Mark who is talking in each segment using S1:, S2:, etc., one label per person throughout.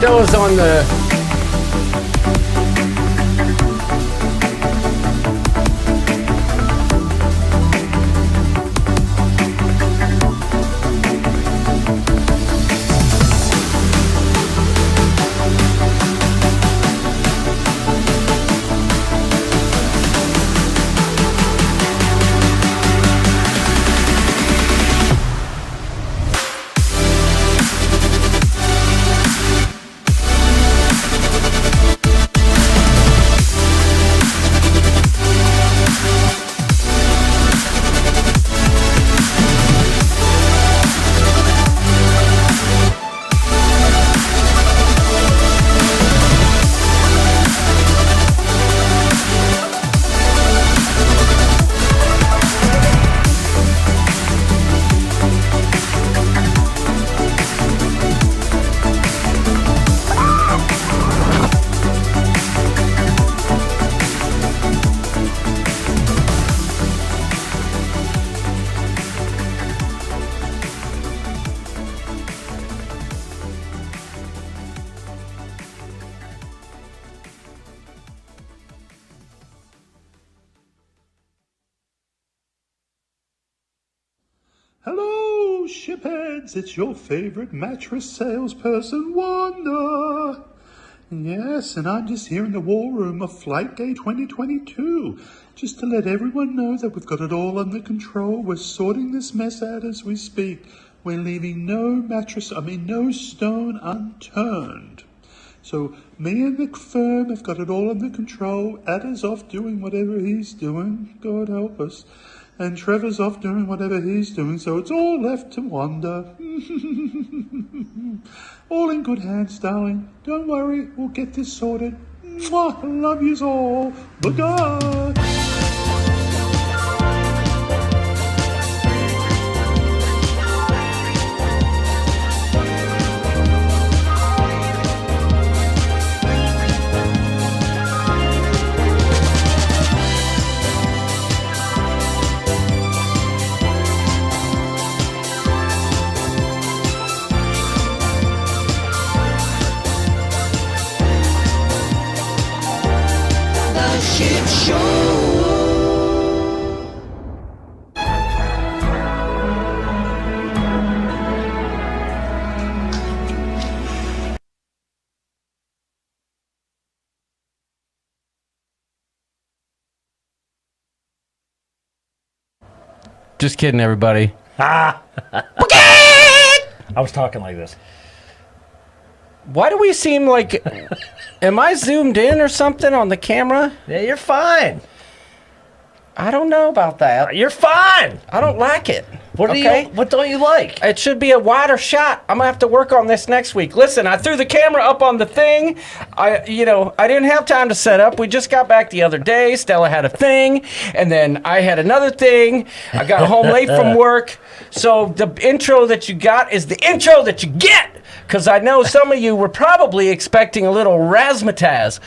S1: those on the...
S2: Hello, shipheads, it's your favorite mattress salesperson, Wanda. Yes, and I'm just here in the war room of Flight Day 2022, just to let everyone know that we've got it all under control. We're sorting this mess out as we speak. We're leaving no stone unturned. So me and the firm have got it all under control. Ada's off doing whatever he's doing, God help us. And Trevor's off doing whatever he's doing, so it's all left to Wanda. All in good hands, darling. Don't worry, we'll get this sorted. Mwah, love yous all. Bye-bye.
S1: Just kidding, everybody.
S3: I was talking like this.
S1: Why do we seem like... Am I zoomed in or something on the camera?
S3: Yeah, you're fine.
S1: I don't know about that.
S3: You're fine.
S1: I don't like it.
S3: What don't you like?
S1: It should be a wider shot. I'm gonna have to work on this next week. Listen, I threw the camera up on the thing. I didn't have time to set up. We just got back the other day. Stella had a thing, and then I had another thing. I got home late from work. So the intro that you got is the intro that you get. Because I know some of you were probably expecting a little razzmatazz.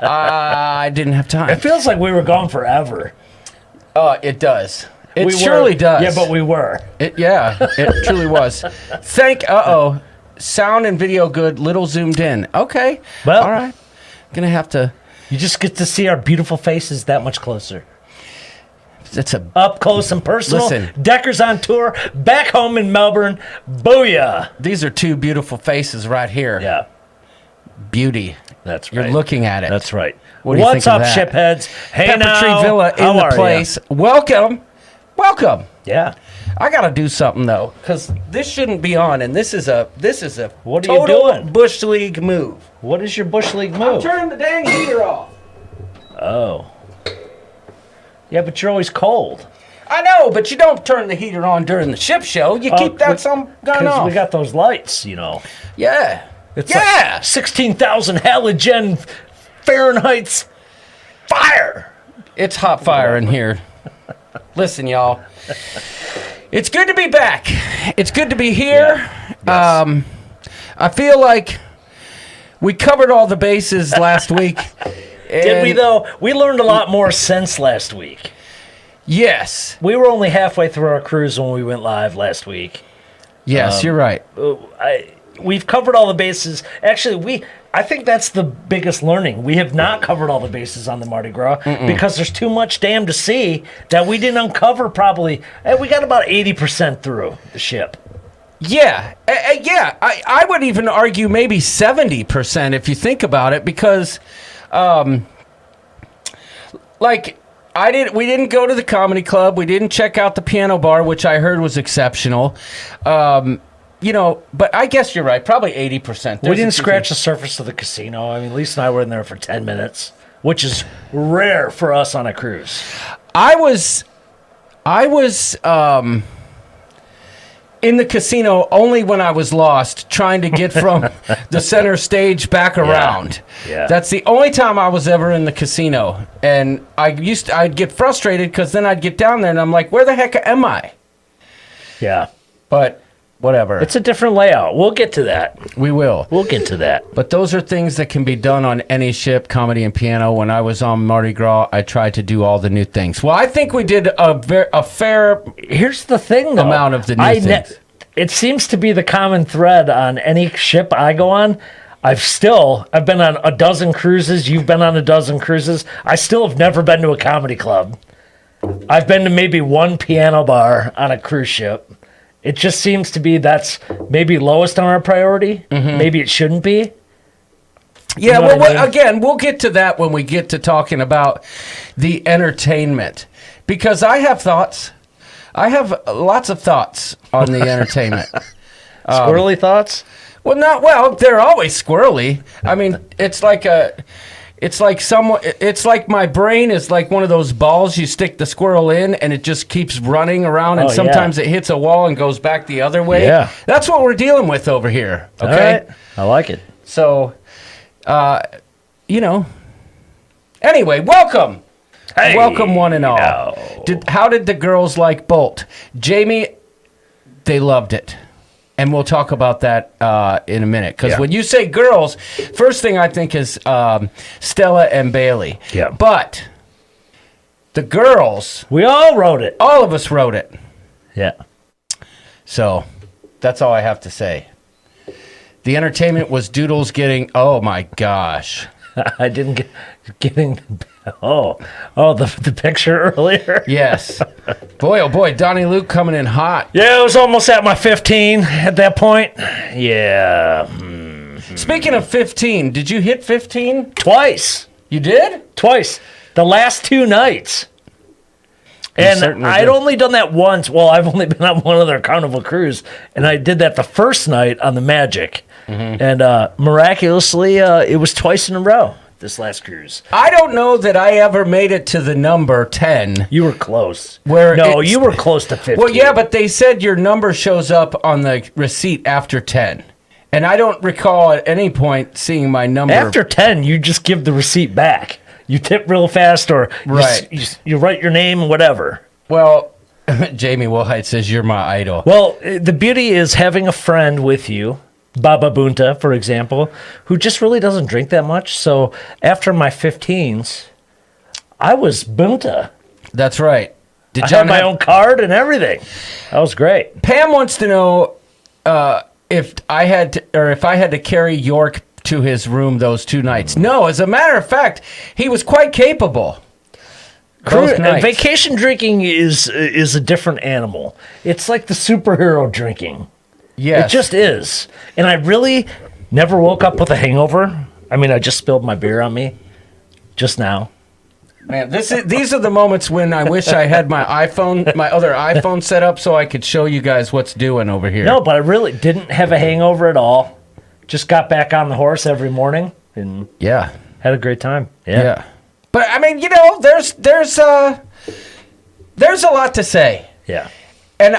S1: I didn't have time.
S3: It feels like we were gone forever.
S1: It does. It surely does.
S3: Yeah, but we were.
S1: It truly was. Sound and video good, little zoomed in. Okay.
S3: Well,
S1: all right. Gonna have to.
S3: You just get to see our beautiful faces that much closer.
S1: It's
S3: up close and personal.
S1: Listen.
S3: Decker's on tour, back home in Melbourne. Booyah.
S1: These are two beautiful faces right here.
S3: Yeah.
S1: Beauty.
S3: That's right.
S1: You're looking at it.
S3: That's right.
S1: What do you
S3: What's
S1: think of
S3: up,
S1: that?
S3: shipheads? Hey,
S1: Pepper
S3: now.
S1: Tree Villa in
S3: How
S1: the
S3: are
S1: place.
S3: ya?
S1: Welcome.
S3: Yeah.
S1: I gotta do something though, because this shouldn't be on, and this is a
S3: What are you
S1: total
S3: doing?
S1: Bush League move.
S3: What is your Bush League
S1: I'm
S3: move?
S1: turning the dang heater off.
S3: Oh. Yeah, but you're always cold.
S1: I know, but you don't turn the heater on during the ship show. You keep that some gun off.
S3: We got those lights, you know.
S1: Yeah.
S3: It's like 16,000 halogen Fahrenheit's fire.
S1: It's hot fire in here. Listen, y'all. It's good to be back. It's good to be here.
S3: Yeah. Yes.
S1: I feel like we covered all the bases last week.
S3: Did we, though? We learned a lot more since last week.
S1: Yes.
S3: We were only halfway through our cruise when we went live last week.
S1: Yes, you're right.
S3: we've covered all the bases. Actually, I think that's the biggest learning. We have not covered all the bases on the Mardi Gras because there's too much damn to see that we didn't uncover probably. We got about 80% through the ship.
S1: Yeah, I would even argue maybe 70% if you think about it, because, we didn't go to the comedy club, we didn't check out the piano bar, which I heard was exceptional, but I guess you're right, probably 80%.
S3: We didn't scratch the surface of the casino. I mean, Lisa and I were in there for 10 minutes, which is rare for us on a cruise.
S1: I was in the casino only when I was lost, trying to get from the center stage back around.
S3: Yeah.
S1: That's the only time I was ever in the casino. And I'd get frustrated because then I'd get down there and I'm like, where the heck am I?
S3: Yeah.
S1: But whatever.
S3: It's a different layout. We'll get to that.
S1: We will.
S3: We'll get to that.
S1: But those are things that can be done on any ship, comedy and piano. When I was on Mardi Gras, I tried to do all the new things. Well, I think we did a fair
S3: Here's the thing, though.
S1: amount of the new things.
S3: It seems to be the common thread on any ship I go on. I've been on a dozen cruises. You've been on a dozen cruises. I still have never been to a comedy club. I've been to maybe one piano bar on a cruise ship. It just seems to be that's maybe lowest on our priority. Maybe it shouldn't be.
S1: Yeah,
S3: You know what I mean?
S1: again, we'll get to that when we get to talking about the entertainment. Because I have thoughts. I have lots of thoughts on the entertainment.
S3: Squirrely thoughts?
S1: Well, they're always squirrely. I mean, it's like my brain is like one of those balls you stick the squirrel in and it just keeps running around, and sometimes it hits a wall and goes back the other way.
S3: Yeah.
S1: That's what we're dealing with over here. Okay.
S3: All right. I like it.
S1: So, anyway, welcome.
S3: Hey,
S1: Welcome one and all. How did the girls like Bolt? Jamie, they loved it. And we'll talk about that in a minute. Because when you say girls, first thing I think is Stella and Bailey.
S3: Yeah.
S1: But the girls,
S3: We all wrote it.
S1: all of us wrote it.
S3: Yeah.
S1: So that's all I have to say. The entertainment was Doodles getting, oh my gosh.
S3: I didn't getting. The picture earlier.
S1: Yes. Boy, oh boy, Donnie Luke coming in hot.
S3: Yeah, I was almost at my 15 at that point. Yeah.
S1: Speaking of 15, did you hit 15?
S3: Twice.
S1: You did?
S3: Twice. The last 2 nights. And
S1: certainly
S3: I'd
S1: did.
S3: only done that once. Well, I've only been on one other Carnival cruise, and I did that the first night on the Magic. And miraculously, it was twice in a row this last cruise.
S1: I don't know that I ever made it to the number 10.
S3: You were close.
S1: No,
S3: you were close to 15.
S1: Well, yeah, but they said your number shows up on the receipt after 10. And I don't recall at any point seeing my number.
S3: After 10, you just give the receipt back. You tip real fast, or you write your name and whatever.
S1: Well, Jamie Wilhite says you're my idol.
S3: Well, the beauty is having a friend with you, Baba Bunta, for example, who just really doesn't drink that much. So after my 15s, I was Bunta.
S1: That's right. Did
S3: I
S1: John
S3: had my own card and everything. That was great.
S1: Pam wants to know if I had to carry York to his room those 2 nights. No, as a matter of fact, he was quite capable. Both nights.
S3: Vacation drinking is a different animal. It's like the superhero drinking.
S1: Yes.
S3: It just is. And I really never woke up with a hangover. I mean, I just spilled my beer on me just now.
S1: Man, these are the moments when I wish I had my other iPhone set up so I could show you guys what's doing over here.
S3: No, but I really didn't have a hangover at all. Just got back on the horse every morning and had a great time. Yeah.
S1: But I mean, there's a lot to say.
S3: Yeah.
S1: And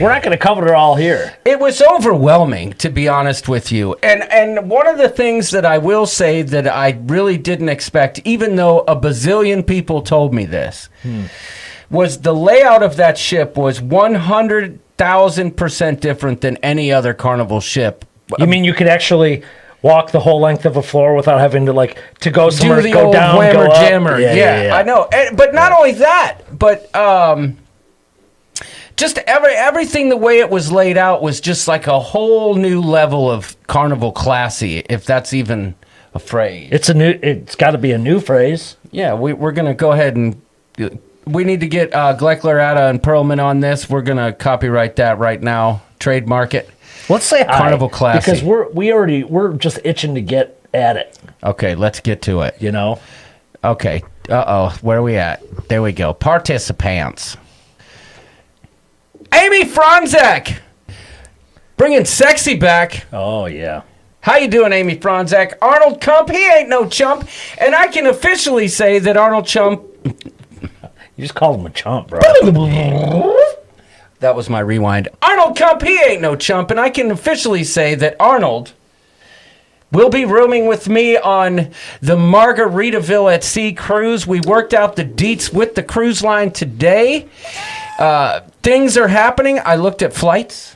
S3: we're not going to cover it all here.
S1: it was overwhelming, to be honest with you. And one of the things that I will say that I really didn't expect, even though a bazillion people told me this, was the layout of that ship was 100,000% different than any other Carnival ship.
S3: You mean you could actually walk the whole length of a floor without having to go somewhere,
S1: do the
S3: go
S1: old
S3: down,
S1: whammer
S3: go up?
S1: jammer. Yeah, I know. But not only that, but just everything the way it was laid out was just like a whole new level of carnival classy, if that's even a phrase.
S3: It's got to be a new phrase.
S1: Yeah, we're going to go ahead and we need to get Gleckler and Perlman on this. We're going to copyright that right now, trademark it.
S3: Let's say hi,
S1: Carnival classy.
S3: because we're just itching to get at it.
S1: Okay, let's get to it.
S3: You know.
S1: Okay. Where are we at? There we go. Participants. Amy Franzek, bringing sexy back.
S3: Oh yeah.
S1: How you doing, Amy Franzek? Arnold Kump, he ain't no chump, and I can officially say that Arnold Chump.
S3: You just called him a chump, bro.
S1: That was my rewind. Arnold Kump, he ain't no chump, and I can officially say that Arnold will be rooming with me on the Margaritaville at Sea cruise. We worked out the deets with the cruise line today. Things are happening. I looked at flights.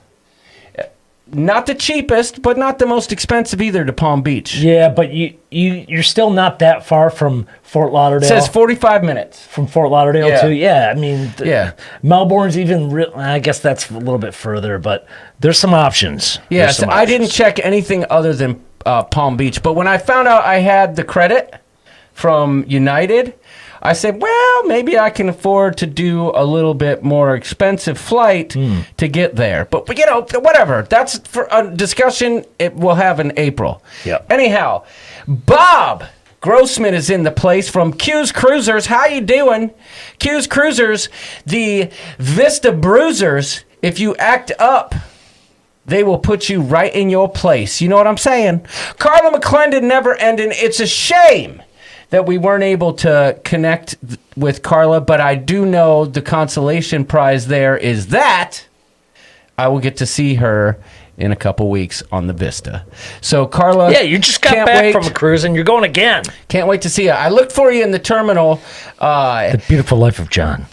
S1: Not the cheapest, but not the most expensive either to Palm Beach.
S3: Yeah, but you're still not that far from Fort Lauderdale.
S1: It says 45 minutes.
S3: From Fort Lauderdale
S1: Yeah.
S3: too. Yeah, I mean,
S1: Yeah.
S3: Melbourne's even. I guess that's a little bit further, but there's some options.
S1: Yes, I didn't check anything other than Palm Beach. But when I found out I had the credit from United, I said, well, maybe I can afford to do a little bit more expensive flight to get there. But whatever. That's for a discussion we'll have in April.
S3: Yep.
S1: Anyhow, Bob Grossman is in the place from Q's Cruisers. How you doing? Q's Cruisers, the Vista Bruisers. If you act up, they will put you right in your place. You know what I'm saying? Carla McClendon, never ending. It's a shame that we weren't able to connect with Carla, but I do know the consolation prize there is that I will get to see her in a couple weeks on the Vista. So, Carla,
S3: Yeah, you just got back from a cruise and you're going again.
S1: Can't wait to see you. I looked for you in the terminal.
S3: The Beautiful Life of John.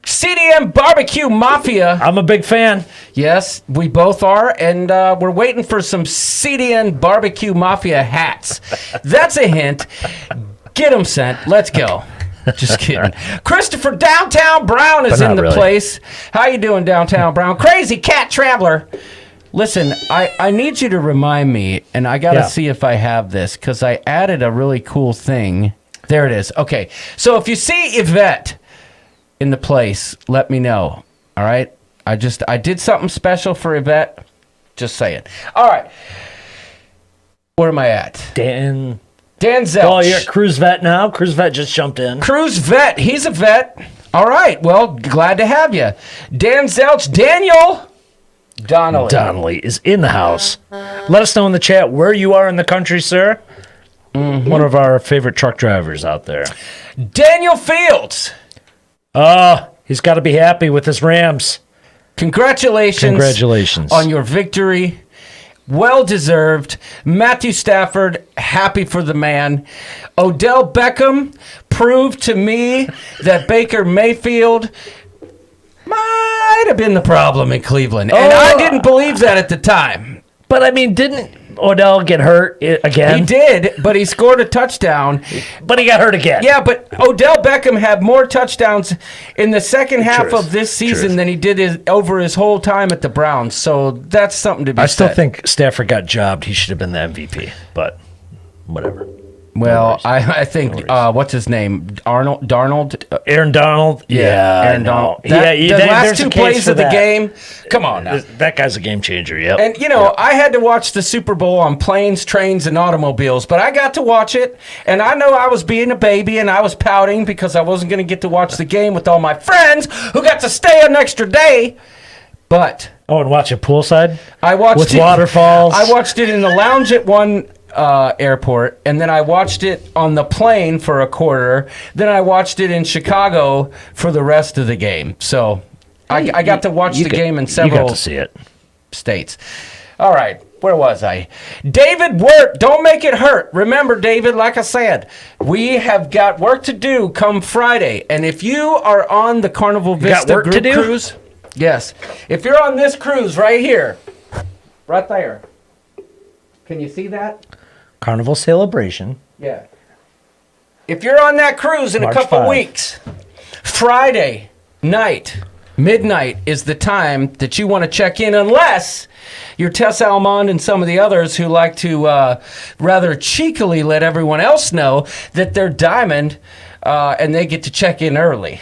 S1: CDM Barbecue Mafia.
S3: I'm a big fan.
S1: Yes, we both are, and we're waiting for some CDN Barbecue Mafia hats. That's a hint. Get them sent. Let's go. Just kidding. Christopher Downtown Brown is in the place. How you doing, Downtown Brown? Crazy Cat Traveler. Listen, I need you to remind me, and I got to see if I have this, because I added a really cool thing. There it is. Okay, so if you see Yvette in the place, let me know. All right? I did something special for Yvette. Just saying. All right. Where am I at?
S3: Dan
S1: Zelch.
S3: Oh, you're a cruise vet now? Cruise vet just jumped in.
S1: Cruise vet. He's a vet. All right. Well, glad to have you. Dan Zelch. Daniel
S3: Donnelly is in the house. Let us know in the chat where you are in the country, sir. Mm-hmm. One of our favorite truck drivers out there.
S1: Daniel Fields.
S3: He's got to be happy with his Rams.
S1: Congratulations on your victory. Well deserved. Matthew Stafford, happy for the man. Odell Beckham proved to me that Baker Mayfield might have been the problem in Cleveland. And I didn't believe that at the time.
S3: But I mean, didn't Odell get hurt again?
S1: He did, but he scored a touchdown.
S3: But he got hurt again.
S1: Yeah, but Odell Beckham had more touchdowns in the second half of this season than he did over his whole time at the Browns. So that's something to be said.
S3: I still think Stafford got jobbed. He should have been the MVP, but whatever.
S1: Well, I think, what's his name? Darnold?
S3: Aaron Donald? Yeah,
S1: Aaron Donald.
S3: The
S1: last two plays of the game, come on now.
S3: That guy's a game changer, yep.
S1: And, I had to watch the Super Bowl on planes, trains, and automobiles, but I got to watch it, and I know I was being a baby, and I was pouting because I wasn't going to get to watch the game with all my friends who got to stay an extra day, but...
S3: Oh, and watch it poolside?
S1: I watched
S3: with waterfalls?
S1: I watched it in the lounge at one... airport, and then I watched it on the plane for a quarter. Then I watched it in Chicago for the rest of the game. So I got to watch the game in several states. All right, where was I? David Wirt, don't make it hurt. Remember, David, like I said, we have got work to do come Friday. And if you are on the Carnival Vista group cruise, yes, if you're on this cruise right here, right there, can you see that?
S3: Carnival Celebration.
S1: Yeah. If you're on that cruise in a couple weeks, Friday night, Midnight is the time that you want to check in, unless you're Tess Almond and some of the others who like to rather cheekily let everyone else know that they're Diamond and they get to check in early.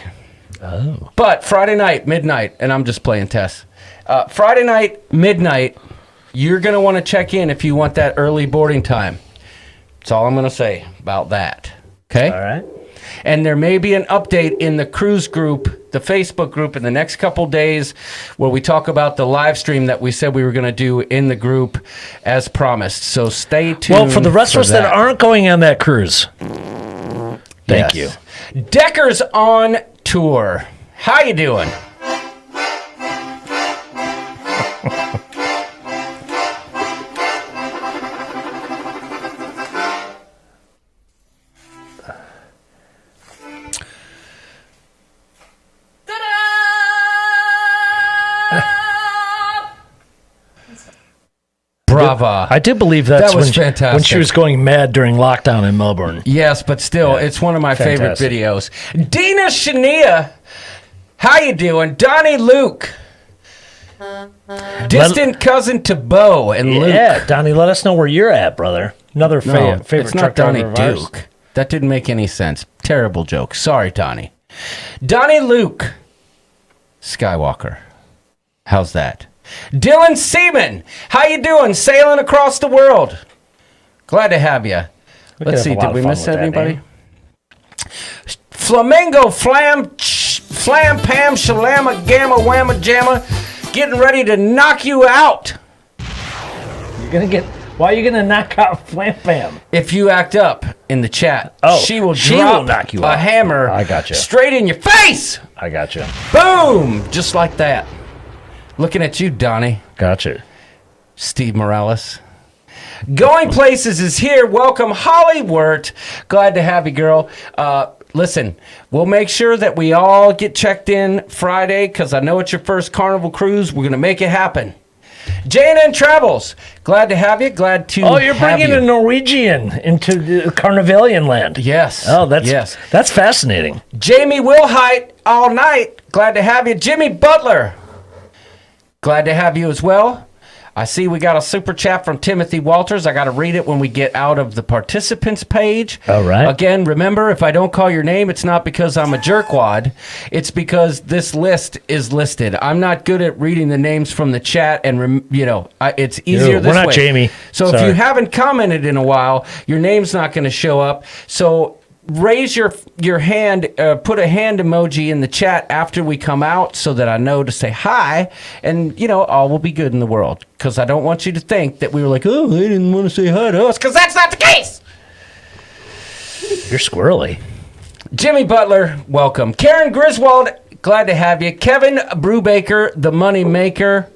S1: Oh. But Friday night, midnight, and I'm just playing Tess. Friday night, midnight, you're going to want to check in if you want that early boarding time. That's all I'm going to say about that. Okay?
S3: All right.
S1: And there may be an update in the cruise group, the Facebook group, in the next couple days where we talk about the live stream that we said we were going to do in the group as promised. So stay tuned.
S3: Well, for the rest of us that aren't going on that cruise, thank you.
S1: Decker's on tour. How you doing? Brava.
S3: I did believe that
S1: was fantastic.
S3: When she was going mad during lockdown in Melbourne.
S1: Yes, but still, it's one of my favorite videos. Dina Shania, how you doing? Donnie Luke, distant cousin to Bo and Luke.
S3: Yeah, Donnie, let us know where you're at, brother. Another favorite
S1: it's not
S3: truck
S1: Donnie
S3: driver of ours.
S1: Duke. That didn't make any sense. Terrible joke. Sorry, Donnie. Donnie Luke Skywalker. How's that? Dylan Seaman, how you doing? Sailing across the world. Glad to have you. Let's see, did we miss anybody? Flamingo Flam Pam Shalama Gamma Whamma Jamma, getting ready to knock you out.
S3: Why are you gonna knock out Flam Pam?
S1: If you act up in the chat, she will
S3: knock you
S1: a
S3: out.
S1: hammer
S3: I gotcha.
S1: straight in your face.
S3: I gotcha.
S1: Boom! Just like that. Looking at you, Donnie.
S3: Gotcha.
S1: Steve Morales. Going Places is here. Welcome, Holly Wirt. Glad to have you, girl. Listen, we'll make sure that we all get checked in Friday because I know it's your first Carnival cruise. We're going to make it happen. J&N Travels. Glad to have you. Glad to
S3: Oh, you're bringing a Norwegian into the Carnivalian land.
S1: Yes.
S3: Oh, that's fascinating.
S1: Jamie Wilhite, all night. Glad to have you. Jimmy Butler. Glad to have you as well. I see we got a super chat from Timothy Walters. I got to read it when we get out of the participants page.
S3: All right.
S1: Again, remember, if I don't call your name, it's not because I'm a jerkwad. It's because this list is listed. I'm not good at reading the names from the chat, and it's easier this way.
S3: We're not Jamie.
S1: So if you haven't commented in a while, your name's not going to show up. So raise your hand, put a hand emoji in the chat after we come out so that I know to say hi, and all will be good in the world, because I don't want you to think that we were like, oh, they didn't want to say hi to us, because that's not the case.
S3: You're squirrely.
S1: Jimmy Butler, welcome. Karen Griswold, glad to have you. Kevin Brubaker, the money maker,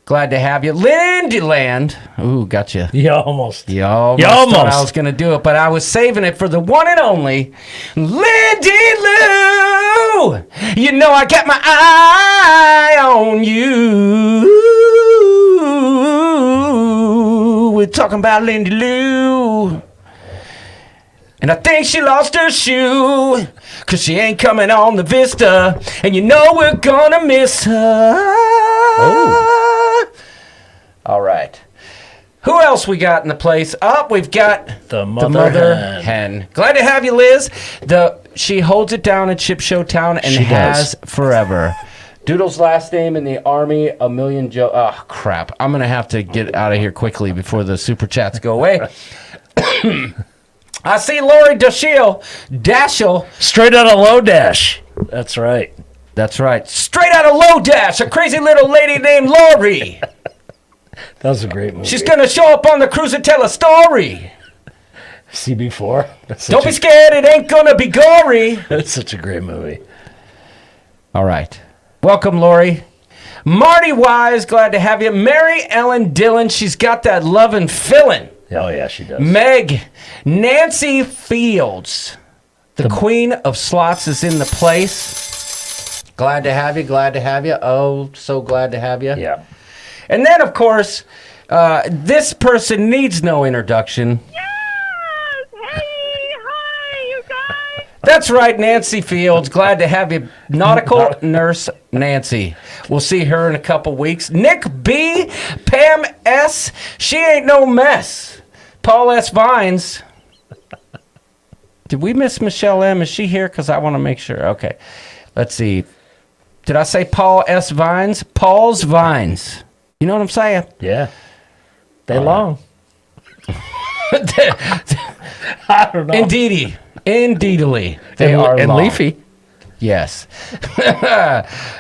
S1: glad to have you. Lindy Land. Ooh, gotcha.
S3: You almost
S1: thought I was going to do it, but I was saving it for the one and only Lindy Lou. You know I got my eye on you. We're talking about Lindy Lou. And I think she lost her shoe, 'cause she ain't coming on the Vista. And we're gonna miss her. Oh. All right. Who else we got in the place? We've got
S3: the mother
S1: hen. Glad to have you, Liz. She holds it down at Ship Show Town and she has forever. Doodle's last name in the Army, a million Joe. Oh, crap. I'm going to have to get out of here quickly before the super chats go away. I see Lori Dashiell.
S3: Straight out of Low Dash. That's right.
S1: That's right. Straight out of Low Dash, a crazy little lady named Lori.
S3: That was a great movie.
S1: She's going to show up on the cruise and tell a story.
S3: CB4.
S1: Don't be scared, it ain't going to be gory.
S3: That's such a great movie.
S1: All right. Welcome, Lori. Marty Wise, glad to have you. Mary Ellen Dillon, she's got that lovin' fillin'.
S3: Oh, yeah, she does.
S1: Meg, Nancy Fields, the queen of slots is in the place. Glad to have you, glad to have you. Oh, so glad to have you.
S3: Yeah.
S1: And then, of course, this person needs no introduction.
S4: Yes! Hey! Hi, you guys!
S1: That's right, Nancy Fields. Glad to have you. Nautical nurse Nancy. We'll see her in a couple weeks. Nick B. Pam S. She ain't no mess. Paul S. Vines. Did we miss Michelle M? Is she here? Because I want to make sure. Okay. Let's see. Did I say Paul S. Vines? Paul's Vines. You know what I'm saying?
S3: Yeah. They long. I don't know.
S1: Indeedly. They are
S3: and
S1: long.
S3: leafy.
S1: Yes.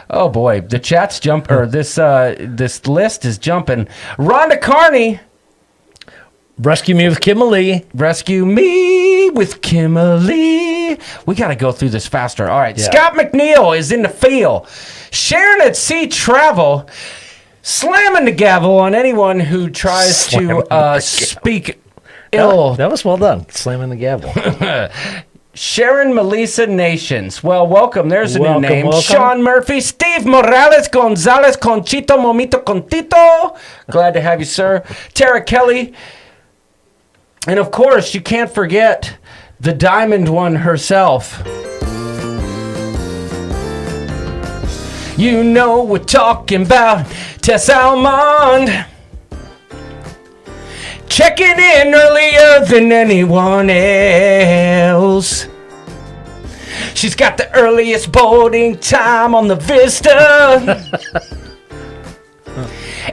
S1: Oh boy, the chat's this list is jumping. Rhonda Carney.
S3: Rescue me with Kimberly.
S1: Rescue me with Kimberly. We got to go through this faster. All right. Yeah. Scott McNeil is in the field. Sharon at Sea Travel. Slamming the gavel on anyone who tries to speak ill.
S3: That was well done. Slamming the gavel.
S1: Sharon Melissa Nations. Well, welcome. There's a new name.
S3: Welcome.
S1: Sean Murphy, Steve Morales Gonzalez, Conchito Momito Contito. Glad to have you, sir. Tara Kelly. And of course, you can't forget the Diamond One herself. You know we're talking about Tess Almond. Checking in earlier than anyone else. She's got the earliest boarding time on the Vista.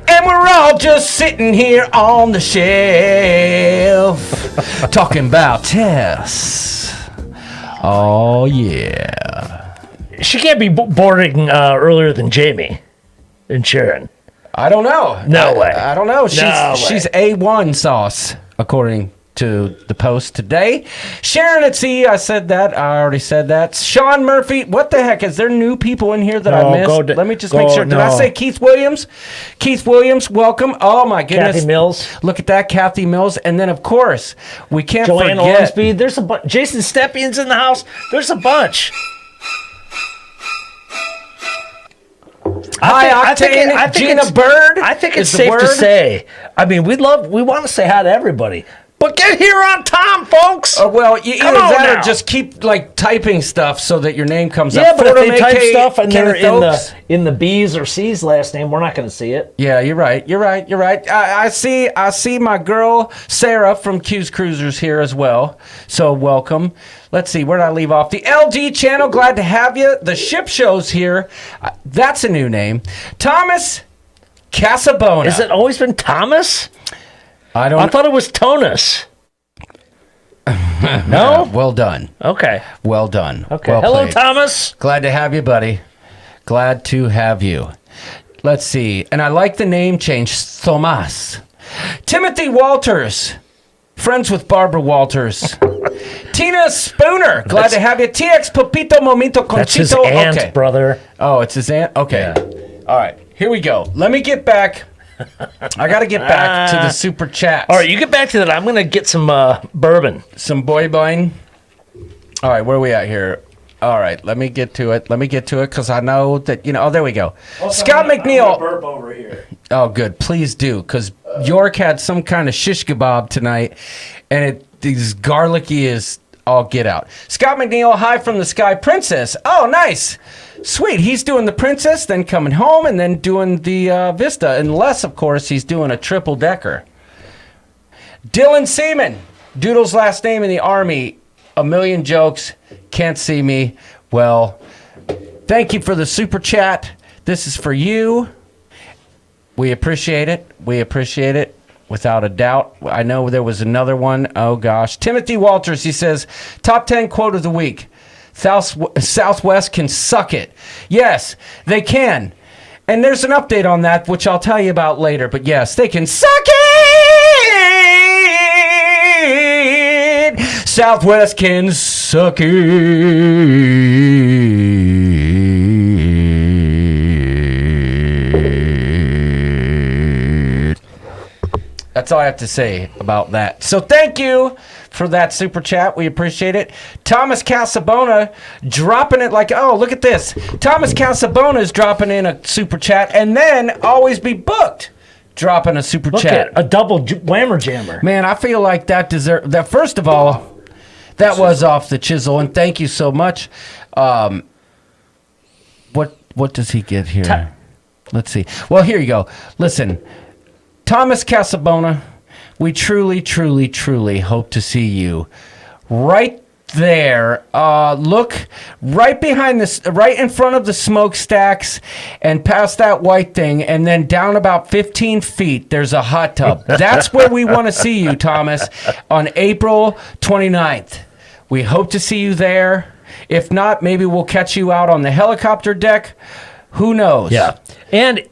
S1: And we're all just sitting here on the shelf talking about Tess. Oh, yeah.
S3: She can't be boarding earlier than Jamie and Sharon.
S1: I don't know.
S3: No way.
S1: I don't know. She's A1 sauce, according to the post today. Sharon at Sea, I said that. I already said that. Sean Murphy. What the heck? Is there new people in here that I missed? Let me just make sure. Did I say Keith Williams? Keith Williams, welcome. Oh, my goodness.
S3: Kathy Mills.
S1: Look at that, Kathy Mills. And then, of course, we can't
S3: Joanne
S1: forget.
S3: Ormsby. There's a bunch. Jason Stepian's in the house. There's a bunch.
S1: I think Gina Bird.
S3: I think it's safe to say. I mean, we want to say hi to everybody, but get here on time, folks.
S1: Well, you either that or just keep like typing stuff so that your name comes up.
S3: Yeah, but
S1: Fordham,
S3: if they type
S1: AK,
S3: stuff and
S1: Kenneth
S3: they're
S1: Oaks.
S3: in the B's or C's last name, we're not going to see it.
S1: Yeah, you're right. I see my girl Sarah from Q's Cruisers here as well. So welcome. Let's see, where did I leave off? The LG channel, glad to have you. The ship show's here. That's a new name. Thomas Casabona.
S3: Has it always been Thomas?
S1: I
S3: thought it was Tonus. No?
S1: Well done.
S3: Okay.
S1: Well done.
S3: Okay.
S1: Well
S3: Hello,
S1: played.
S3: Thomas.
S1: Glad to have you, buddy. Glad to have you. Let's see. And I like the name change, Thomas. Timothy Walters. Friends with Barbara Walters. Tina Spooner. Glad to have you. TX Popito Momito Conchito.
S3: That's his aunt, brother.
S1: Oh, it's his aunt? Okay. Yeah. All right. Here we go. Let me get back. I got to get back to the super chats.
S3: All right, you get back to that. I'm going to get some bourbon.
S1: Some boy bine. All right, where are we at here? All right, let me get to it. Because I know that, oh, there we go. Also, Scott McNeil.
S3: I'm burp over here.
S1: Oh, good. Please do. Because York had some kind of shish kebab tonight, and it is garlicky as all get out. Scott McNeil, hi from the Sky Princess. Oh, nice. Sweet. He's doing the Princess, then coming home, and then doing the Vista. Unless, of course, he's doing a triple-decker. Dylan Seaman. Doodle's last name in the Army. A million jokes. Can't see me. Well, thank you for the super chat. This is for you. We appreciate it. Without a doubt. I know there was another one. Oh, gosh. Timothy Walters, he says, top 10 quote of the week. Southwest can suck it. Yes, they can. And there's an update on that, which I'll tell you about later. But yes, they can suck it. Southwest can suck it. That's all I have to say about that. So thank you for that super chat. We appreciate it. Thomas Casabona dropping it like, oh, look at this. Thomas Casabona is dropping in a super chat, and then Always Be Booked dropping a super chat.
S3: A double whammer jammer.
S1: Man, I feel like that deserves that. First of all, That was off the chisel, and thank you so much. What does he get here? Let's see. Well, here you go. Listen, Thomas Casabona, we truly, truly, truly hope to see you right there. Look right behind this, right in front of the smokestacks and past that white thing, and then down about 15 feet, there's a hot tub. That's where we want to see you, Thomas, on April 29th. We hope to see you there. If not, maybe we'll catch you out on the helicopter deck. Who knows?
S3: Yeah. And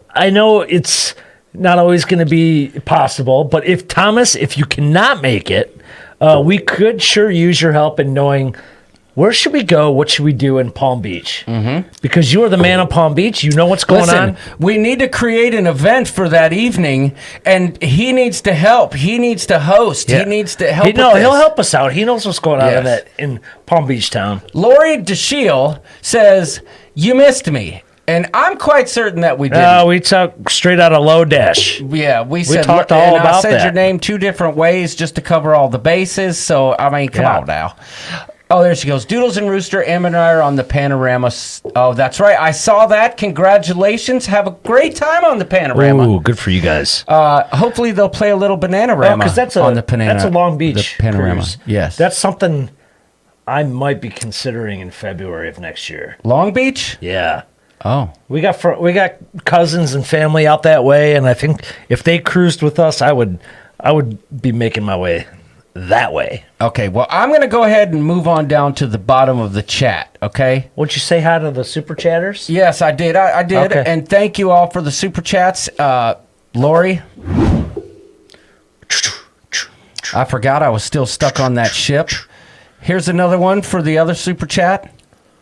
S3: I know it's not always going to be possible, but if you cannot make it, we could sure use your help in knowing where should we go, what should we do in Palm Beach? Mm-hmm. Because you are the man of Palm Beach. You know what's going on.
S1: We need to create an event for that evening, and he needs to help. He needs to host. Yeah. He needs to help.
S3: He'll help us out. He knows what's going on in Palm Beach town.
S1: Lori DeShiel says, you missed me. And I'm quite certain that we did.
S3: We talked straight out of Low Dash.
S1: Yeah, we said,
S3: talked all about
S1: I said
S3: that.
S1: your name 2 different ways just to cover all the bases. So, I mean, come on now. Oh, there she goes. Doodles and Rooster, Em and I are on the Panorama. Oh, that's right. I saw that. Congratulations. Have a great time on the Panorama.
S3: Ooh, good for you guys.
S1: Hopefully they'll play a little Bananarama
S3: because that's
S1: on the Panorama.
S3: That's a Long Beach
S1: the Panorama.
S3: cruise.
S1: Yes.
S3: That's something I might be considering in February of next year.
S1: Long Beach?
S3: Yeah.
S1: Oh.
S3: We got cousins and family out that way, and I think if they cruised with us, I would be making my way that way.
S1: Okay, well, I'm going to go ahead and move on down to the bottom of the chat, okay?
S3: Would you say hi to the super chatters?
S1: Yes, I did. I did.
S3: Okay.
S1: And thank you all for the super chats. Lori, I forgot I was still stuck on that ship. Here's another one for the other super chat.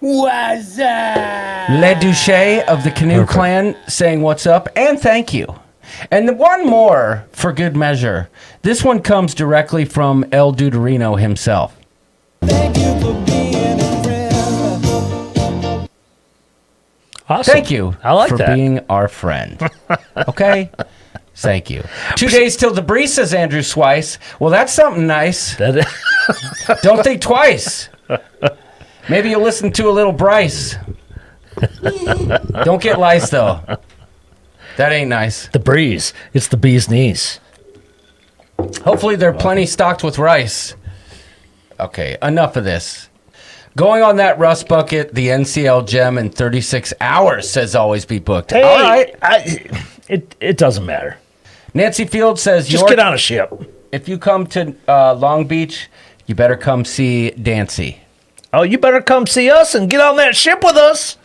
S4: What's up?
S1: Le Duche of the Canoe Clan saying what's up and thank you. And one more for good measure. This one comes directly from El Duderino himself.
S4: Thank you for being a friend.
S3: Awesome.
S1: Thank you
S3: I like
S1: for
S3: that.
S1: being our friend. Okay? Thank you. 2 days till debris, says Andrew Swice. Well, that's something nice. Don't think twice. Maybe you'll listen to a little Bryce. Don't get lice, though. That ain't nice.
S3: The breeze. It's the bee's knees.
S1: Hopefully they're plenty stocked with rice. Okay, enough of this. Going on that rust bucket, the NCL gem in 36 hours says always be booked.
S3: Hey,
S1: all right.
S3: It doesn't matter.
S1: Nancy Field says,
S3: Just get on a ship.
S1: If you come to Long Beach, you better come see Dancy.
S3: Oh, you better come see us and get on that ship with us.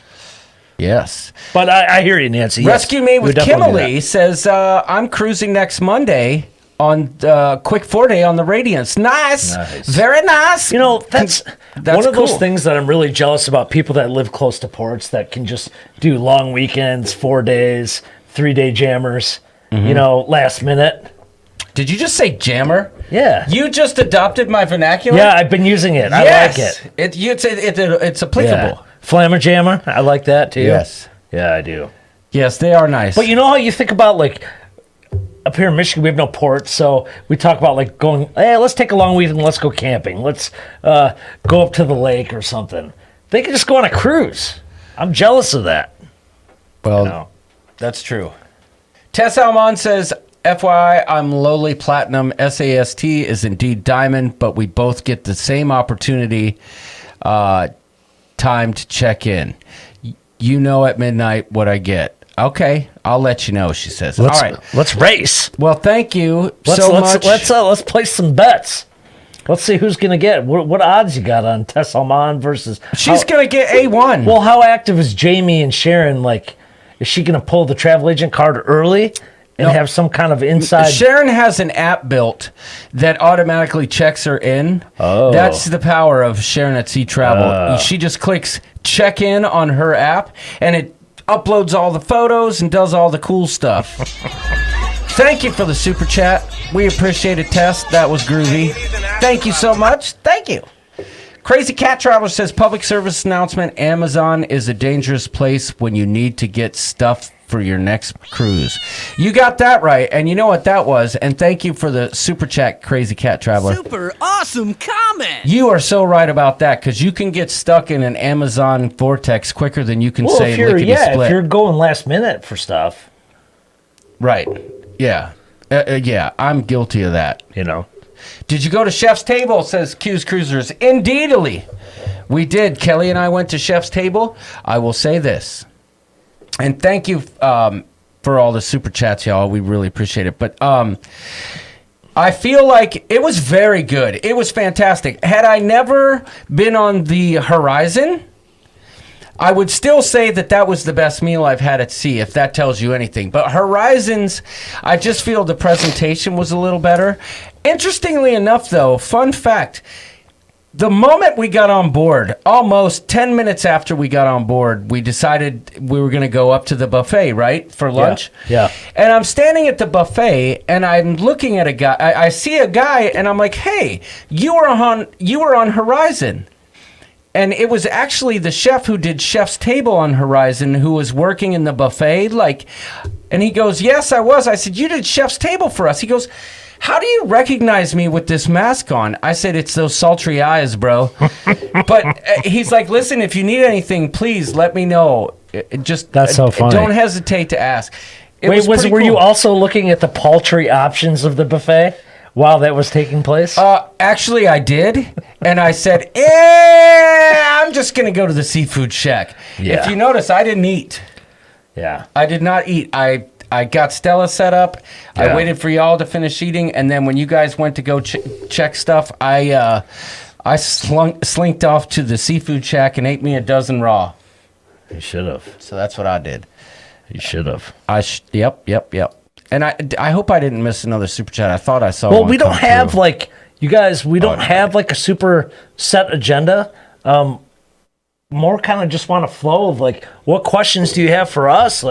S1: Yes.
S3: But I hear you, Nancy. Yes.
S1: Rescue Me with
S3: We'll definitely do
S1: Kimberly says, I'm cruising next Monday on Quick 4-Day on the Radiance. Nice. Very nice.
S3: You know, that's one of
S1: cool.
S3: those things that I'm really jealous about, people that live close to ports that can just do long weekends, 4 days, 3-day jammers, last minute.
S1: Did you just say jammer?
S3: Yeah.
S1: You just adopted my vernacular?
S3: Yeah, I've been using it.
S1: Yes.
S3: I like it.
S1: It's applicable.
S3: Yeah. Flammer jammer. I like that too.
S1: Yes.
S3: Yeah, I do.
S1: Yes, they are nice.
S3: But you know how you think about, like, up here in Michigan, we have no port, so we talk about, like, going, hey, let's take a long weekend, let's go camping. Let's go up to the lake or something. They can just go on a cruise. I'm jealous of that.
S1: Well, that's true. Tess Almon says, FYI, I'm lowly platinum. SAST is indeed diamond, but we both get the same opportunity time to check in. You know at midnight what I get. Okay, I'll let you know, she says. All right.
S3: Let's race.
S1: Well, thank you
S3: Let's
S1: much.
S3: Let's place some bets. Let's see who's going to get. What odds you got on Tess Almon versus...
S1: She's going to get A1.
S3: Well, how active is Jamie and Sharon? Like, is she going to pull the travel agent card early and have some kind of inside...
S1: Sharon has an app built that automatically checks her in.
S3: Oh.
S1: That's the power of Sharon at Sea Travel. She just clicks check in on her app, and it uploads all the photos and does all the cool stuff. Thank you for the super chat. We appreciate it, Tess. That was groovy. Thank you so much. Thank you. Crazy Cat Traveler says, public service announcement, Amazon is a dangerous place when you need to get stuff for your next cruise. You got that right, and you know what that was, and thank you for the super chat, Crazy Cat Traveler.
S4: Super awesome comment.
S1: You are so right about that, because you can get stuck in an Amazon vortex quicker than you can say lickety split.
S3: If you're going last minute for stuff.
S1: Right. Yeah. Yeah, I'm guilty of that.
S3: You know.
S1: Did you go to Chef's Table, says Q's Cruisers. Indeedly. We did. Kelly and I went to Chef's Table. I will say this. And thank you for all the super chats, y'all. We really appreciate it. But I feel like it was very good. It was fantastic. Had I never been on the Horizon, I would still say that was the best meal I've had at sea, if that tells you anything. But Horizons, I just feel the presentation was a little better. Interestingly enough, though, fun fact, the moment we got on board, almost 10 minutes after we got on board, we decided we were going to go up to the buffet, right, for lunch?
S3: Yeah.
S1: And I'm standing at the buffet, and I'm looking at a guy. I see a guy, and I'm like, hey, you were on Horizon. And it was actually the chef who did Chef's Table on Horizon who was working in the buffet. And he goes, yes, I was. I said, you did Chef's Table for us. He goes, how do you recognize me with this mask on? I said, it's those sultry eyes, bro. But he's like, listen, if you need anything, please let me know.
S3: That's so funny.
S1: Don't hesitate to ask.
S3: Were you also looking at the paltry options of the buffet while that was taking place?
S1: Actually, I did. And I said, I'm just going to go to the seafood shack.
S3: Yeah.
S1: If you notice, I didn't eat.
S3: Yeah.
S1: I did not eat. I got Stella set up.
S3: Yeah.
S1: I waited for y'all to finish eating. And then when you guys went to go check stuff, I slinked off to the seafood shack and ate me a dozen raw.
S3: You should have.
S1: So that's what I did.
S3: You should have.
S1: Yep. And I hope I didn't miss another super chat. I thought I saw
S3: Well,
S1: one
S3: we don't
S1: come
S3: have
S1: through.
S3: you guys, we don't have a super set agenda. More kind of just want to flow of what questions do you have for us?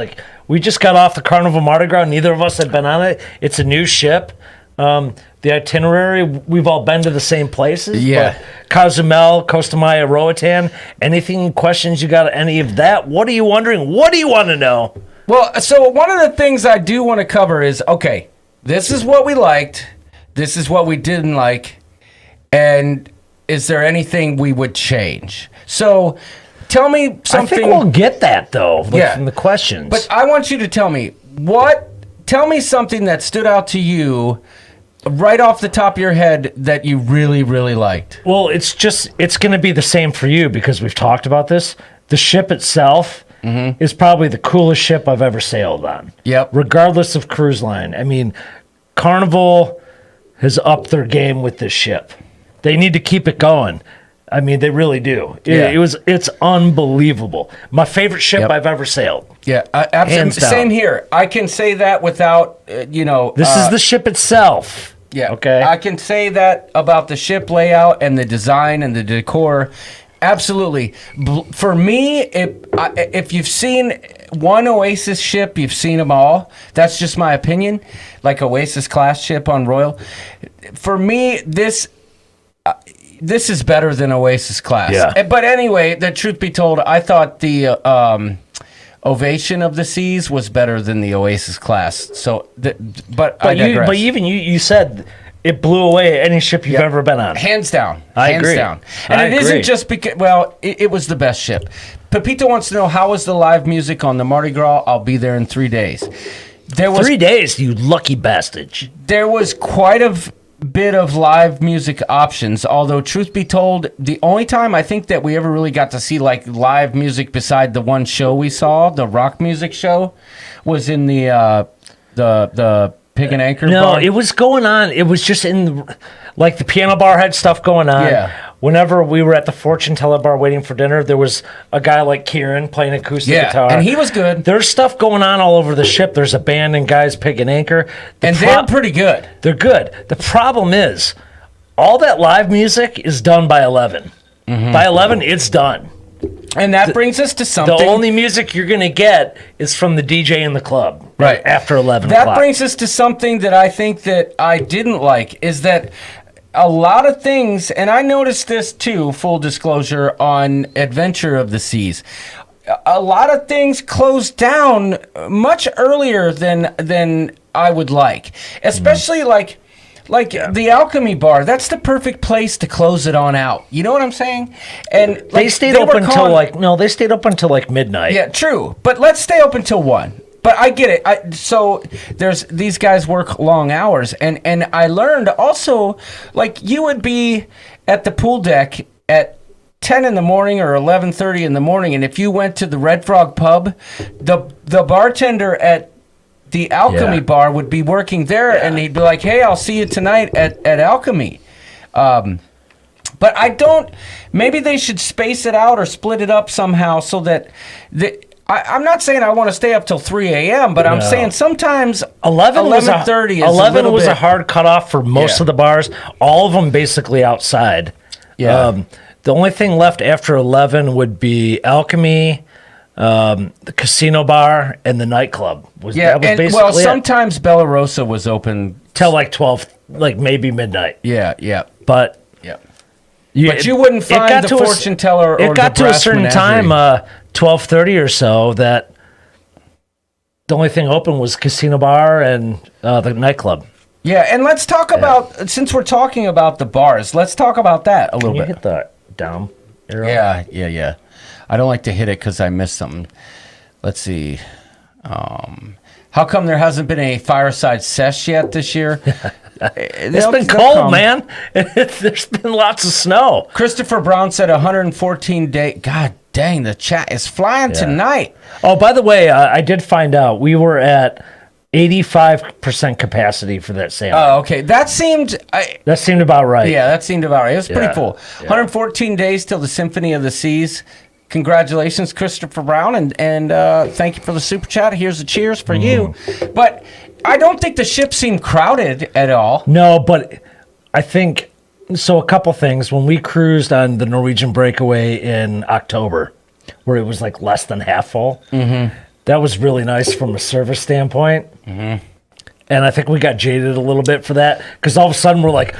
S3: We just got off the Carnival Mardi Gras. Neither of us had been on it. It's a new ship. The Itinerary, we've all been to the same places.
S1: Yeah.
S3: But Cozumel, Costa Maya, Roatan, anything, questions you got, any of that? What are you wondering? What do you want to know?
S1: Well, so one of the things I do want to cover is, okay, this is what we liked, this is what we didn't like, and is there anything we would change? So tell me something.
S3: I think we'll get that, though, from the questions.
S1: But I want you to tell me, tell me something that stood out to you right off the top of your head that you really, really liked.
S3: Well, it's going to be the same for you because we've talked about this. The ship itself is probably the coolest ship I've ever sailed on.
S1: Yep.
S3: Regardless of cruise line. I mean, Carnival has upped their game with this ship. They need to keep it going. I mean, they really do. It's unbelievable. My favorite ship I've ever sailed.
S1: Yeah, absolutely. Same here. I can say that without,
S3: This is the ship itself.
S1: Yeah.
S3: Okay.
S1: I can say that about the ship layout and the design and the decor. Absolutely. For me, if you've seen one Oasis ship, you've seen them all. That's just my opinion. Like Oasis class ship on Royal. For me, this is better than Oasis class.
S3: Yeah.
S1: But anyway, the truth be told, I thought the Ovation of the Seas was better than the Oasis class. So, but I digress.
S3: But even you said it blew away any ship you've ever been on.
S1: Hands down.
S3: I
S1: Hands
S3: agree.
S1: down. And it isn't just because, it was the best ship. Pepito wants to know, how was the live music on the Mardi Gras? I'll be there in 3 days.
S3: 3 days, you lucky bastard.
S1: There was quite a bit of live music options, although truth be told, the only time I think that we ever really got to see live music beside the one show we saw, the rock music show, was in the Pig and Anchor bar.
S3: It was going on. It was just in the piano bar had stuff going on.
S1: Yeah.
S3: Whenever we were at the fortune teller bar waiting for dinner, there was a guy like Kieran playing acoustic guitar.
S1: And he was good.
S3: There's stuff going on all over the ship. There's a band and guys Pig and Anchor.
S1: They're pretty good.
S3: They're good. The problem is, all that live music is done by 11. Mm-hmm. By 11, it's done.
S1: And that brings us to something.
S3: The only music you're going to get is from the DJ in the club.
S1: Right.
S3: After 11
S1: that
S3: o'clock.
S1: Brings us to something that I think that I didn't like, is that a lot of things, and I noticed this too, full disclosure, on Adventure of the Seas. A lot of things closed down much earlier than I would like, especially like the Alchemy Bar. That's the perfect place to close it on out. You know what I'm saying? And
S3: They stayed open until they stayed open until like midnight.
S1: Yeah, true. But let's stay open till 1. But I get it. So these guys work long hours, and I learned also, like, you would be at the pool deck at 10 in the morning or 11:30 in the morning, and if you went to the Red Frog pub, the bartender at the Alchemy Bar would be working there, and he'd be like, "Hey, I'll see you tonight at Alchemy." But I don't. Maybe they should space it out or split it up somehow so that I'm not saying I want to stay up till 3 a.m., but I'm saying sometimes 11:30 is
S3: 11 was
S1: bit,
S3: a hard cutoff for most of the bars. All of them basically outside.
S1: Yeah.
S3: The only thing left after 11 would be Alchemy, the casino bar, and the nightclub. That was basically it.
S1: Sometimes Bella Rosa was open
S3: Till like 12, like maybe midnight.
S1: Yeah.
S3: But
S1: you wouldn't find the fortune teller or
S3: it got
S1: the
S3: to a
S1: brass
S3: certain
S1: menagerie.
S3: time, 12:30 or so, that the only thing open was casino bar and the nightclub.
S1: Yeah, and let's talk about, since we're talking about the bars, let's talk about that a little
S3: Can you
S1: bit.
S3: hit the down arrow?
S1: Yeah. I don't like to hit it because I missed something. Let's see. How come there hasn't been a fireside sesh yet this year?
S3: It's been cold, man. There's been lots of snow.
S1: Christopher Brown said 114 day. God dang, the chat is flying tonight.
S3: Oh, by the way, I did find out we were at 85% capacity for that sailing.
S1: Oh, okay. That seemed
S3: about right.
S1: Yeah, that seemed about right. It was pretty full.
S3: Yeah.
S1: 114 days till the Symphony of the Seas. Congratulations, Christopher Brown, and thank you for the super chat. Here's a cheers for you. But I don't think the ship seemed crowded at all.
S3: No, but I think so. A couple things. When we cruised on the Norwegian Breakaway in October, where it was like less than half full, that was really nice from a service standpoint. And I think we got jaded a little bit for that because all of a sudden we're like,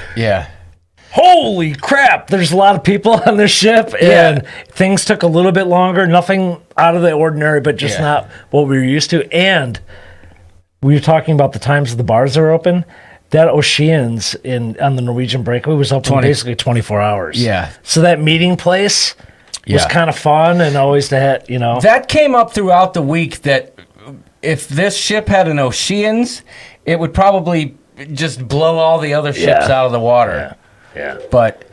S3: holy crap, there's a lot of people on this ship, and things took a little bit longer. Nothing out of the ordinary, but just not what we were used to. And we were talking about the times the bars are open. That Oceans on the Norwegian Breakaway was open basically 24 hours.
S1: Yeah.
S3: So that meeting place was kind of fun and always
S1: That came up throughout the week that if this ship had an Oceans, it would probably just blow all the other ships out of the water.
S3: Yeah.
S1: But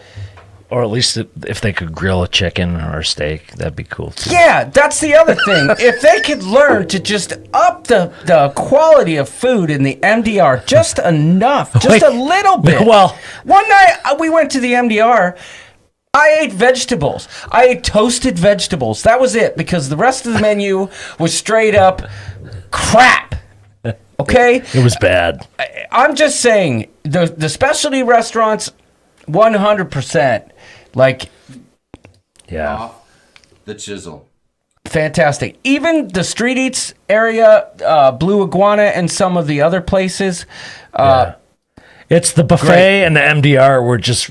S3: or at least if they could grill a chicken or a steak, that'd be cool too.
S1: yeah, that's the other thing. If they could learn to just up the quality of food in the MDR just enough, just a little bit.
S3: Well,
S1: one night we went to the MDR. I ate vegetables. I ate toasted vegetables. That was it, because the rest of the menu was straight up crap. Okay?
S3: It was bad.
S1: I'm just saying, the specialty restaurants, 100%. Like,
S3: Yeah.
S5: The chisel.
S1: fantastic. Even the street eats area, Blue Iguana, and some of the other places.
S3: It's the buffet
S1: Great.
S3: and the MDR were just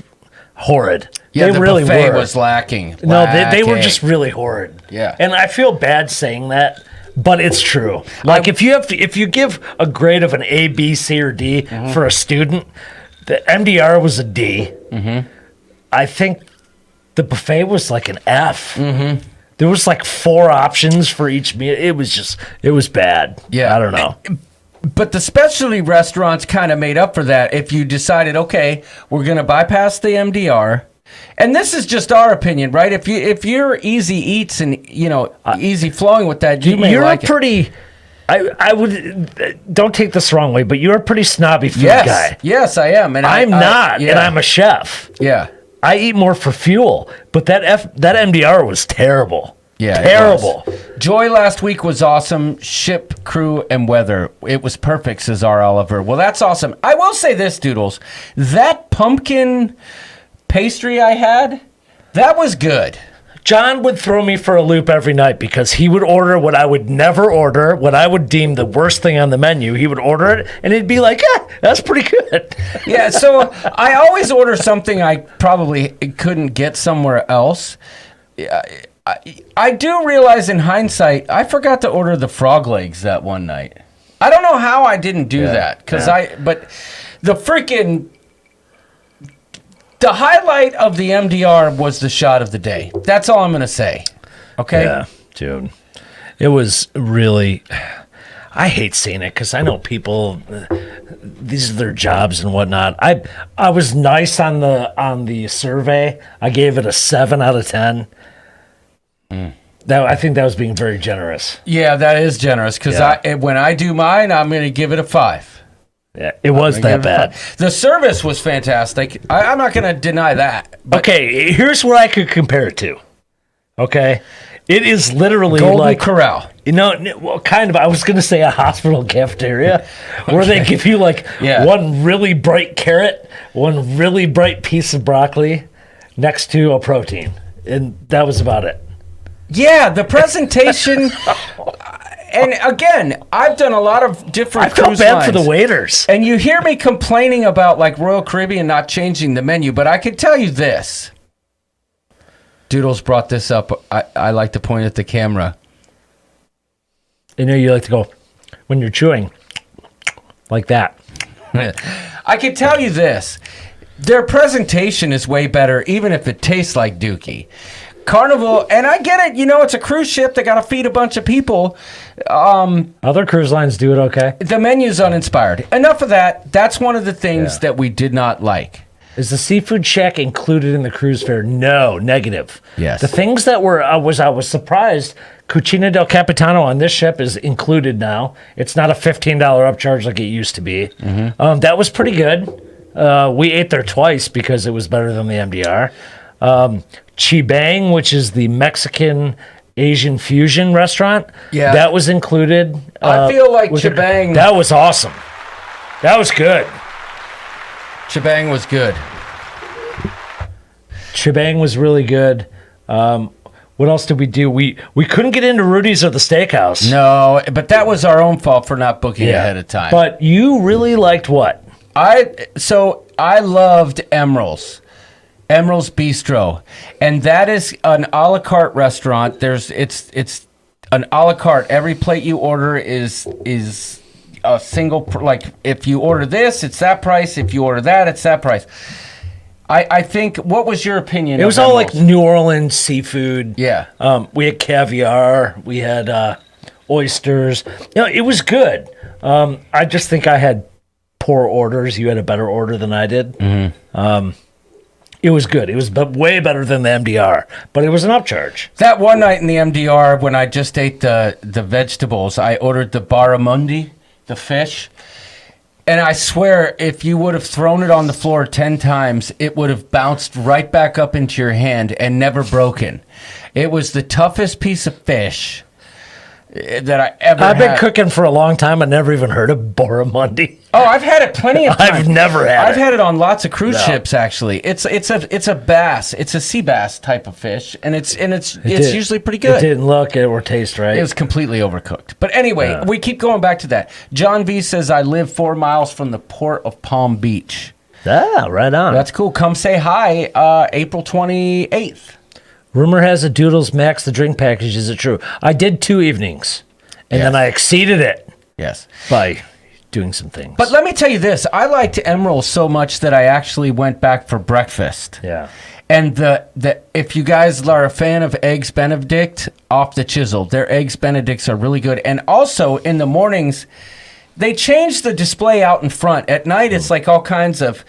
S3: horrid.
S1: Yeah,
S3: they
S1: the
S3: really
S1: buffet
S3: were.
S1: was lacking.
S3: No, they were just really horrid.
S1: Yeah.
S3: And I feel bad saying that, but it's true. Like if you give a grade of an A, B, C, or D for a student, the MDR was a D. I think the buffet was like an F. There was like 4 options for each meal. It was bad.
S1: Yeah.
S3: I don't know.
S1: But the specialty restaurants kind of made up for that. If you decided, okay, we're going to bypass the MDR, and this is just our opinion, right? If you're easy eats and easy flowing with that, you may
S3: You're
S1: like
S3: a pretty. I would don't take this the wrong way, but you're a pretty snobby food guy.
S1: Yes, I am, and
S3: I'm not, and I'm a chef.
S1: Yeah.
S3: I eat more for fuel, but that MDR was terrible.
S1: Yeah, it
S3: terrible.
S1: was. Joy last week was awesome. Ship, crew, and weather. It was perfect, says R. Oliver. Well, that's awesome. I will say this, Doodles. That pumpkin pastry I had, that was good.
S3: John would throw me for a loop every night because he would order what I would never order, what I would deem the worst thing on the menu. He would order it, and he'd be like, that's pretty good.
S1: Yeah, so I always order something I probably couldn't get somewhere else. I do realize in hindsight, I forgot to order the frog legs that one night. I don't know how I didn't do that, but the freaking... The highlight of the MDR was the shot of the day. That's all I'm going to say. Okay?
S3: Yeah, dude. It was really... I hate seeing it because I know people... these are their jobs and whatnot. I was nice on the survey. I gave it a 7 out of 10. I think that was being very generous.
S1: Yeah, that is generous because when I do mine, I'm going to give it a 5.
S3: Yeah, it was that bad.
S1: The service was fantastic. I'm not going to deny that.
S3: Okay, here's what I could compare it to. Okay, it is literally
S1: Golden
S3: like
S1: Corral.
S3: Well, kind of. I was going to say a hospital cafeteria where they give you one really bright carrot, one really bright piece of broccoli next to a protein, and that was about it.
S1: Yeah, the presentation. And again, I've done a lot of different cruise lines.
S3: I felt bad for the waiters.
S1: And you hear me complaining about Royal Caribbean not changing the menu, but I can tell you this. Doodles brought this up. I like to point at the camera.
S3: You like to go, when you're chewing, like that.
S1: I can tell you this. Their presentation is way better, even if it tastes like Dookie. Carnival, and I get it, it's a cruise ship. They got to feed a bunch of people.
S3: Other cruise lines do it okay.
S1: The menu's uninspired. Enough of that. That's one of the things that we did not like.
S3: Is the seafood shack included in the cruise fare? No, negative.
S1: Yes.
S3: The things that were, I was surprised. Cucina del Capitano on this ship is included now. It's not a $15 upcharge like it used to be. Mm-hmm. That was pretty good. We ate there twice because it was better than the MDR. Chibang, which is the Mexican Asian fusion restaurant, that was included.
S1: I feel like Chibang...
S3: That was awesome. That was good.
S1: Chibang was good.
S3: Chibang was really good. What else did we do? We couldn't get into Rudy's or the Steakhouse.
S1: No, but that was our own fault for not booking ahead of time.
S3: But you really liked what?
S1: I loved Emerald's Bistro, and that is an a la carte restaurant. It's an a la carte. Every plate you order is a single. If you order this, it's that price. If you order that, it's that price. I think. What was your opinion?
S3: It was all like New Orleans seafood.
S1: Yeah.
S3: We had caviar. We had oysters. It was good. I just think I had poor orders. You had a better order than I did. Mm-hmm. It was good. It was way better than the MDR, but it was an upcharge.
S1: That one night in the MDR, when I just ate the vegetables, I ordered the barramundi, the fish, and I swear, if you would have thrown it on the floor 10 times, it would have bounced right back up into your hand and never broken. It was the toughest piece of fish that I ever had.
S3: I've been cooking for a long time. I never even heard of barramundi.
S1: Oh, I've had it plenty of times.
S3: I've never had it.
S1: I've had it on lots of cruise ships, actually. It's a bass. It's a sea bass type of fish, and it's usually pretty good.
S3: It didn't look or taste right.
S1: It was completely overcooked. But anyway, we keep going back to that. John V says, I live 4 miles from the port of Palm Beach.
S3: Ah, right on.
S1: That's cool. Come say hi April 28th.
S3: Rumor has it Doodles maxed the drink package. Is it true? I did 2 evenings, and then I exceeded it.
S1: Yes.
S3: By doing some things.
S1: But let me tell you this. I liked Emerald so much that I actually went back for breakfast.
S3: Yeah.
S1: And if you guys are a fan of Eggs Benedict, off the chisel, their Eggs Benedicts are really good. And also, in the mornings, they changed the display out in front. At night, it's like all kinds of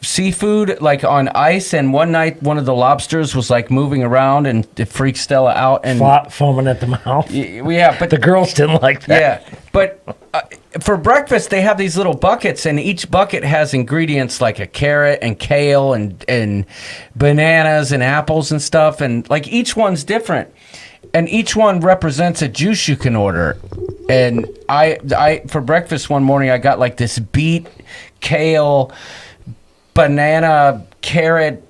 S1: seafood on ice. And one night, one of the lobsters was moving around and it freaked Stella out. And
S3: foaming at the mouth.
S1: Yeah, but
S3: the girls didn't like that.
S1: Yeah, but for breakfast, they have these little buckets, and each bucket has ingredients like a carrot and kale and bananas and apples and stuff. And each one's different. And each one represents a juice you can order. And I for breakfast one morning, I got this beet, kale, banana, carrot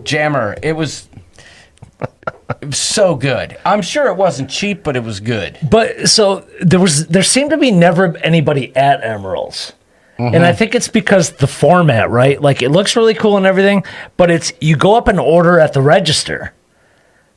S1: jammer. It was So good. I'm sure it wasn't cheap, but it was good.
S3: But so there seemed to be never anybody at Emerald's. And I think it's because the format, right? Like it looks really cool and everything, but it's you go up and order at the register.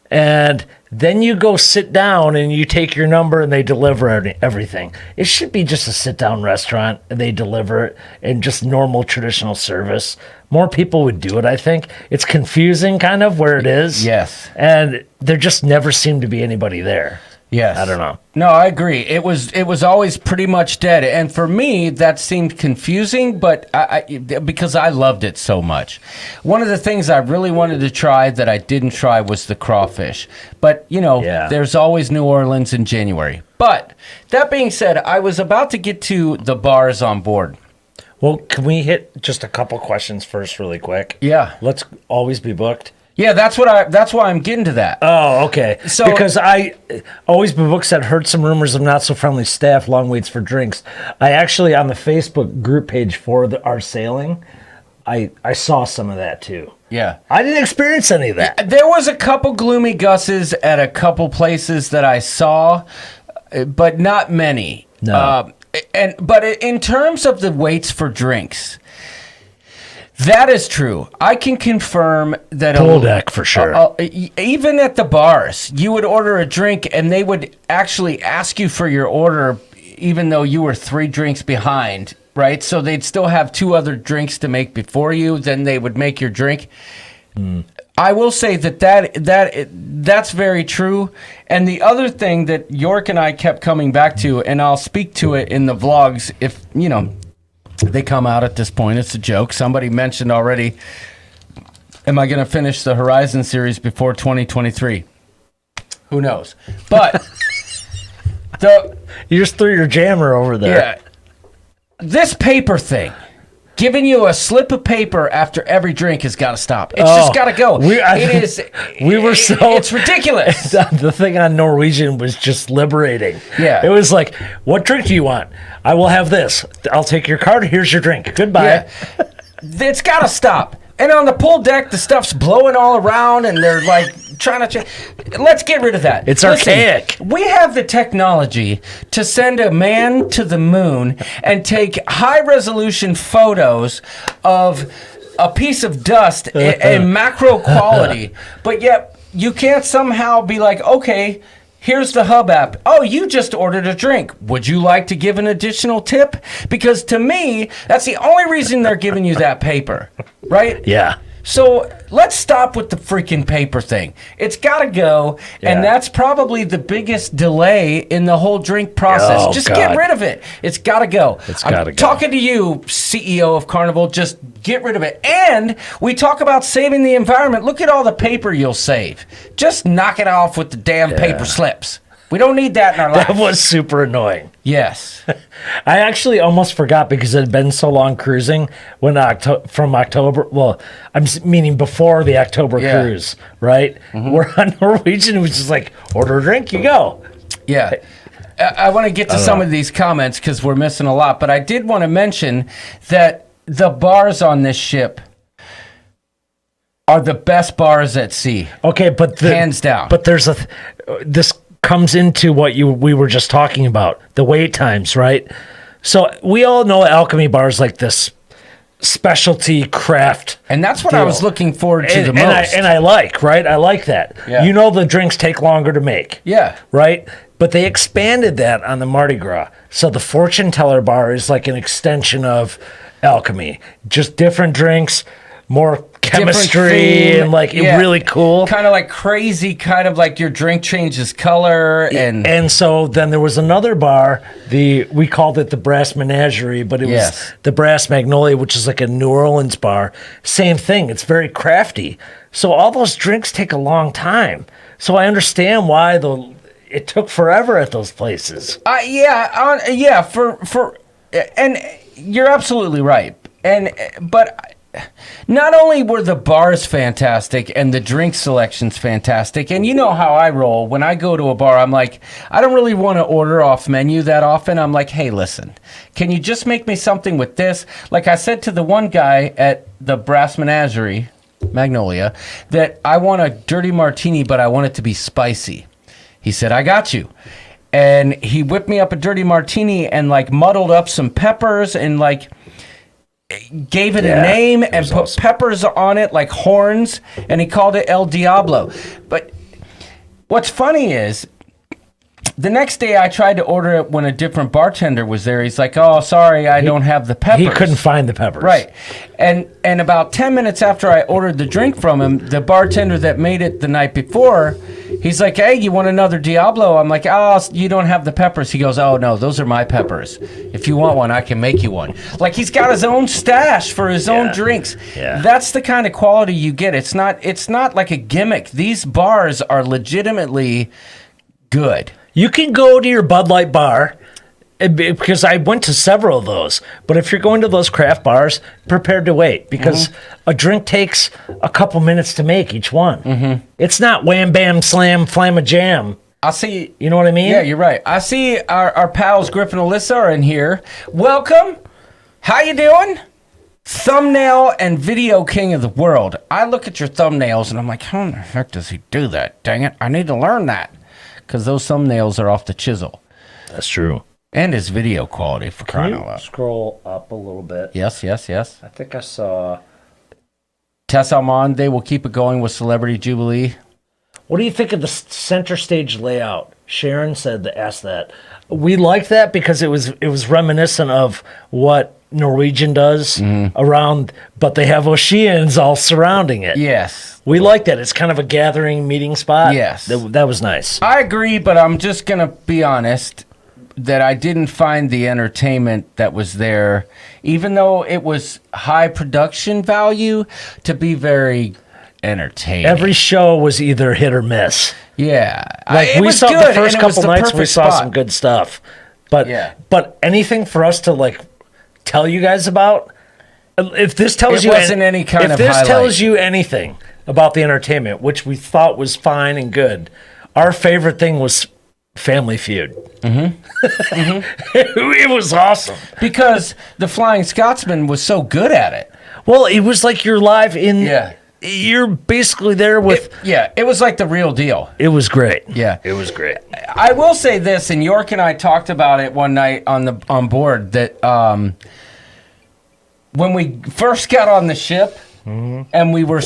S3: And then you go sit down and you take your number and they deliver everything. It should be just a sit down restaurant and they deliver it and just normal traditional service. More people would do it, I think. It's confusing kind of where it is.
S1: Yes.
S3: And there just never seemed to be anybody there.
S1: Yes.
S3: I don't know.
S1: No, I agree. It was always pretty much dead. And for me, that seemed confusing, but because I loved it so much. One of the things I really wanted to try that I didn't try was the crawfish. But, there's always New Orleans in January. But that being said, I was about to get to the bars on board.
S3: Well, can we hit just a couple questions first really quick?
S1: Yeah.
S3: Let's always be booked.
S1: Yeah, that's why I'm getting to that.
S3: Oh, okay.
S1: So
S3: because I always been books that heard some rumors of not so friendly staff, long waits for drinks. I actually on the Facebook group page for our sailing, I saw some of that too.
S1: Yeah.
S3: I didn't experience any of that.
S1: There was a couple gloomy gusses at a couple places that I saw, but not many.
S3: No.
S1: But in terms of the waits for drinks, that is true. I can confirm that
S3: Pool deck for sure.
S1: Even at the bars, you would order a drink and they would actually ask you for your order, even though you were 3 drinks behind, right? So they'd still have 2 other drinks to make before you. Then they would make your drink. I will say that's very true. And the other thing that York and I kept coming back to, and I'll speak to it in the vlogs if, they come out at this point. It's a joke. Somebody mentioned already, am I going to finish the Horizon series before 2023? Who knows? But
S3: you just threw your jammer over there.
S1: Yeah. This paper thing, giving you a slip of paper after every drink has got to stop. It's just got to go. It's ridiculous.
S3: The thing on Norwegian was just liberating.
S1: Yeah.
S3: It was like, what drink do you want? I will have this. I'll take your card. Here's your drink. Goodbye.
S1: Yeah. It's got to stop. And on the pool deck, the stuff's blowing all around, and they're like trying to. Let's get rid of that.
S3: It's archaic.
S1: We have the technology to send a man to the moon and take high-resolution photos of a piece of dust in macro quality, but yet you can't somehow be like, okay, here's the Hub app. Oh, you just ordered a drink. Would you like to give an additional tip? Because to me, that's the only reason they're giving you that paper, right?
S3: Yeah.
S1: So let's stop with the freaking paper thing. It's got to go, and that's probably the biggest delay in the whole drink process.
S3: Oh,
S1: just
S3: God.
S1: get rid of it. It's got to go.
S3: It's got to go.
S1: Talking to you, CEO of Carnival, just get rid of it. And we talk about saving the environment. Look at all the paper you'll save. Just knock it off with the damn paper slips. We don't need that in our life.
S3: That was super annoying.
S1: Yes.
S3: I actually almost forgot because it had been so long cruising when from October. Well, I'm meaning before the October cruise, right? We're on Norwegian. It was just like, order a drink, you go.
S1: Yeah. I want to get to some of these comments because we're missing a lot, but I did want to mention that the bars on this ship are the best bars at sea.
S3: Okay, but
S1: hands down.
S3: But there's this comes into what we were just talking about, the wait times, right? So we all know alchemy bars like this specialty craft.
S1: And that's what I was looking forward to the most.
S3: And I like, right? I like that.
S1: Yeah.
S3: You know the drinks take longer to make.
S1: Yeah.
S3: Right? But they expanded that on the Mardi Gras. So the fortune teller bar is like an extension of alchemy. Just different drinks, more chemistry, and like really cool.
S1: Kind of like crazy, kind of like your drink changes color.
S3: And so then there was another bar, we called it the Brass Menagerie, but it was the Brass Magnolia, which is like a New Orleans bar. Same thing. It's very crafty. So all those drinks take a long time. So I understand why it took forever at those places.
S1: And you're absolutely right. But not only were the bars fantastic and the drink selections fantastic, and you know how I roll. When I go to a bar, I'm like, I don't really want to order off menu that often. I'm like, hey, listen, can you just make me something with this? Like I said to the one guy at the Brass Menagerie, Magnolia, that I want a dirty martini, but I want it to be spicy. He said, I got you. And he whipped me up a dirty martini and like muddled up some peppers and like gave it a name and put peppers on it like horns, and he called it El Diablo. But what's funny is the next day I tried to order it when a different bartender was there. He's like, oh, sorry, I don't have the peppers.
S3: He couldn't find the peppers.
S1: Right. And about 10 minutes after I ordered the drink from him, the bartender that made it the night before, he's like, hey, you want another Diablo? I'm like, oh, you don't have the peppers. He goes, oh, no, those are my peppers. If you want one, I can make you one. Like, he's got his own stash for his own drinks.
S3: Yeah.
S1: That's the kind of quality you get. It's not like a gimmick. These bars are legitimately good.
S3: You can go to your Bud Light bar, because I went to several of those. But if you're going to those craft bars, prepared to wait, because a drink takes a couple minutes to make each one. Mm-hmm. It's not wham, bam, slam, flam a jam.
S1: I see.
S3: You know what I mean?
S1: Yeah, you're right. I see our pals Griff and Alyssa are in here. Welcome. How you doing? Thumbnail and video king of the world. I look at your thumbnails and I'm like, how in the heck does he do that? Dang it. I need to learn that. Because those thumbnails are off the chisel.
S3: That's true.
S1: And his video quality, for crying out loud.
S3: Scroll up a little bit?
S1: Yes.
S3: I think I saw...
S1: Tess Almond, they will keep it going with Celebrity Jubilee.
S3: What do you think of the center stage layout? Sharon asked that. We liked that because it was reminiscent of what Norwegian does around, but they have Oceans all surrounding it.
S1: Yes.
S3: We like that. It's kind of a gathering meeting spot.
S1: Yes.
S3: That was nice.
S1: I agree, but I'm just going to be honest that I didn't find the entertainment that was there, even though it was high production value, to be very entertaining.
S3: Every show was either hit or miss.
S1: Yeah.
S3: Like we saw the first couple nights, we saw some good stuff. But anything for us to like tell you guys about, if this tells you
S1: any kind of
S3: if this
S1: highlight.
S3: tells you anything about the entertainment, which we thought was fine and good, our favorite thing was Family Feud. It was awesome
S1: because the Flying Scotsman was so good at it.
S3: Well, it was like you're live in. Yeah. You're basically there with...
S1: it was like the real deal.
S3: It was great.
S1: Yeah.
S3: It was great.
S1: I will say this, and York and I talked about it one night on board, that when we first got on the ship and we were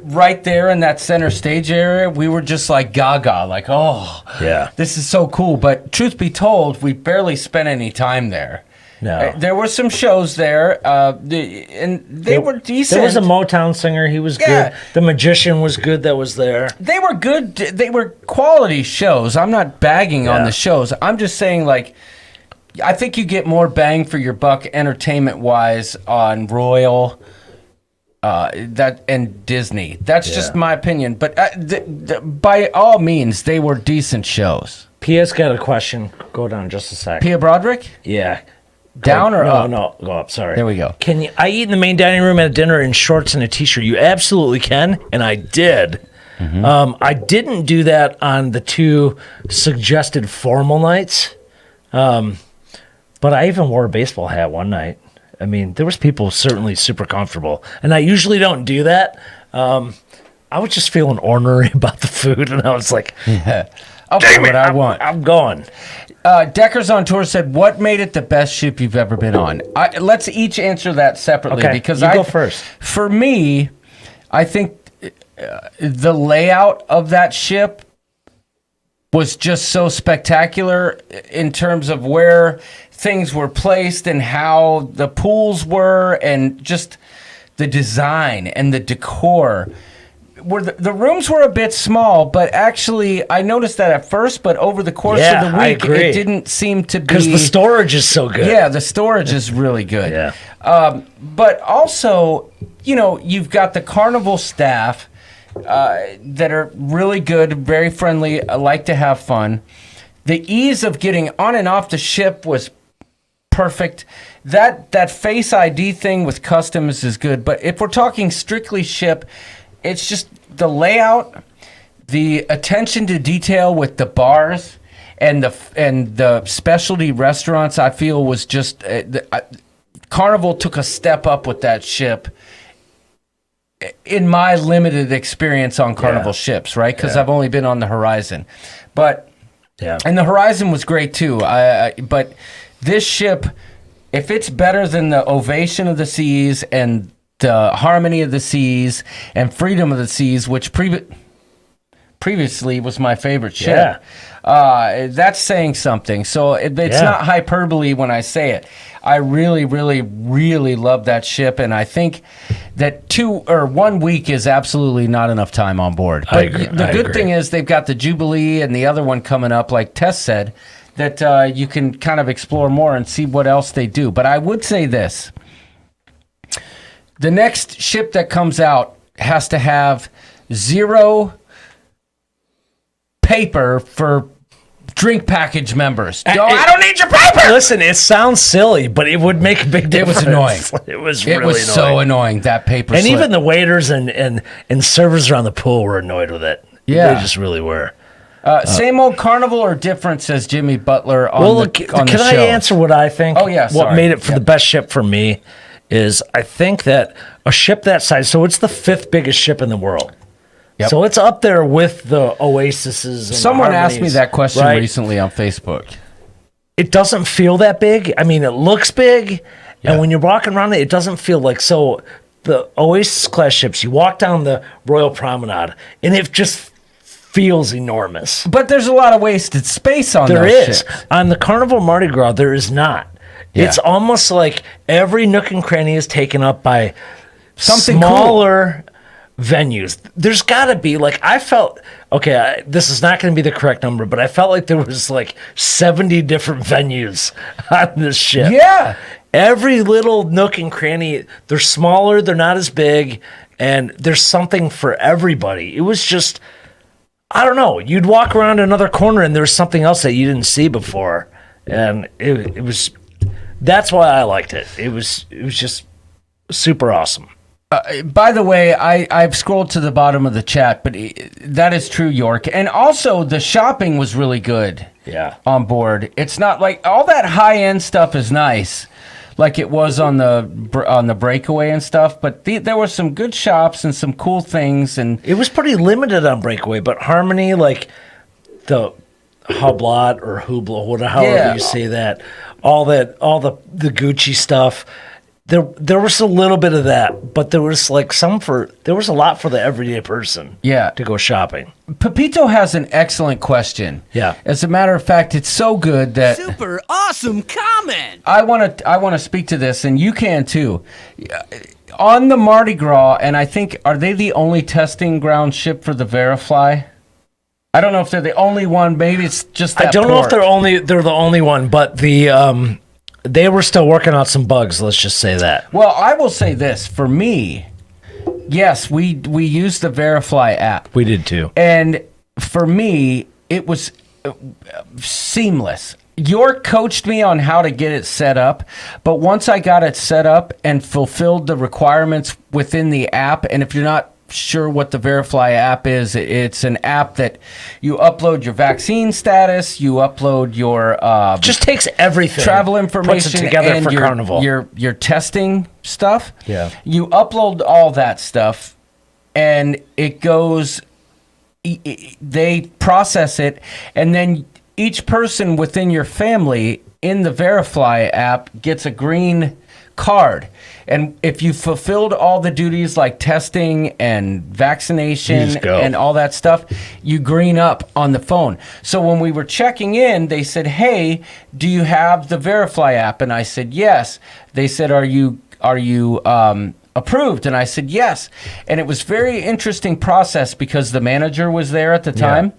S1: right there in that center stage area, we were just like gaga, like, oh,
S3: yeah,
S1: this is so cool. But truth be told, we barely spent any time there.
S3: No.
S1: There were some shows there, and they were decent.
S3: There was a Motown singer. He was good. The Magician was good that was there.
S1: They were good. They were quality shows. I'm not bagging on the shows. I'm just saying, like, I think you get more bang for your buck entertainment-wise on Royal and Disney. That's just my opinion. But by all means, they were decent shows.
S3: Pia's got a question. Go down just a sec.
S1: Pia Broderick?
S3: Yeah.
S1: Down or up?
S3: No, go up. Sorry.
S1: There we go.
S3: Can I eat in the main dining room at a dinner in shorts and a t-shirt? You absolutely can, and I did. I didn't do that on the two suggested formal nights, but I even wore a baseball hat one night. I mean, there was people certainly super comfortable, and I usually don't do that. I was just feeling ornery about the food, and I was like,
S1: I'll do what I want.
S3: I'm going.
S1: Decker's on Tour said, what made it the best ship you've ever been on? Let's each answer that separately.
S3: Okay,
S1: because
S3: you go first.
S1: For me, I think the layout of that ship was just so spectacular in terms of where things were placed and how the pools were and just the design and the decor. The rooms were a bit small, but actually I noticed that at first, but over the course of the week, it didn't seem to be...
S3: Because the storage is so good.
S1: Yeah, the storage is really good.
S3: Yeah.
S1: But also, you've got the Carnival staff that are really good, very friendly, like to have fun. The ease of getting on and off the ship was perfect. That Face ID thing with customs is good, but if we're talking strictly ship... It's just the layout, the attention to detail with the bars, and the specialty restaurants. I feel was just Carnival took a step up with that ship. in my limited experience on Carnival ships, right? Because I've only been on the Horizon, but and the Horizon was great too. But this ship, if it's better than the Ovation of the Seas and the Harmony of the Seas and Freedom of the Seas, which previously was my favorite ship, that's saying something. So it's not hyperbole when I say it. I really, really, really love that ship, and I think that 1 week is absolutely not enough time on board. But the good thing is they've got the Jubilee and the other one coming up, like Tess said, that you can kind of explore more and see what else they do. But I would say this. The next ship that comes out has to have 0 paper for drink package members. I don't need your paper.
S3: Listen, it sounds silly, but it would make a big difference.
S1: It was annoying.
S3: It was really annoying.
S1: So annoying, that paper
S3: and
S1: slip.
S3: even the waiters and servers around the pool were annoyed with it.
S1: Yeah.
S3: They just really were.
S1: Same old Carnival or different, says Jimmy Butler on the show.
S3: Can I answer what I think?
S1: Oh, yeah, sorry.
S3: What made it for the best ship for me is I think that a ship that size, so it's the 5th biggest ship in the world. Yep. So it's up there with the Oasises. And
S1: someone
S3: the
S1: asked me that question
S3: right?
S1: recently on Facebook.
S3: It doesn't feel that big. I mean, it looks big, and when you're walking around it doesn't feel like so. The Oasis class ships, you walk down the Royal Promenade, and it just feels enormous.
S1: But there's a lot of wasted space on
S3: there
S1: those
S3: is.
S1: ships.
S3: On the Carnival Mardi Gras, there is not. Yeah. It's almost like every nook and cranny is taken up by
S1: something
S3: smaller venues. There's got to be, like, I felt, this is not going to be the correct number, but I felt like there was like 70 different venues on this ship.
S1: Yeah.
S3: Every little nook and cranny, they're smaller, they're not as big, and there's something for everybody. It was just, I don't know, you'd walk around another corner and there's something else that you didn't see before. And it was, that's why I liked it. It was just super awesome.
S1: By the way, I've scrolled to the bottom of the chat, but that is true, York. And also, the shopping was really good on board. It's not like all that high-end stuff is nice, like it was on the Breakaway and stuff, but there were some good shops and some cool things. And
S3: it was pretty limited on Breakaway, but Harmony, like the Hublot or Hubla, however you say that, all the Gucci stuff. There was a little bit of that, but there was like there was a lot for the everyday person to go shopping.
S1: Pepito has an excellent question.
S3: Yeah.
S1: As a matter of fact, it's so good that
S4: Super awesome comment.
S1: I want to speak to this, and you can too. On the Mardi Gras, and I think, are they the only testing ground ship for the Verifly? I don't know if they're the only one. Maybe it's just that
S3: I don't know if
S1: port.
S3: they're the only one, but they were still working out some bugs, let's just say that.
S1: Well, I will say this. For me, yes, we used the Verifly app.
S3: We did too.
S1: And for me, it was seamless. York coached me on how to get it set up, but once I got it set up and fulfilled the requirements within the app, and if you're not sure what the Verifly app is, it's an app that you upload your vaccine status, you upload your
S3: just takes everything,
S1: travel information,
S3: puts it together
S1: and
S3: for Carnival.
S1: Your testing stuff.
S3: Yeah,
S1: you upload all that stuff, and it goes. They process it, and then each person within your family in the Verifly app gets a green card. And if you fulfilled all the duties like testing and vaccination and all that stuff, you green up on the phone. So when we were checking in, they said, "Hey, do you have the Verifly app?" And I said, "Yes." They said, "Are you approved?" And I said, "Yes." And it was very interesting process because the manager was there at the time.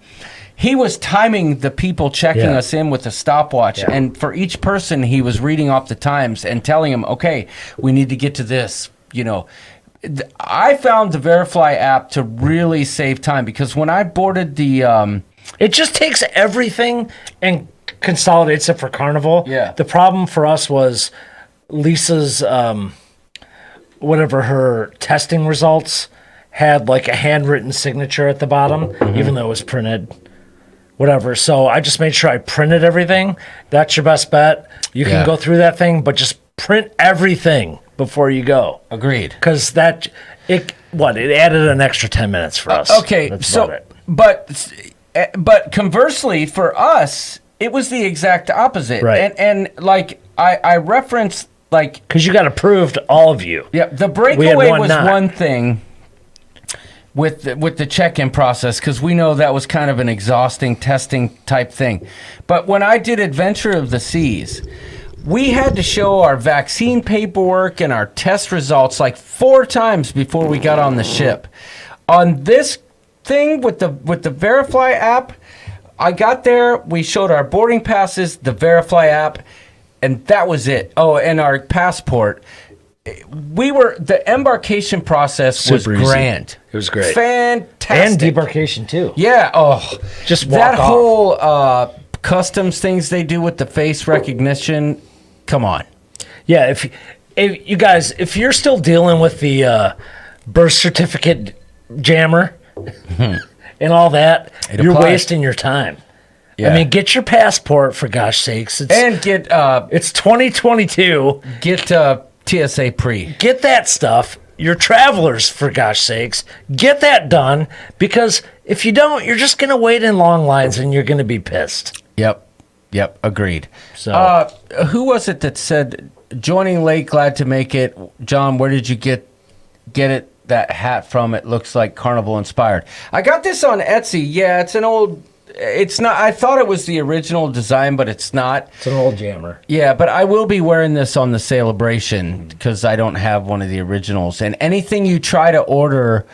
S1: He was timing the people checking us in with a stopwatch. Yeah. And for each person, he was reading off the times and telling them, okay, we need to get to this. You know, I found the Verifly app to really save time because when I boarded the...
S3: it just takes everything and consolidates it for Carnival.
S1: Yeah.
S3: The problem for us was Lisa's, whatever her testing results had like a handwritten signature at the bottom, even though it was printed. Whatever. So I just made sure I printed everything. That's your best bet. You can go through that thing, but just print everything before you go.
S1: Agreed.
S3: Because it added an extra 10 minutes for us.
S1: Okay,
S3: That's
S1: so
S3: about it.
S1: but conversely for us, it was the exact opposite.
S3: Right.
S1: And like I referenced like
S3: Because you got approved, all of you.
S1: yeah, the
S3: We
S1: breakaway
S3: had
S1: was
S3: not.
S1: one thing with the check-in process because we know that was kind of an exhausting testing type thing. But when I did Adventure of the Seas, we had to show our vaccine paperwork and our test results like 4 times before we got on the ship. On this thing with the Verifly app, I got there, we showed our boarding passes, the Verifly app, and that was it. Oh, and our passport. The embarkation process was
S3: Super easy.
S1: grand.
S3: It was great.
S1: Fantastic.
S3: And debarkation, too.
S1: Yeah. Oh,
S3: Just walk
S1: that
S3: off.
S1: whole customs things they do with the face recognition. Come on.
S3: Yeah, if you guys, if you're still dealing with the birth certificate jammer and all that,
S1: It
S3: you're
S1: applies.
S3: wasting your time.
S1: Yeah.
S3: I mean, get your passport for gosh sakes.
S1: And get
S3: It's 2022.
S1: TSA pre.
S3: Get that stuff. You're travelers, for gosh sakes. Get that done, because if you don't, you're just going to wait in long lines and you're going to be pissed.
S1: Yep. Agreed.
S3: So
S1: Who was it that said joining late, glad to make it? John, where did you get it? That hat from? It looks like Carnival inspired. I got this on Etsy. Yeah, it's an old. It's not. I thought it was the original design, but it's not.
S3: it's an old jammer.
S1: Yeah, but I will be wearing this on the celebration because I don't have one of the originals. And anything you try to order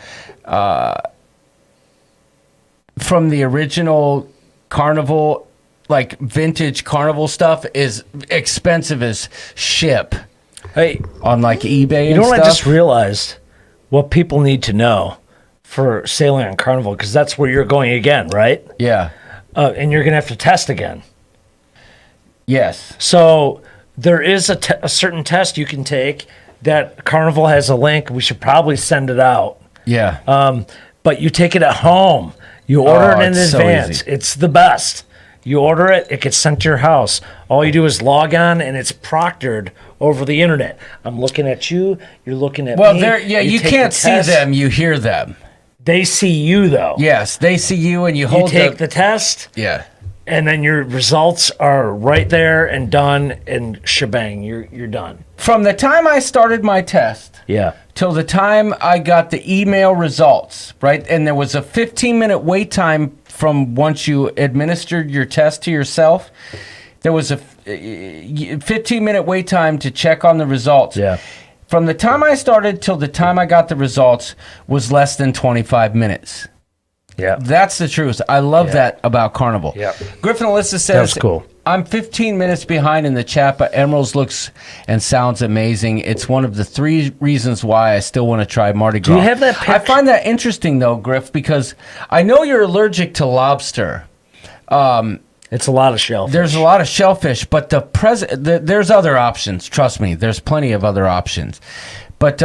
S1: from the original Carnival, like vintage Carnival stuff, is expensive as ship
S3: Hey,
S1: on like eBay
S3: you
S1: and
S3: know what
S1: stuff.
S3: I just realized? What people need to know for sailing on Carnival, because that's where you're going again, right?
S1: Yeah.
S3: And you're going to have to test again.
S1: Yes.
S3: So there is a certain test you can take that Carnival has a link. We should probably send it out.
S1: Yeah.
S3: But you take it at home. You order it in
S1: it's so
S3: advance.
S1: easy.
S3: It's the best. You order it, it gets sent to your house. All you do is log on, and it's proctored over the internet. I'm looking at you. You're looking at
S1: Well,
S3: me.
S1: you
S3: take
S1: can't
S3: the
S1: see
S3: test.
S1: them. You hear them.
S3: They see you, though.
S1: Yes, they see you, and you
S3: You
S1: hold
S3: take the test,
S1: Yeah.
S3: and then your results are right there and done, and shebang, you're done.
S1: From the time I started my test
S3: Yeah.
S1: till the time I got the email results, right? And there was a 15-minute wait time from once you administered your test to yourself. There was a 15-minute wait time to check on the results.
S3: Yeah.
S1: From the time I started till the time I got the results was less than 25 minutes.
S3: Yeah.
S1: That's the truth. I love that about Carnival.
S3: Yeah.
S1: Griffin Alyssa says,
S3: That's cool.
S1: I'm 15 minutes behind in the chat, but Emeralds looks and sounds amazing. It's one of the 3 reasons why I still want to try Mardi Gras.
S3: you have that
S1: I
S3: picture?
S1: find that interesting, though, Griff, because I know you're allergic to lobster.
S3: It's a lot of shellfish.
S1: There's a lot of shellfish, but there's other options. Trust me, there's plenty of other options. But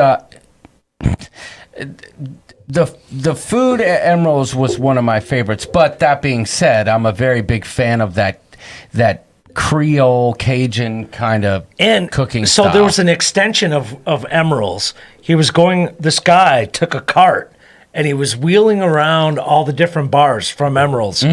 S1: the food at Emerald's was one of my favorites. But that being said, I'm a very big fan of that Creole Cajun kind of cooking
S3: so
S1: style.
S3: there was an extension of Emerald's. This guy took a cart and he was wheeling around all the different bars from Emerald's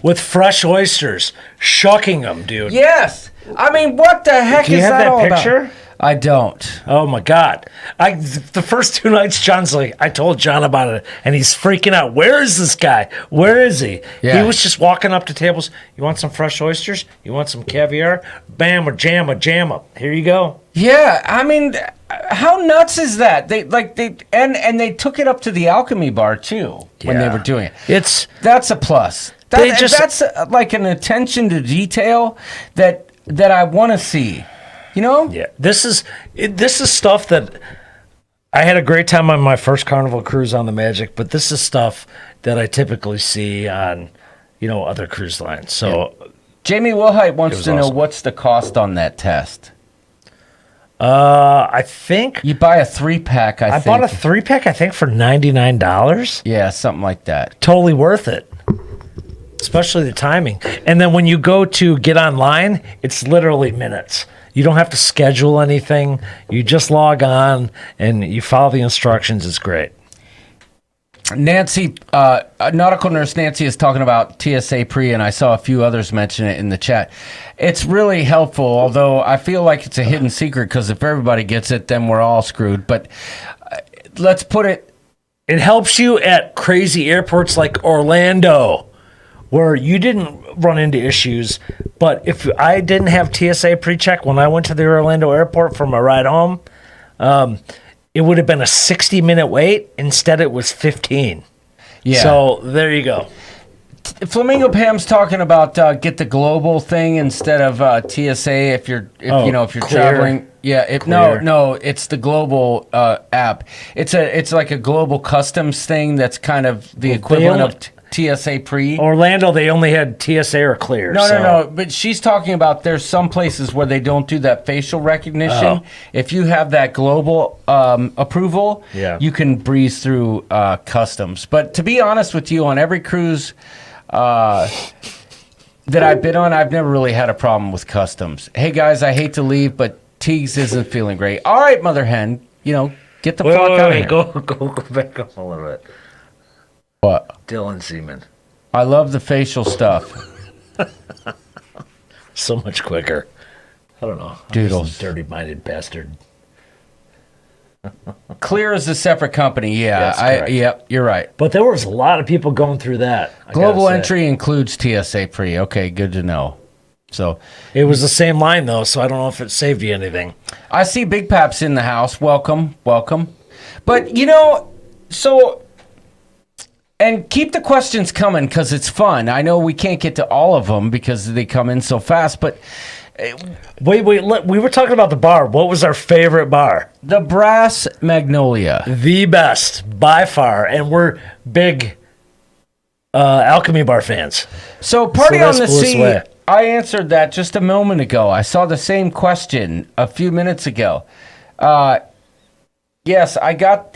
S3: with fresh oysters, shucking them, dude.
S1: Yes. I mean, what the heck
S3: Do you
S1: is
S3: have that
S1: all
S3: picture?
S1: about? I don't.
S3: Oh my God. The first 2 nights, I told John about it, and he's freaking out. Where is this guy? Where is he?
S1: Yeah.
S3: He was just walking up to tables. You want some fresh oysters? You want some caviar? Bam, a jam up. Here you go.
S1: Yeah, I mean, how nuts is that? They took it up to the Alchemy Bar too when they
S3: Yeah.
S1: were doing it.
S3: It's
S1: That's a plus.
S3: They just-
S1: That's like an attention to detail that I want to see. You know?
S3: Yeah, this is stuff that I had a great time on my first Carnival cruise on the Magic, but this is stuff that I typically see on, other cruise lines. So,
S1: Jamie Wilhite wants
S3: was
S1: to know
S3: awesome.
S1: what's the cost on that test.
S3: I think
S1: You buy a 3-pack. I think.
S3: bought a 3-pack. I think for $99.
S1: Yeah, something like that.
S3: Totally worth it, especially the timing. And then when you go to get online, it's literally minutes. You don't have to schedule anything. You just log on and you follow the instructions. It's great.
S1: Nancy, nautical nurse Nancy is talking about TSA pre, and I saw a few others mention it in the chat. It's really helpful, although I feel like it's a hidden secret because if everybody gets it, then we're all screwed. But let's put it.
S3: It helps you at crazy airports like Orlando, where you didn't run into issues. But if I didn't have TSA pre-check when I went to the Orlando airport for my ride home, it would have been a 60-minute wait. Instead, it was 15.
S1: Yeah.
S3: So there you go.
S1: Flamingo Pam's talking about get the global thing instead of TSA if you're
S3: Clear.
S1: traveling. Yeah, no, it's the global app. It's like a global customs thing that's kind of the equivalent of TSA pre.
S3: Orlando, they only had TSA or Clear.
S1: No. But she's talking about there's some places where they don't do that facial recognition.
S3: Oh.
S1: If you have that global approval, you can breeze through customs. But to be honest with you, on every cruise that I've been on, I've never really had a problem with customs. Hey guys, I hate to leave, but Teagues isn't feeling great. All right, Mother Hen, get the fuck out of here.
S3: Go back up a little bit.
S1: What?
S3: Dylan Seaman.
S1: I love the facial stuff.
S3: So much quicker. I don't know.
S1: Doodles.
S3: Dirty-minded bastard.
S1: Clear is a separate company. Yeah,
S3: That's correct.
S1: Yep, you're right.
S3: But there was a lot of people going through that.
S1: Global entry includes TSA pre. Okay, good to know. So
S3: it was the same line though, so I don't know if it saved you anything.
S1: I see Big Paps in the house. Welcome. But and keep the questions coming because it's fun. I know we can't get to all of them because they come in so fast, but
S3: wait, we were talking about the bar. What was our favorite bar?
S1: The Brass Magnolia.
S3: The best, by far. And we're big Alchemy Bar fans.
S1: So Party on the Sea,
S3: away.
S1: I answered that just a moment ago. I saw the same question a few minutes ago. Yes, I got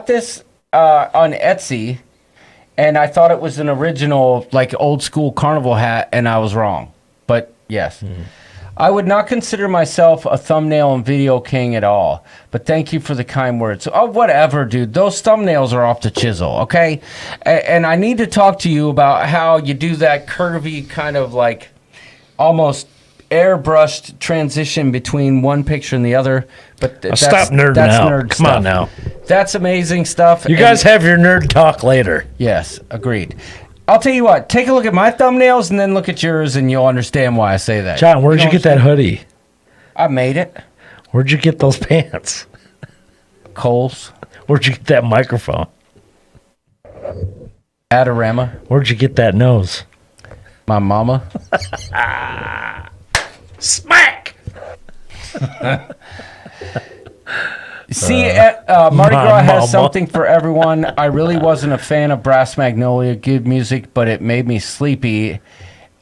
S1: this on Etsy, and I thought it was an original, like old school carnival hat, and I was wrong. But yes, I would not consider myself a thumbnail and video king at all. But thank you for the kind words. Oh, whatever, dude. Those thumbnails are off the chisel, okay? And I need to talk to you about how you do that curvy kind of like almost airbrushed transition between one picture and the other. But
S3: stop nerding out. Nerd Come
S1: stuff.
S3: on now.
S1: That's amazing stuff.
S3: You guys have your nerd talk later.
S1: Yes, agreed. I'll tell you what, take a look at my thumbnails and then look at yours and you'll understand why I say that.
S3: John, where'd you get that hoodie?
S1: I made it.
S3: Where'd you get those pants?
S1: Kohl's.
S3: Where'd you get that microphone?
S1: Adorama.
S3: Where'd you get that nose?
S1: My mama.
S3: Smack!
S1: See, Mardi Gras has something for everyone. I really wasn't a fan of Brass Magnolia. Good music, but it made me sleepy.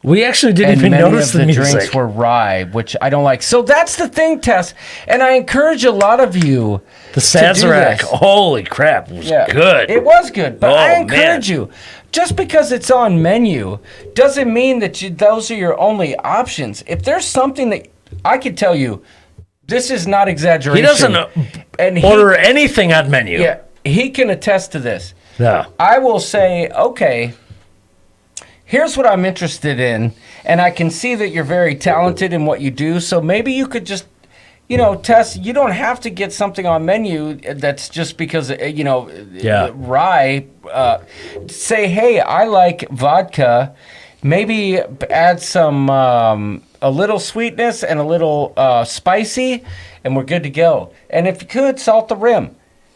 S3: We actually didn't
S1: And
S3: even
S1: many
S3: notice
S1: of the
S3: music.
S1: drinks were rye, which I don't like. So that's the thing, Tess. And I encourage a lot of you
S3: The
S1: to do
S3: Sazerac,
S1: this.
S3: holy crap, it was good.
S1: It was good, but
S3: Oh,
S1: I encourage
S3: man.
S1: you. Just because it's on menu doesn't mean that those are your only options. If there's something that I could tell you, this is not exaggeration.
S3: He doesn't order anything on menu.
S1: Yeah, he can attest to this.
S3: No.
S1: I will say, okay, here's what I'm interested in, and I can see that you're very talented in what you do, so maybe you could just, Tess, you don't have to get something on menu that's just because, rye. Say, hey, I like vodka. Maybe add some, a little sweetness and a little spicy, and we're good to go. And if you could, salt the rim.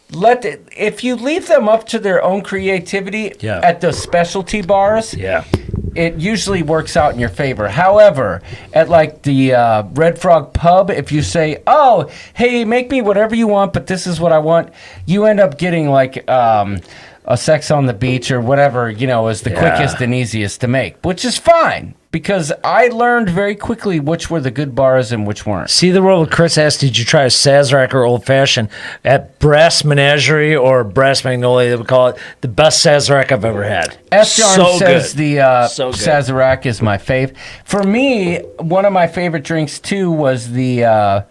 S1: If you leave them up to their own creativity at the specialty bars, it usually works out in your favor. However, at like the Red Frog Pub, if you say, oh, hey, make me whatever you want, but this is what I want, you end up getting like a Sex on the Beach or whatever, is the quickest and easiest to make, which is fine. Because I learned very quickly which were the good bars and which weren't.
S3: See the world. Chris asked, did you try a Sazerac or Old Fashioned? At Brass Menagerie or Brass Magnolia, they would call it the best Sazerac I've ever had.
S1: S-Jarn says
S3: good.
S1: the Sazerac is my fave. For me, one of my favorite drinks, too, was the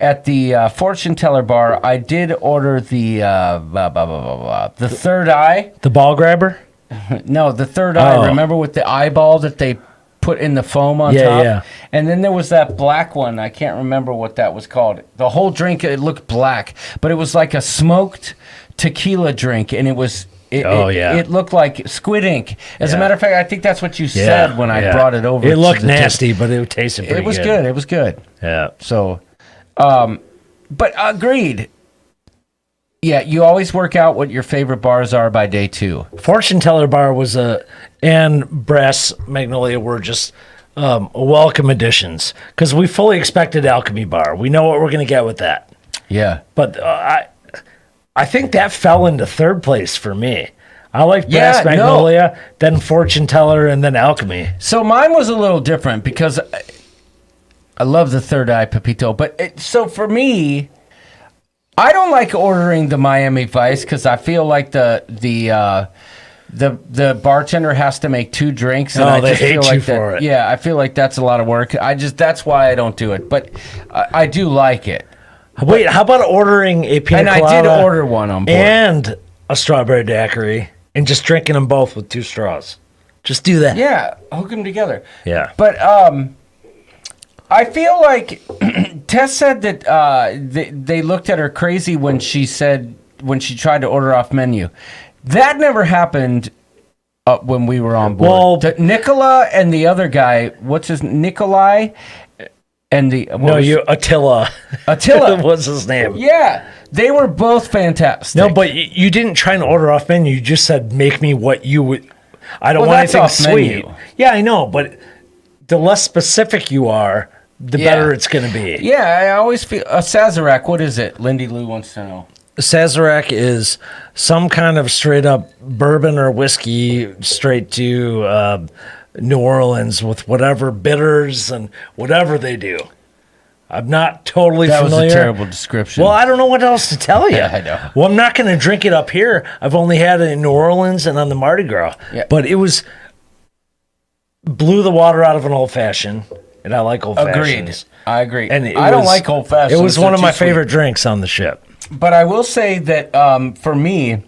S1: at the fortune teller bar, I did order the the third eye.
S3: The ball grabber?
S1: No, the third eye.
S3: Oh.
S1: Remember with the eyeball that they put in the foam on top?
S3: Yeah.
S1: And then there was that black one. I can't remember what that was called. The whole drink, it looked black, but it was like a smoked tequila drink, and it was... It looked like squid ink. As a matter of fact, I think that's what you said when I brought it over.
S3: It looked nasty, but it tasted pretty good.
S1: It was good. It was good.
S3: Yeah.
S1: So, but agreed. Yeah, you always work out what your favorite bars are by day 2.
S3: Fortune Teller Bar was and Brass Magnolia were just welcome additions because we fully expected Alchemy Bar. We know what we're going to get with that.
S1: Yeah.
S3: But I think that fell into third place for me. I like Brass Magnolia, then Fortune Teller, and then Alchemy.
S1: So mine was a little different because I love the third eye Pepito. But so for me, I don't like ordering the Miami Vice because I feel like the bartender has to make 2 drinks. And I
S3: they
S1: just
S3: hate
S1: feel
S3: you
S1: like
S3: for it.
S1: Yeah, I feel like that's a lot of work. That's why I don't do it. But I do like it.
S3: Wait, how about ordering a pina colada?
S1: And I did order one on board.
S3: And a strawberry daiquiri and just drinking them both with 2 straws. Just do that.
S1: Yeah, hook them together.
S3: Yeah.
S1: But I feel like Tess said that they looked at her crazy when she tried to order off menu. That never happened when we were on board.
S3: Well,
S1: Nicola and the other guy, Nikolai? And
S3: Attila.
S1: Attila.
S3: What's his name?
S1: Yeah, they were both fantastic.
S3: No, but you didn't try and order off menu. You just said, make me what you would. I don't want
S1: that's
S3: anything
S1: off
S3: sweet.
S1: menu.
S3: Yeah, I know, but the less specific you are, the better it's going to be.
S1: Yeah, I always feel... A Sazerac, what is it? Lindy Lou wants to know.
S3: Sazerac is some kind of straight up bourbon or whiskey straight to New Orleans with whatever bitters and whatever they do. I'm not totally familiar.
S1: That was a terrible description.
S3: Well, I don't know what else to tell you.
S1: Yeah, I know.
S3: Well, I'm not going to drink it up here. I've only had it in New Orleans and on the Mardi Gras.
S1: Yeah.
S3: But it blew the water out of an old fashioned, and I like old fashions.
S1: Agreed. I agree.
S3: And
S1: I don't like old fashions.
S3: It was one of my favorite drinks on the ship.
S1: But I will say that for me,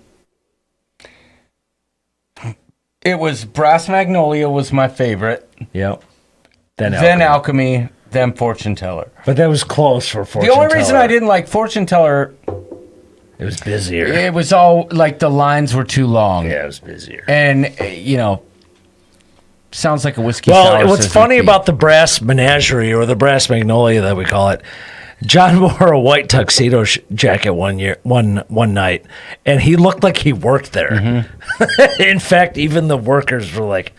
S1: it was Brass Magnolia was my favorite.
S3: Yep.
S1: Then Alchemy, then Fortune Teller.
S3: But that was close for Fortune Teller.
S1: The only reason I didn't like Fortune Teller,
S3: it was busier.
S1: it was all like the lines were too long.
S3: Yeah, it was busier.
S1: And, sounds like a whiskey sour.
S3: Well, what's funny about the Brass Menagerie or the Brass Magnolia that we call it, John wore a white tuxedo jacket one night, and he looked like he worked there. Mm-hmm. In fact, even the workers were like,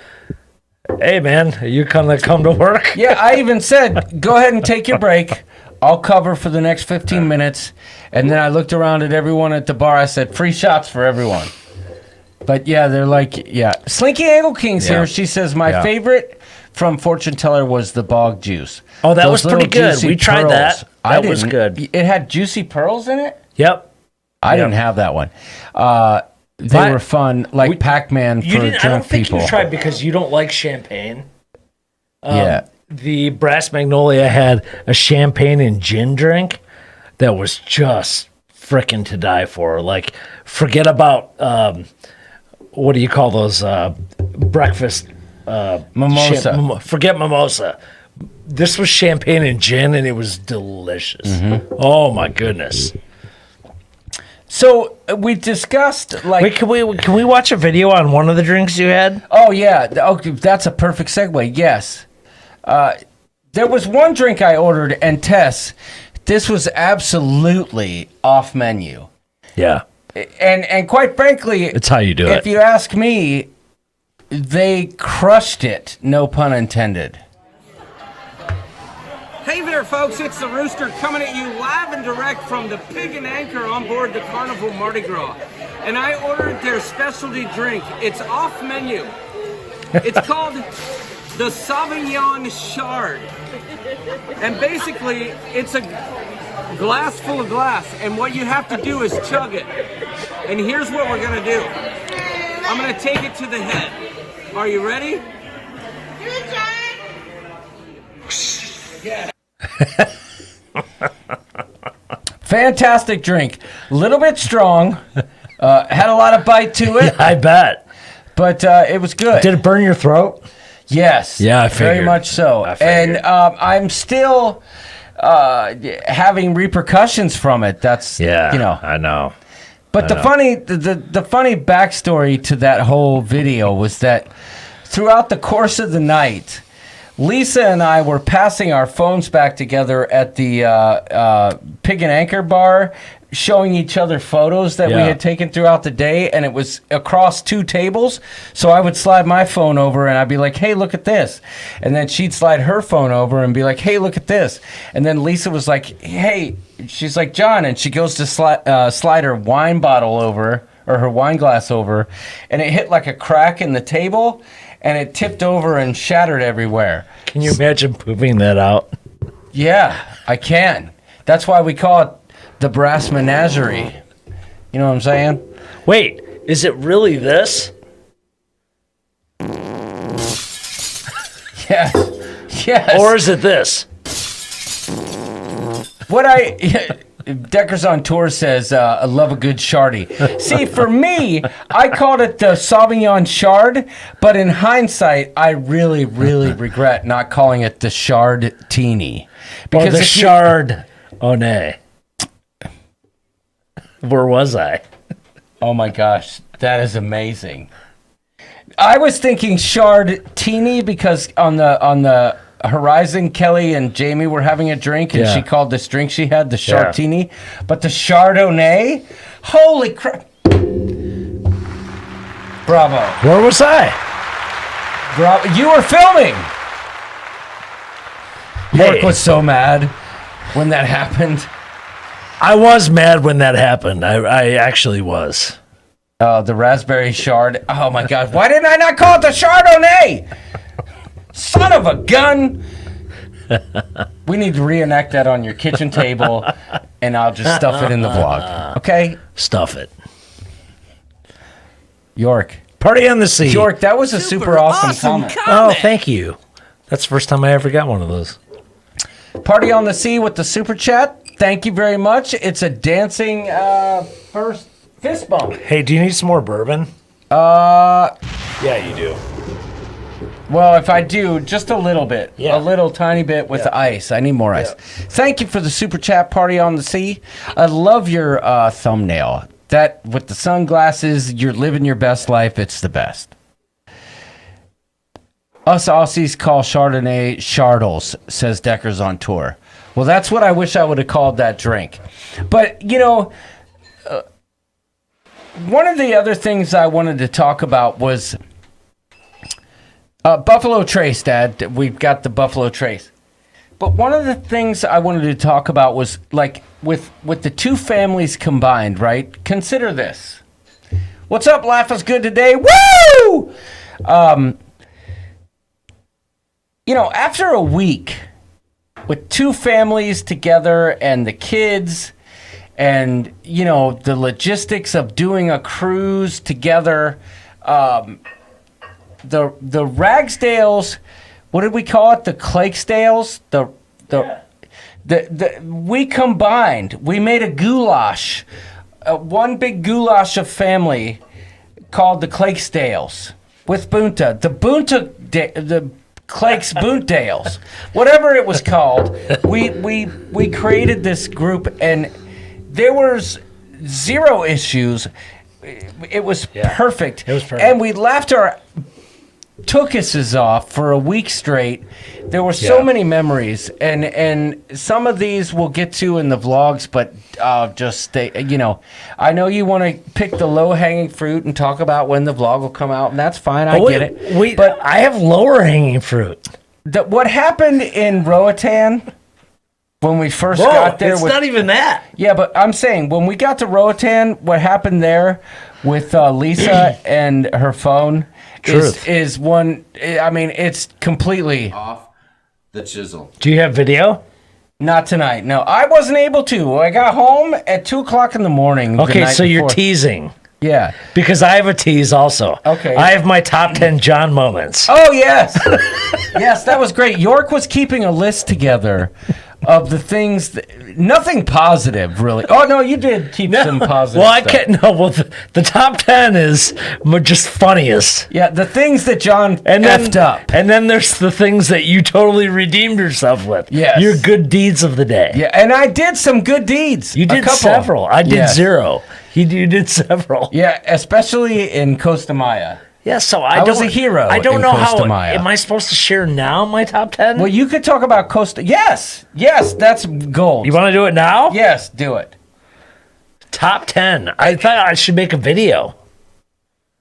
S3: "Hey, man, are you gonna come to work?"
S1: Yeah, I even said, "Go ahead and take your break. I'll cover for the next 15 minutes." And then I looked around at everyone at the bar. I said, "Free shots for everyone." But yeah, they're like, yeah. Slinky Angle King's here. She says, my favorite from Fortune Teller was the bog juice.
S3: Oh, that was pretty good. We tried that. That was good.
S1: It had juicy pearls in it?
S3: Yep.
S1: I didn't have that one. They were fun, like Pac-Man for drunk people.
S3: I don't think you tried because you don't like champagne.
S1: Yeah.
S3: The Brass Magnolia had a champagne and gin drink that was just frickin' to die for. Like, forget about... what do you call those breakfast
S1: mimosa?
S3: Forget mimosa. This was champagne and gin, and it was delicious. Mm-hmm. Oh my goodness!
S1: So we discussed like.
S3: Wait, can we watch a video on one of the drinks you had?
S1: Oh yeah, okay, that's a perfect segue. Yes, there was one drink I ordered, and Tess, this was absolutely off menu.
S3: Yeah.
S1: And quite frankly,
S3: it's how you do it.
S1: If you ask me, they crushed it. No pun intended.
S5: Hey there, folks. It's the Rooster coming at you live and direct from the Pig and Anchor on board the Carnival Mardi Gras. And I ordered their specialty drink. It's off menu. It's called the Sauvignon Chard. And basically, it's a glass full of glass, and what you have to do is chug it. And here's what we're gonna do. I'm gonna take it to the head. Are you ready?
S1: Fantastic drink. A little bit strong. Had a lot of bite to it,
S3: I bet.
S1: but it was good.
S3: Did it burn your throat?
S1: Yes.
S3: Yeah, I
S1: very
S3: figured.
S1: much so.
S3: I figured.
S1: And I'm still having repercussions from it. That's
S3: I know.
S1: But the funny backstory to that whole video was that throughout the course of the night, Lisa and I were passing our phones back together at the Pig and Anchor bar, showing each other photos that we had taken throughout the day, and it was across 2 tables. So I would slide my phone over, and I'd be like, hey, look at this. And then she'd slide her phone over and be like, hey, look at this. And then Lisa was like, hey, she's like, John, and she goes to slide her wine bottle over, or her wine glass over, and it hit like a crack in the table, and it tipped over and shattered everywhere.
S3: Can you imagine pooping that out?
S1: Yeah, I can. That's why we call it the Brass Menagerie. You know what I'm saying?
S3: Wait, is it really this?
S1: Yes. Yes.
S3: Or is it this?
S1: Decker's on Tour says, I love a good Shardy. See, for me, I called it the Sauvignon Shard, but in hindsight, I really, really regret not calling it the Shard Teeny.
S3: Or the Shard Onay. Where was I?
S1: Oh my gosh, that is amazing. I was thinking Shard Teeny because on the Horizon, Kelly and Jamie were having a drink, and she called this drink she had the Chartini. But the Chardonnay, holy crap! Bravo!
S3: Where was I?
S1: Bravo! You were filming. Mark
S3: Hey.
S1: was so mad when that happened.
S3: I was mad when that happened. I actually was.
S1: The raspberry shard. Oh my God! Why didn't I not call it the Chardonnay? Son of a gun! We need to reenact that on your kitchen table, and I'll just stuff it in the vlog. Okay?
S3: Stuff it.
S1: York.
S3: Party on the Sea.
S1: York, that was a super awesome comment.
S3: Oh, thank you. That's the first time I ever got one of those.
S1: Party on the Sea with the super chat. Thank you very much. It's a dancing first fist bump.
S3: Hey, do you need some more bourbon?
S1: Yeah,
S3: you do.
S1: Well, if I do, just a little bit.
S3: Yeah.
S1: A little tiny bit with ice. I need more ice. Thank you for the super chat, Party on the Sea. I love your thumbnail. That, with the sunglasses, you're living your best life. It's the best. Us Aussies call Chardonnay Chardles, says Decker's on Tour. Well, that's what I wish I would have called that drink. But, you know, one of the other things I wanted to talk about was Buffalo Trace, Dad. We've got the Buffalo Trace. But one of the things I wanted to talk about was, like, with the two families combined, right? Consider this. What's up, Laugh is Good today? Woo! You know, after a week with two families together and the kids and, you know, the logistics of doing a cruise together, the Ragsdales, what did we call it? The Clakesdales? We combined. We made a goulash, one big goulash of family called the Clakesdales with Bunta. The Clake's Boontdales, whatever it was called. We created this group, and there was zero issues. It was perfect.
S3: It was perfect.
S1: And we laughed our tookuses off for a week straight. There were so many memories, and some of these we'll get to in the vlogs, but just stay. You know, I know you want to pick the low-hanging fruit and talk about when the vlog will come out, and that's fine. I get it.
S3: But I have lower hanging fruit.
S1: What happened in Roatan when we first got there?
S3: It's not even that.
S1: Yeah, but I'm saying when we got to Roatan, what happened there with Lisa and her phone is one. I mean, it's completely
S6: off the chisel.
S3: Do you have video?
S1: Not tonight. No, I wasn't able to. I got home at 2:00 in the morning.
S3: Okay, so you're teasing.
S1: Yeah.
S3: Because I have a tease also.
S1: Okay.
S3: I have my top 10 John moments.
S1: Oh, yes. Yes, that was great. York was keeping a list together of the things nothing positive really. Oh no, you did keep some positive.
S3: Well, I
S1: stuff.
S3: can't. No, well, the top 10 is just funniest.
S1: Yeah, the things that John effed up.
S3: And then there's the things that you totally redeemed yourself with.
S1: Yes.
S3: Your good deeds of the day.
S1: Yeah, and I did some good deeds.
S3: You
S1: A
S3: did
S1: couple.
S3: several. I did
S1: Yes.
S3: 0. You did several.
S1: Yeah, especially in Costa Maya.
S3: Yeah, so
S1: I was a hero
S3: I don't
S1: in
S3: know
S1: Costa
S3: how.
S1: Maya.
S3: Am I supposed to share now my top 10?
S1: Well, you could talk about Costa. Yes, that's gold.
S3: You want to do it now?
S1: Yes, do it.
S3: Top 10. I thought I should make a video.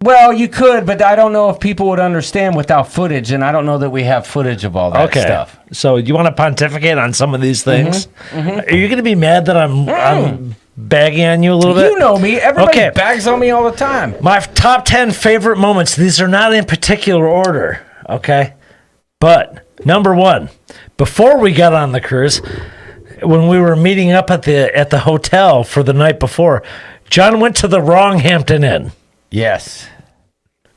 S1: Well, you could, but I don't know if people would understand without footage, and I don't know that we have footage of all that stuff.
S3: So you want to pontificate on some of these things? Are you going to be mad that I'm bagging on you a little bit?
S1: You know me. Everybody bags on me all the time.
S3: My top 10 favorite moments. These are not in particular order, okay? But number 1, before we got on the cruise, when we were meeting up at the hotel for the night before, John went to the wrong Hampton Inn.
S1: Yes.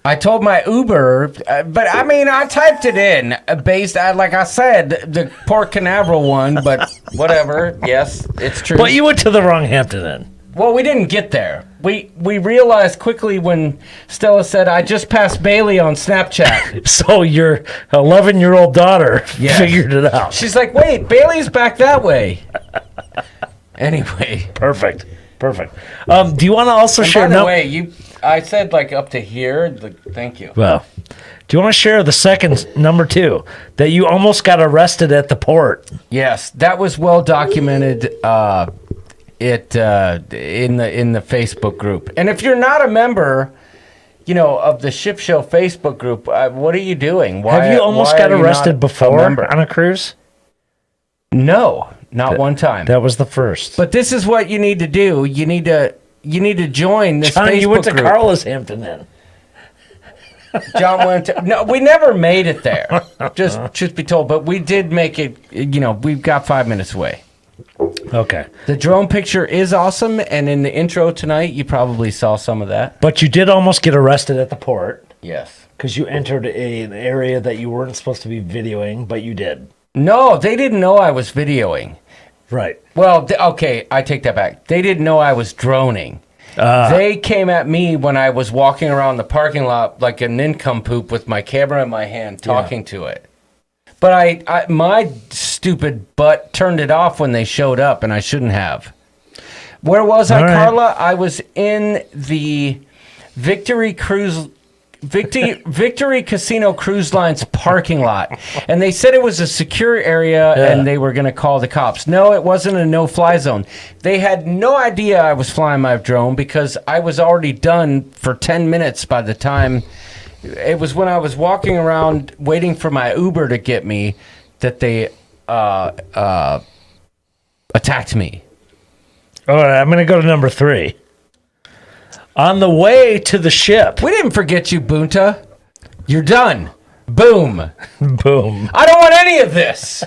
S1: I told my Uber, but I mean, I typed it in based on, like I said, the Port Canaveral one, but whatever. Yes, it's true.
S3: But you went to the wrong Hampton Inn.
S1: Well, we didn't get there. We realized quickly when Stella said, I just passed Bailey on Snapchat.
S3: So your 11-year-old daughter figured it out.
S1: She's like, wait, Bailey's back that way. Anyway.
S3: Perfect. Do you want to also share?
S1: By the way, I said like up to here. Thank you.
S3: Well, do you want to share the second number 2 that you almost got arrested at the port?
S1: Yes, that was well documented. In the Facebook group, and if you're not a member, of the Ship Show Facebook group, what are you doing?
S3: Have you almost got arrested before on a cruise?
S1: No, not one time.
S3: That was the first.
S1: But this is what you need to do. You need to join this
S3: John,
S1: Facebook
S3: you went to
S1: group.
S3: Carla's Hampton Inn.
S1: John went to... No, we never made it there. Just truth be told. But we did make it, we've got 5 minutes away.
S3: Okay.
S1: The drone picture is awesome. And in the intro tonight, you probably saw some of that.
S3: But you did almost get arrested at the port.
S1: Yes.
S3: Because you entered an area that you weren't supposed to be videoing, but you did.
S1: No, they didn't know I was videoing.
S3: Right.
S1: Well, okay, I take that back. They didn't know I was droning. They came at me when I was walking around the parking lot like a nincompoop with my camera in my hand talking to it. But I my stupid butt turned it off when they showed up, and I shouldn't have. Where was I, Carla? I was in the Victory Casino Cruise Line's parking lot, and they said it was a secure area and they were going to call the cops. No, it wasn't a no-fly zone. They had no idea I was flying my drone because I was already done for 10 minutes by the time. It was when I was walking around waiting for my Uber to get me that they attacked me.
S3: All right, I'm going to go to number 3. On the way to the ship.
S1: We didn't forget you, Bunta. You're done. Boom.
S3: Boom.
S1: I don't want any of this.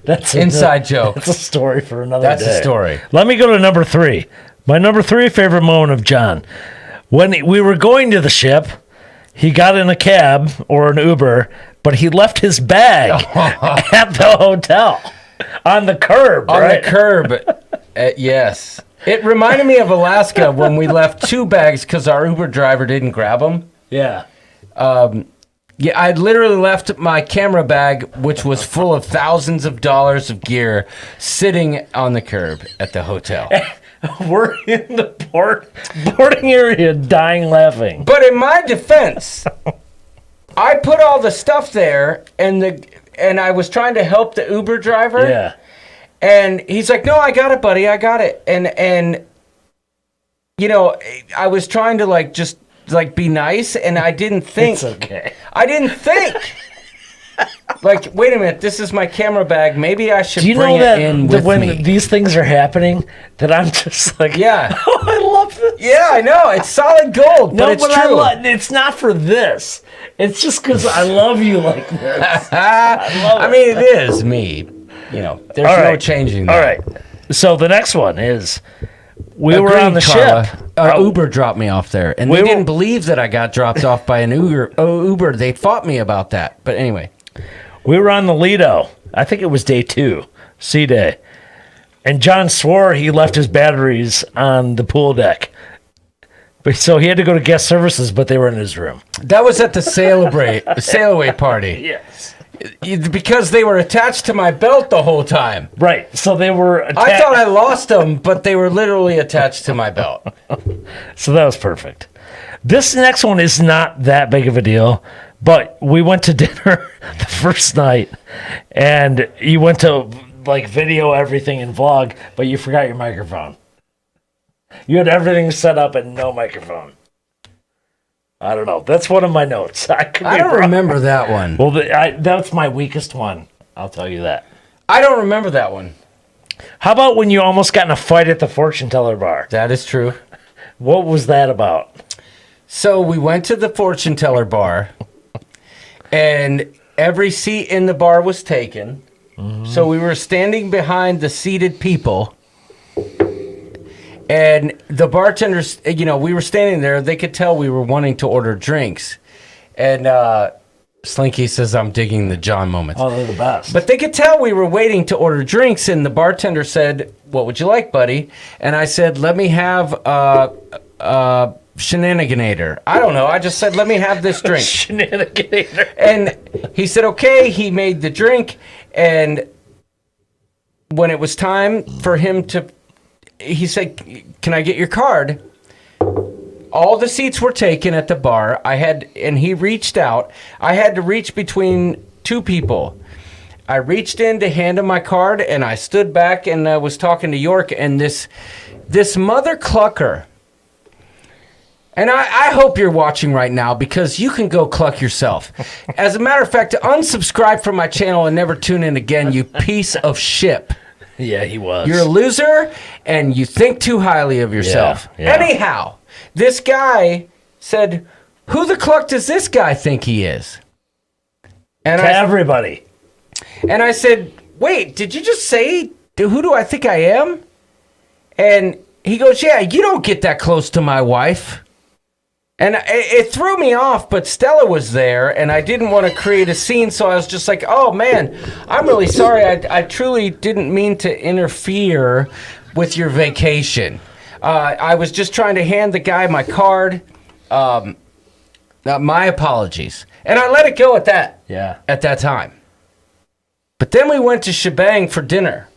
S3: That's
S1: inside joke.
S3: That's a story for another day.
S1: That's a story.
S3: Let me go to number 3. My number 3 favorite moment of John. When we were going to the ship, he got in a cab or an Uber, but he left his bag at the hotel on the curb.
S1: On the curb. Yes. It reminded me of Alaska when we left 2 bags because our Uber driver didn't grab them.
S3: Yeah.
S1: Yeah, I literally left my camera bag, which was full of thousands of dollars of gear, sitting on the curb at the hotel.
S3: We're in the boarding area dying laughing.
S1: But in my defense, I put all the stuff there, and I was trying to help the Uber driver.
S3: Yeah.
S1: And he's like, no, I got it, buddy. I got it. And I was trying to just be nice, and I didn't think.
S3: It's okay.
S1: I didn't think. Wait a minute, this is my camera bag. Maybe I should bring it in with
S3: when
S1: me.
S3: these things are happening, that I'm just like,
S1: Yeah.
S3: oh, I love this.
S1: Yeah, I know. It's solid gold, but it's true.
S3: It's not for this. It's just because I love you like this.
S1: I mean, it is me. There's no changing that.
S3: All right. So the next one is we were on the
S1: Carla.
S3: ship.
S1: Uber dropped me off there, and they didn't believe that I got dropped off by an Uber. They fought me about that. But anyway.
S3: We were on the Lido. I think it was day 2, sea day. And John swore he left his batteries on the pool deck. But so he had to go to guest services, but they were in his room.
S1: That was at the sail away party.
S3: Yes.
S1: Because they were attached to my belt the whole time.
S3: Right. So they were
S1: I thought I lost them, but they were literally attached to my belt.
S3: So that was perfect. This next one is not that big of a deal, but we went to dinner the first night, and you went to like video everything and vlog, but you forgot your microphone. You had everything set up and no microphone. I don't know. That's one of my notes. I
S1: don't remember that one.
S3: Well, that's my weakest one. I'll tell you that.
S1: I don't remember that one.
S3: How about when you almost got in a fight at the fortune teller bar?
S1: That is true.
S3: What was that about?
S1: So we went to the fortune teller bar, and every seat in the bar was taken. Mm-hmm. So we were standing behind the seated people. And the bartenders, we were standing there. They could tell we were wanting to order drinks. And Slinky says, I'm digging the John moments.
S3: Oh, they're the best.
S1: But they could tell we were waiting to order drinks. And the bartender said, what would you like, buddy? And I said, let me have Shenaniganator. I don't know. I just said, let me have this drink.
S3: Shenaniganator.
S1: And he said, okay. He made the drink. And when it was time for him to... He said, can I get your card? All the seats were taken at the bar. And he reached out. I had to reach between two people. I reached in to hand him my card, and I stood back and was talking to York, and this mother clucker. And I hope you're watching right now, because you can go cluck yourself. As a matter of fact, unsubscribe from my channel and never tune in again, you piece of shit.
S3: Yeah, he was.
S1: You're a loser, and you think too highly of yourself.
S3: Yeah, yeah.
S1: Anyhow, this guy said, who the cluck does this guy think he is? And
S3: everybody.
S1: And I said, wait, did you just say, who do I think I am? And he goes, yeah, you don't get that close to my wife. And it threw me off, but Stella was there, and I didn't want to create a scene, so I was just like, oh, man, I'm really sorry. I truly didn't mean to interfere with your vacation. I was just trying to hand the guy my card. My apologies. And I let it go at that.
S3: Yeah.
S1: At that time. But then we went to Shebang for dinner.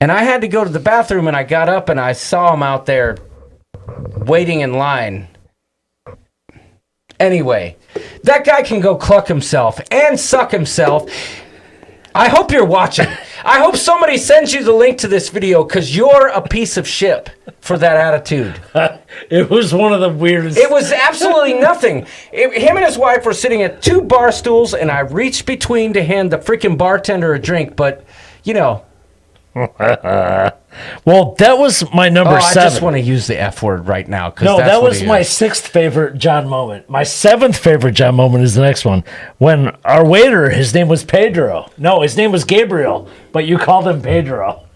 S1: And I had to go to the bathroom, and I got up, and I saw him out there waiting in line. Anyway, that guy can go cluck himself and suck himself. I hope you're watching. I hope somebody sends you the link to this video, because you're a piece of shit for that attitude.
S3: It was one of the weirdest.
S1: It was absolutely nothing. Him and his wife were sitting at two bar stools, and I reached between to hand the freaking bartender a drink, but,
S3: Well, that was my number 7.
S1: I just want to use the F word right now.
S3: No, that was my 6th favorite John moment. My 7th favorite John moment is the next one. When our waiter, his name was Pedro. No, his name was Gabriel, but you called him Pedro.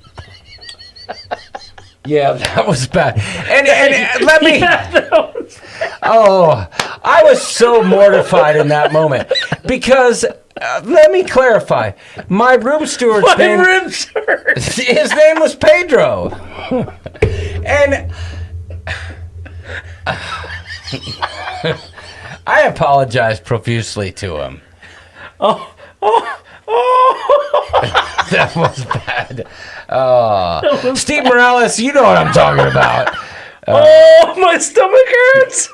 S1: Yeah, that was bad. And let me... Oh, I was so mortified in that moment. Because, let me clarify. My room steward's name... His name was Pedro. And... I apologize profusely to him. That was bad. Steve Morales, you know what I'm talking about.
S3: My stomach hurts.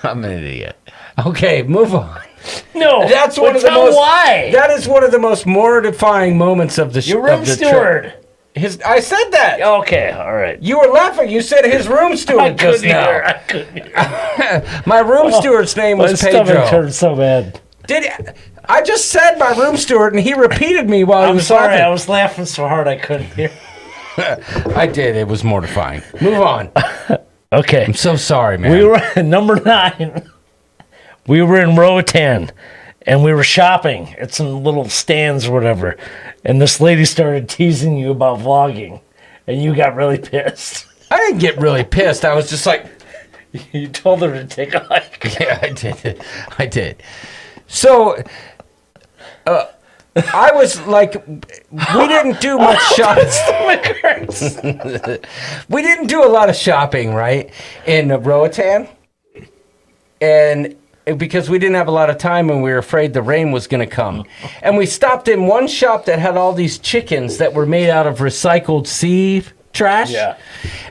S1: I'm an idiot. Okay, move on.
S3: No,
S1: that's one of the most.
S3: Why?
S1: That is one of the most mortifying moments of the
S3: Your room steward.
S1: I said that.
S3: Okay, all right.
S1: You were laughing. You said his room steward just now.
S3: I couldn't hear.
S1: My room steward's name was Pedro.
S3: My stomach hurt so bad.
S1: I just said my room steward, and he repeated me while he was
S3: sorry,
S1: laughing.
S3: I was laughing so hard I couldn't hear.
S1: I did. It was mortifying. Move on.
S3: Okay.
S1: I'm so sorry, man.
S3: We were at number 9. We were in Roatan, and we were shopping at some little stands or whatever. And this lady started teasing you about vlogging, and you got really pissed.
S1: I didn't get really pissed. I was just like...
S3: You told her to take a hike.
S1: Yeah, I did. So... I was like, we didn't do much shopping. We didn't do a lot of shopping, right, in Roatan. And because we didn't have a lot of time and we were afraid the rain was going to come. And we stopped in one shop that had all these chickens that were made out of recycled sea trash.
S3: Yeah.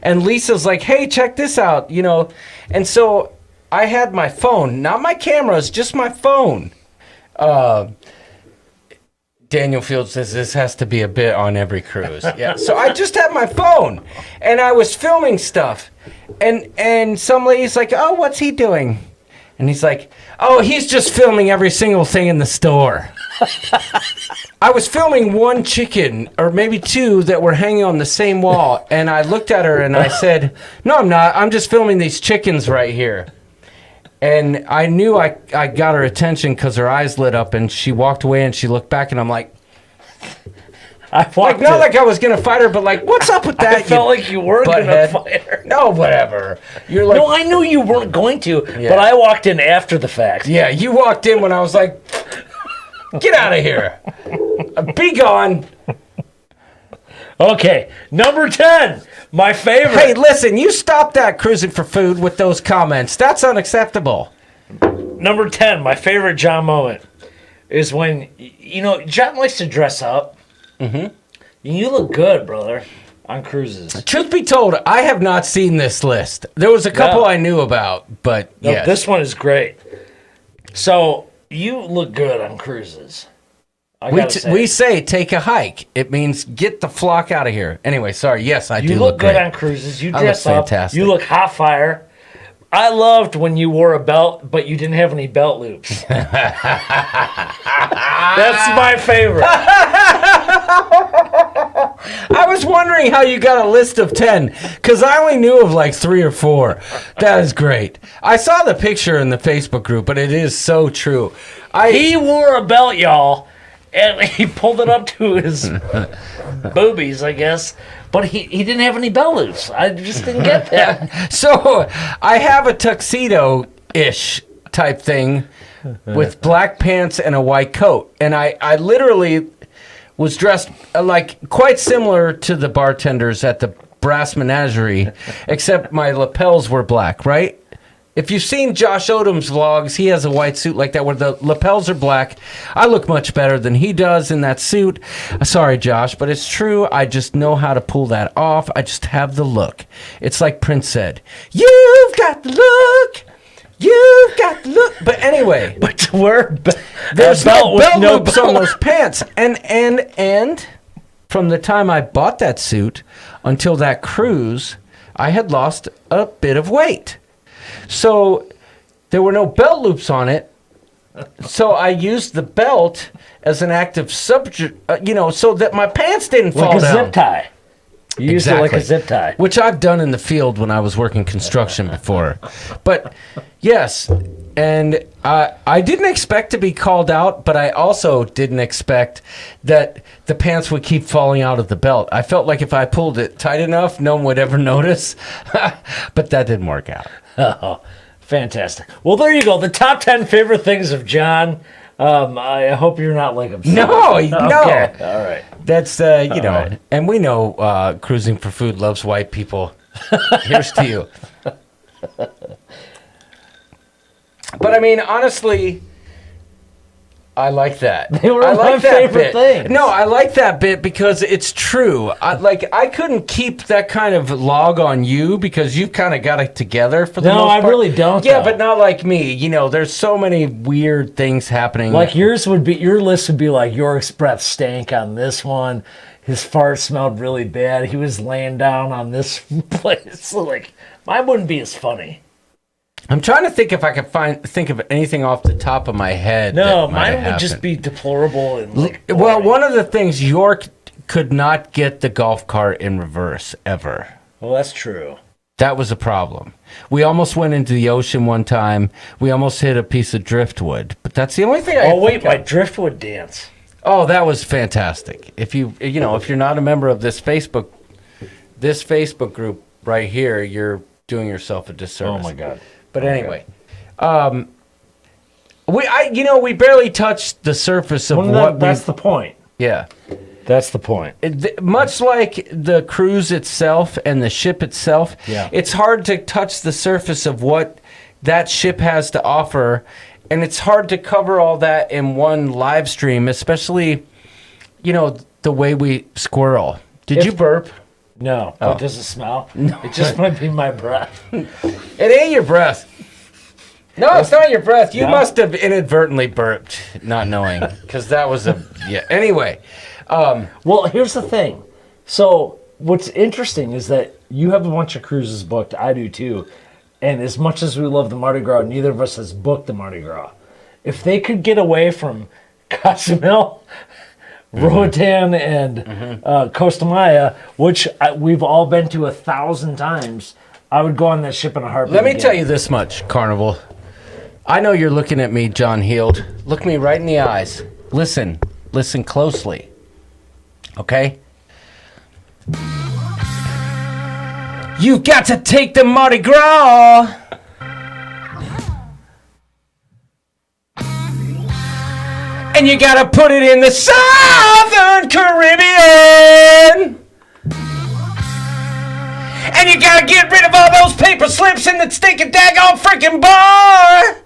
S1: And Lisa's like, hey, check this out, you know. And so I had my phone, not my cameras, just my phone. Daniel Fields says this has to be a bit on every cruise. Yeah. So I just had my phone and I was filming stuff. And some lady's like, oh, what's he doing? And he's like, oh, he's just filming every single thing in the store. I was filming one chicken or maybe two that were hanging on the same wall. And I looked at her and I said, no, I'm not. I'm just filming these chickens right here. And I knew I got her attention because her eyes lit up and she walked away and she looked back and I'm like, like I was going to fight her, but like, what's up with that?
S3: I felt like you were going to fight her.
S1: No, whatever. You're like,
S3: no, I knew you weren't going to,
S1: Yeah.
S3: but I walked in after the fact.
S1: Yeah, you walked in when I was like, get out of here. Be gone.
S3: Okay, number 10, my favorite.
S1: Hey, listen, you stop that cruising for food with those comments. That's unacceptable.
S3: Number 10, my favorite John moment is when, you know, John likes to dress up. Mm-hmm. You look good, brother, on cruises.
S1: Truth be told, I have not seen this list. There was a couple I knew about, but
S3: No,
S1: yes.
S3: this one is great. So, you look good on cruises.
S1: We say take a hike. It means get the flock out of here. Anyway, sorry. Yes, I do
S3: You look good
S1: great.
S3: on cruises. You
S1: I look
S3: dress up.
S1: fantastic.
S3: You look hot fire. I loved when you wore a belt, but you didn't have any belt loops. That's my favorite.
S1: I was wondering how you got a list of 10, because I only knew of like 3 or 4. That is great. I saw the picture in the Facebook group, but it is so true.
S3: He wore a belt, y'all, and he pulled it up to his boobies, I guess. But he didn't have any belt loops. I just didn't get that.
S1: So I have a tuxedo-ish type thing with black pants and a white coat. And I literally was dressed like quite similar to the bartenders at the Brass Menagerie, except my lapels were black, right? If you've seen Josh Odom's vlogs, he has a white suit like that where the lapels are black. I look much better than he does in that suit. Sorry, Josh, but it's true. I just know how to pull that off. I just have the look. It's like Prince said, you've got the look. You've got the look. But anyway.
S3: But to wear
S1: there's no belt
S3: no
S1: loops on those pants. And from the time I bought that suit until that cruise, I had lost a bit of weight. So there were no belt loops on it. So I used the belt as an active subject, so that my pants didn't fall
S3: like a
S1: down.
S3: zip tie. You used it like a zip tie.
S1: Which I've done in the field when I was working construction before. But yes, and I didn't expect to be called out, but I also didn't expect that the pants would keep falling out of the belt. I felt like if I pulled it tight enough, no one would ever notice. But that didn't work out.
S3: Oh, fantastic. Well, there you go. The top 10 favorite things of John. I hope you're not like him.
S1: No.
S3: Okay. All right.
S1: That's,
S3: right.
S1: and we know Cruising for Food loves white people. Here's to you. But, I mean, honestly, I like that.
S3: They were
S1: I
S3: my
S1: like that
S3: favorite
S1: bit.
S3: things.
S1: No, I like that bit because it's true. I couldn't keep that kind of log on you because you've kind of got it together for the most part.
S3: No, I really don't.
S1: Yeah,
S3: though.
S1: but not like me. There's so many weird things happening.
S3: Like your list would be like York's breath stank on this one. His fart smelled really bad. He was laying down on this place. So like mine wouldn't be as funny.
S1: I'm trying to think if I can think of anything off the top of my head.
S3: No,
S1: that might
S3: mine would just
S1: happen.
S3: be deplorable and like
S1: Well,
S3: boring.
S1: one of the things, York could not get the golf cart in reverse ever.
S3: Well, that's true.
S1: That was a problem. We almost went into the ocean one time. We almost hit a piece of driftwood, but that's the only thing I
S3: Oh wait,
S1: think
S3: my
S1: of.
S3: driftwood dance.
S1: Oh, that was fantastic. If if you're not a member of this Facebook group right here, you're doing yourself a disservice.
S3: Oh my god.
S1: But anyway, We barely touched the surface of
S3: that's the point.
S1: Yeah.
S3: That's the point.
S1: Much like the cruise itself and the ship itself, it's hard to touch the surface of what that ship has to offer, and it's hard to cover all that in one live stream, especially, the way we squirrel. Did you burp?
S3: No. Oh. Does it smell? No. It just might be my breath.
S1: It ain't your breath. No, it's not your breath. You must have inadvertently burped, not knowing, because that was Anyway.
S3: Well, here's the thing. So what's interesting is that you have a bunch of cruises booked. I do too. And as much as we love the Mardi Gras, neither of us has booked the Mardi Gras. If they could get away from Cozumel, Roatan, and Costa Maya, which we've all been to 1,000 times, I would go on that ship in a heartbeat.
S1: Let me tell you this much, Carnival. I know you're looking at me, John Heald. Look me right in the eyes. Listen closely. Okay? You've got to take the Mardi Gras. And you gotta put it in the Southern Caribbean. And you gotta get rid of all those paper slips in the stinking daggone freaking bar.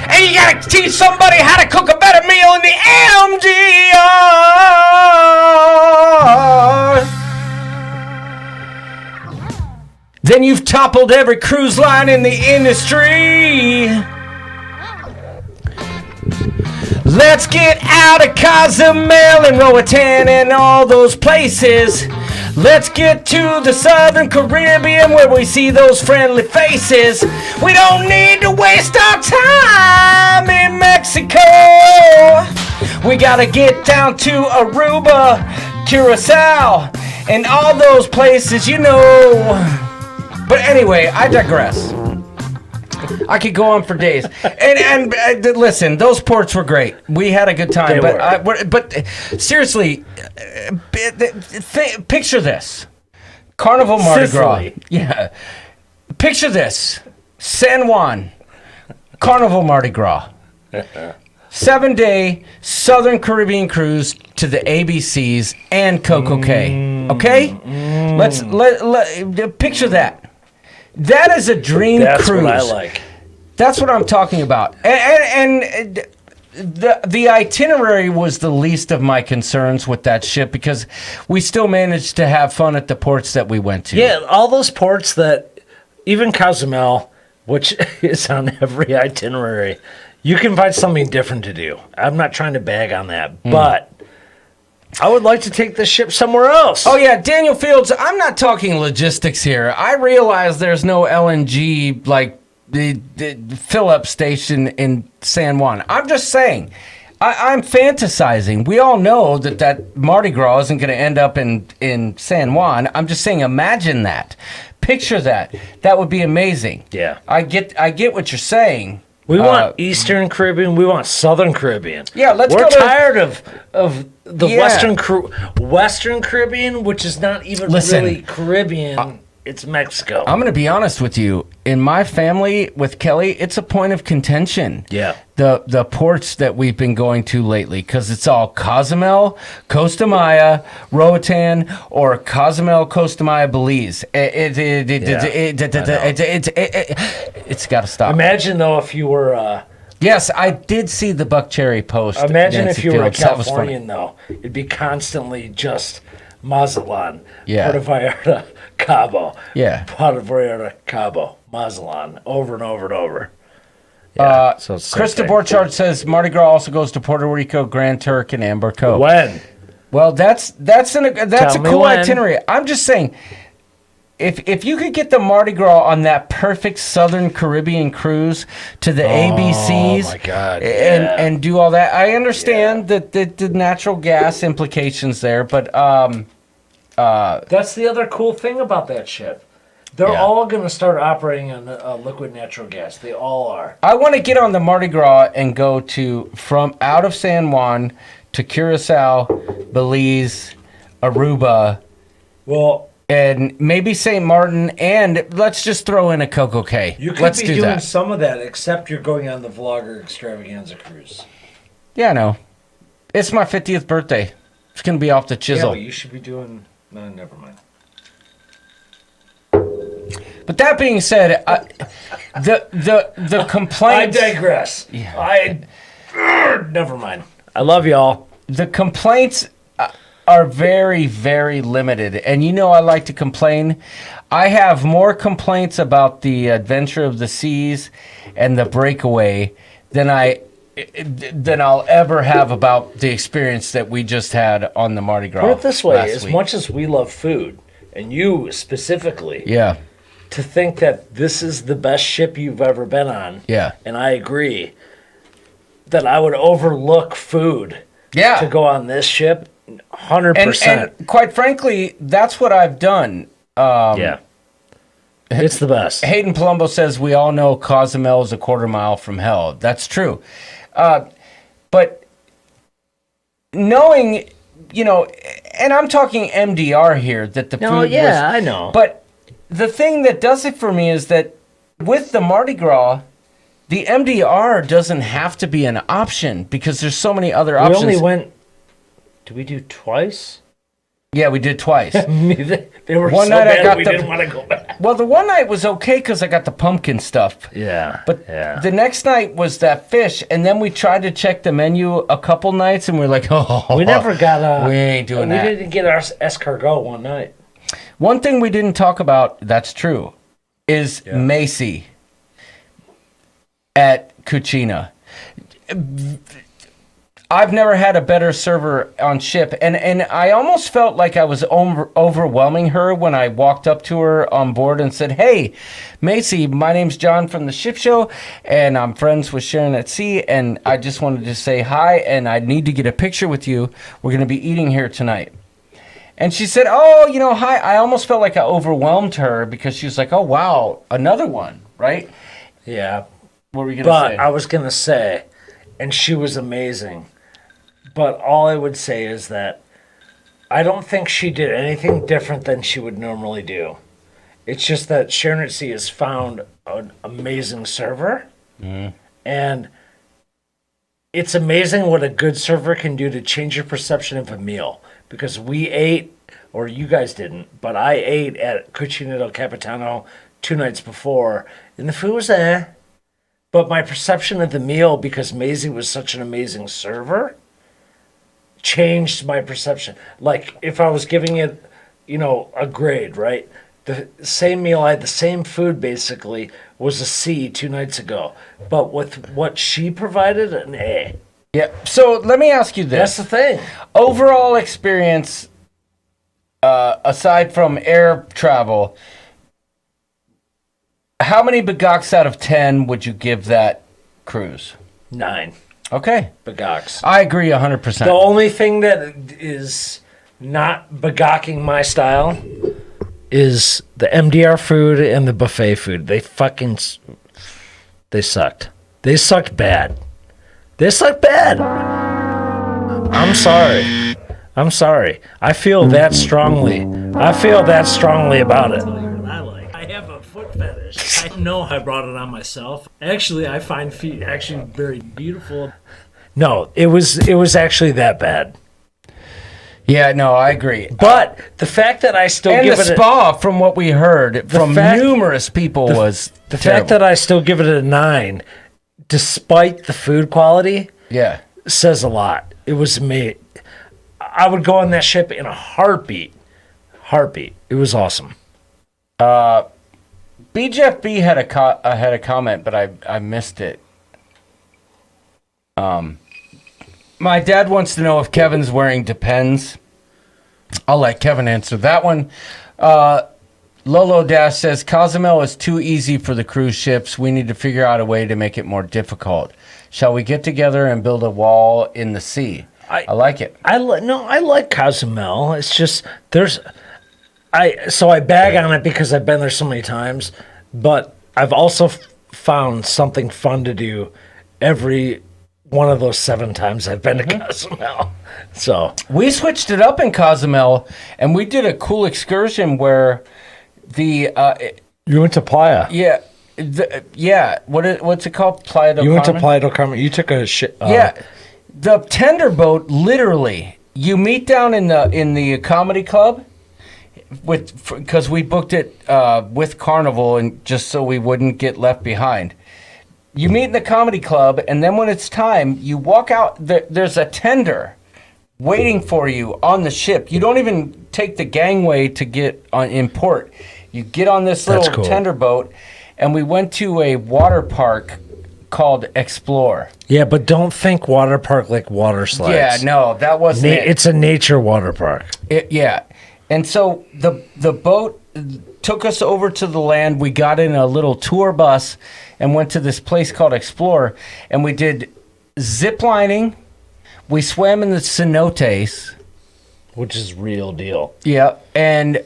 S1: And you gotta teach somebody how to cook a better meal in the MDR. Then you've toppled every cruise line in the industry. Let's get out of Cozumel and Roatan and all those places. Let's get to the Southern Caribbean where we see those friendly faces. We don't need to waste our time in Mexico. We gotta get down to Aruba, Curacao, and all those places, But anyway, I digress. I could go on for days. And listen, those ports were great. We had a good time. But seriously, picture this. Carnival Mardi Gras. Yeah. Picture this. San Juan. Carnival Mardi Gras. 7-day Southern Caribbean cruise to the ABCs and Coco Cay. Okay? Let's picture that. That is a dream cruise.
S3: That's what I like.
S1: That's what I'm talking about. And the itinerary was the least of my concerns with that ship because we still managed to have fun at the ports that we went to.
S3: Yeah, all those ports that, even Cozumel, which is on every itinerary, you can find something different to do. I'm not trying to bag on that, but I would like to take this ship somewhere else.
S1: Oh, yeah, Daniel Fields, I'm not talking logistics here. I realize there's no LNG, like the fill-up station in San Juan. I'm just saying, I'm fantasizing. We all know that Mardi Gras isn't going to end up in San Juan. I'm just saying, imagine that. Picture that. That would be amazing.
S3: Yeah.
S1: I get what you're saying.
S3: We want Eastern Caribbean. We want Southern Caribbean.
S1: Yeah,
S3: We're tired of the Western Caribbean, which is not even really Caribbean. It's Mexico.
S1: I'm going to be honest with you. In my family with Kelly, it's a point of contention.
S3: Yeah.
S1: The ports that we've been going to lately, because it's all Cozumel, Costa Maya, Roatan, or Cozumel, Costa Maya, Belize. It's got to stop.
S3: Imagine, though, if you were...
S1: Yes, I did see the Buck Cherry post.
S3: Imagine if you were a Californian, though. It'd be constantly just Mazatlan, Puerto Vallarta, Cabo, Puerto Vallarta, Cabo, Mazatlan, over and over and over. Yeah, so
S1: Krista Borchardt says Mardi Gras also goes to Puerto Rico, Grand Turk, and Amber Cove.
S3: When?
S1: Well, that's a cool itinerary. I'm just saying, if you could get the Mardi Gras on that perfect Southern Caribbean cruise to the ABCs,
S3: my God,
S1: and do all that, I understand that the natural gas implications there, but
S3: that's the other cool thing about that ship. They're all going to start operating on liquid natural gas. They all are.
S1: I want to get on the Mardi Gras and go from out of San Juan to Curacao, Belize, Aruba.
S3: Well,
S1: and maybe St. Martin, and let's just throw in a Coco Cay.
S3: You could
S1: let's
S3: be
S1: do
S3: doing
S1: that.
S3: some of that, except you're going on the Vlogger Extravaganza cruise.
S1: Yeah, I know. It's my 50th birthday. It's gonna be off the
S3: Yeah,
S1: chisel.
S3: but you should be doing. No, never mind.
S1: But that being said, the complaints.
S3: I digress. Never mind. I love y'all.
S1: The complaints are very, very limited. And you know I like to complain. I have more complaints about the Adventure of the Seas and the Breakaway than I'll ever have about the experience that we just had on the Mardi Gras.
S3: Put it this way:
S1: last
S3: as
S1: week.
S3: much as we love food, and you specifically,
S1: Yeah.
S3: to think that this is the best ship you've ever been on,
S1: Yeah.
S3: and I agree, that I would overlook food
S1: Yeah.
S3: to go on this ship, 100%.
S1: And quite frankly, that's what I've done.
S3: Yeah. It's the best.
S1: Hayden Palumbo says we all know Cozumel is a quarter mile from hell. That's true. But knowing, and I'm talking MDR here, that the food
S3: I know.
S1: But the thing that does it for me is that with the Mardi Gras, the MDR doesn't have to be an option because there's so many other
S3: We
S1: options.
S3: only went. Did we do twice?
S1: Yeah, we did twice.
S3: They were
S1: One
S3: so
S1: night I
S3: bad
S1: got
S3: we
S1: the-
S3: didn't want to go back.
S1: Well, the one night was okay because I got the pumpkin stuff.
S3: Yeah.
S1: But
S3: yeah.
S1: the next night was that fish, and then we tried to check the menu a couple nights, and we're like, oh,
S3: We never got
S1: we ain't doing
S3: we
S1: that.
S3: didn't get our escargot one night.
S1: One thing we didn't talk about, that's true, is Macy at Cucina. I've never had a better server on ship, and I almost felt like I was overwhelming her when I walked up to her on board and said, "Hey, Macy, my name's John from the Ship Show, and I'm friends with Sharon at Sea, and I just wanted to say hi, and I need to get a picture with you. We're going to be eating here tonight." And she said, "Oh, hi." I almost felt like I overwhelmed her because she was like, "Oh, wow, another one," right?
S3: Yeah.
S1: What were you going to
S3: But
S1: say?
S3: I was going to say, and she was amazing. But all I would say is that I don't think she did anything different than she would normally do. It's just that Sharon at Sea has found an amazing server. And it's amazing what a good server can do to change your perception of a meal. Because we ate, or you guys didn't, but I ate at Cucina del Capitano 2 nights before, and the food was But my perception of the meal, because Maisie was such an amazing server, changed my perception. Like, if I was giving it, a grade, right? The same meal, I had the same food, basically, was a C 2 nights ago. But with what she provided, an A.
S1: Yeah. So let me ask you
S3: That's
S1: this.
S3: the thing.
S1: Overall experience, aside from air travel, how many Begaks out of 10 would you give that cruise?
S3: 9.
S1: Okay.
S3: Begox.
S1: I agree 100%.
S3: The only thing that is not begocking my style is the MDR food and the buffet food. They sucked. They sucked bad. They sucked bad. I'm sorry. I feel that strongly. About it. I have a foot fetish. I don't know I brought it on myself. Actually, I find feet actually very beautiful. No, it was actually that bad.
S1: Yeah, no, I agree.
S3: But the fact that I still
S1: And
S3: give
S1: the
S3: it
S1: spa, from what we heard from numerous people, was
S3: the
S1: terrible.
S3: fact that I still give it a 9, despite the food quality,
S1: Yeah.
S3: says a lot. It was me. I would go on that ship in a heartbeat. It was awesome.
S1: BJFB had a comment, but I missed it. My dad wants to know if Kevin's wearing Depends. I'll let Kevin answer that one. Lolo Dash says Cozumel is too easy for the cruise ships. We need to figure out a way to make it more difficult. Shall we get together and build a wall in the sea? I like it.
S3: I like Cozumel. It's just I bag on it because I've been there so many times, but I've also found something fun to do every one of those 7 times I've been to Cozumel. So
S1: We switched it up in Cozumel, and we did a cool excursion where the
S3: you went to Playa.
S1: what's it called? Playa del
S3: You went to
S1: Carmen?
S3: Playa del Carmen. You took a shit.
S1: The tender boat, literally, you meet down in the comedy club because we booked it with Carnival and just so we wouldn't get left behind. You meet in the comedy club, and then when it's time, you walk out. There's a tender waiting for you on the ship. You don't even take the gangway to get in port. You get on this little tender boat, and we went to a water park called Explore.
S3: Yeah, but don't think water park like water slides.
S1: Yeah, no, that wasn't it.
S3: It's a nature water park.
S1: And so the boat took us over to the land. We got in a little tour bus and went to this place called Explore, and we did zip lining. We swam in the cenotes,
S3: Which is real deal.
S1: yeah, and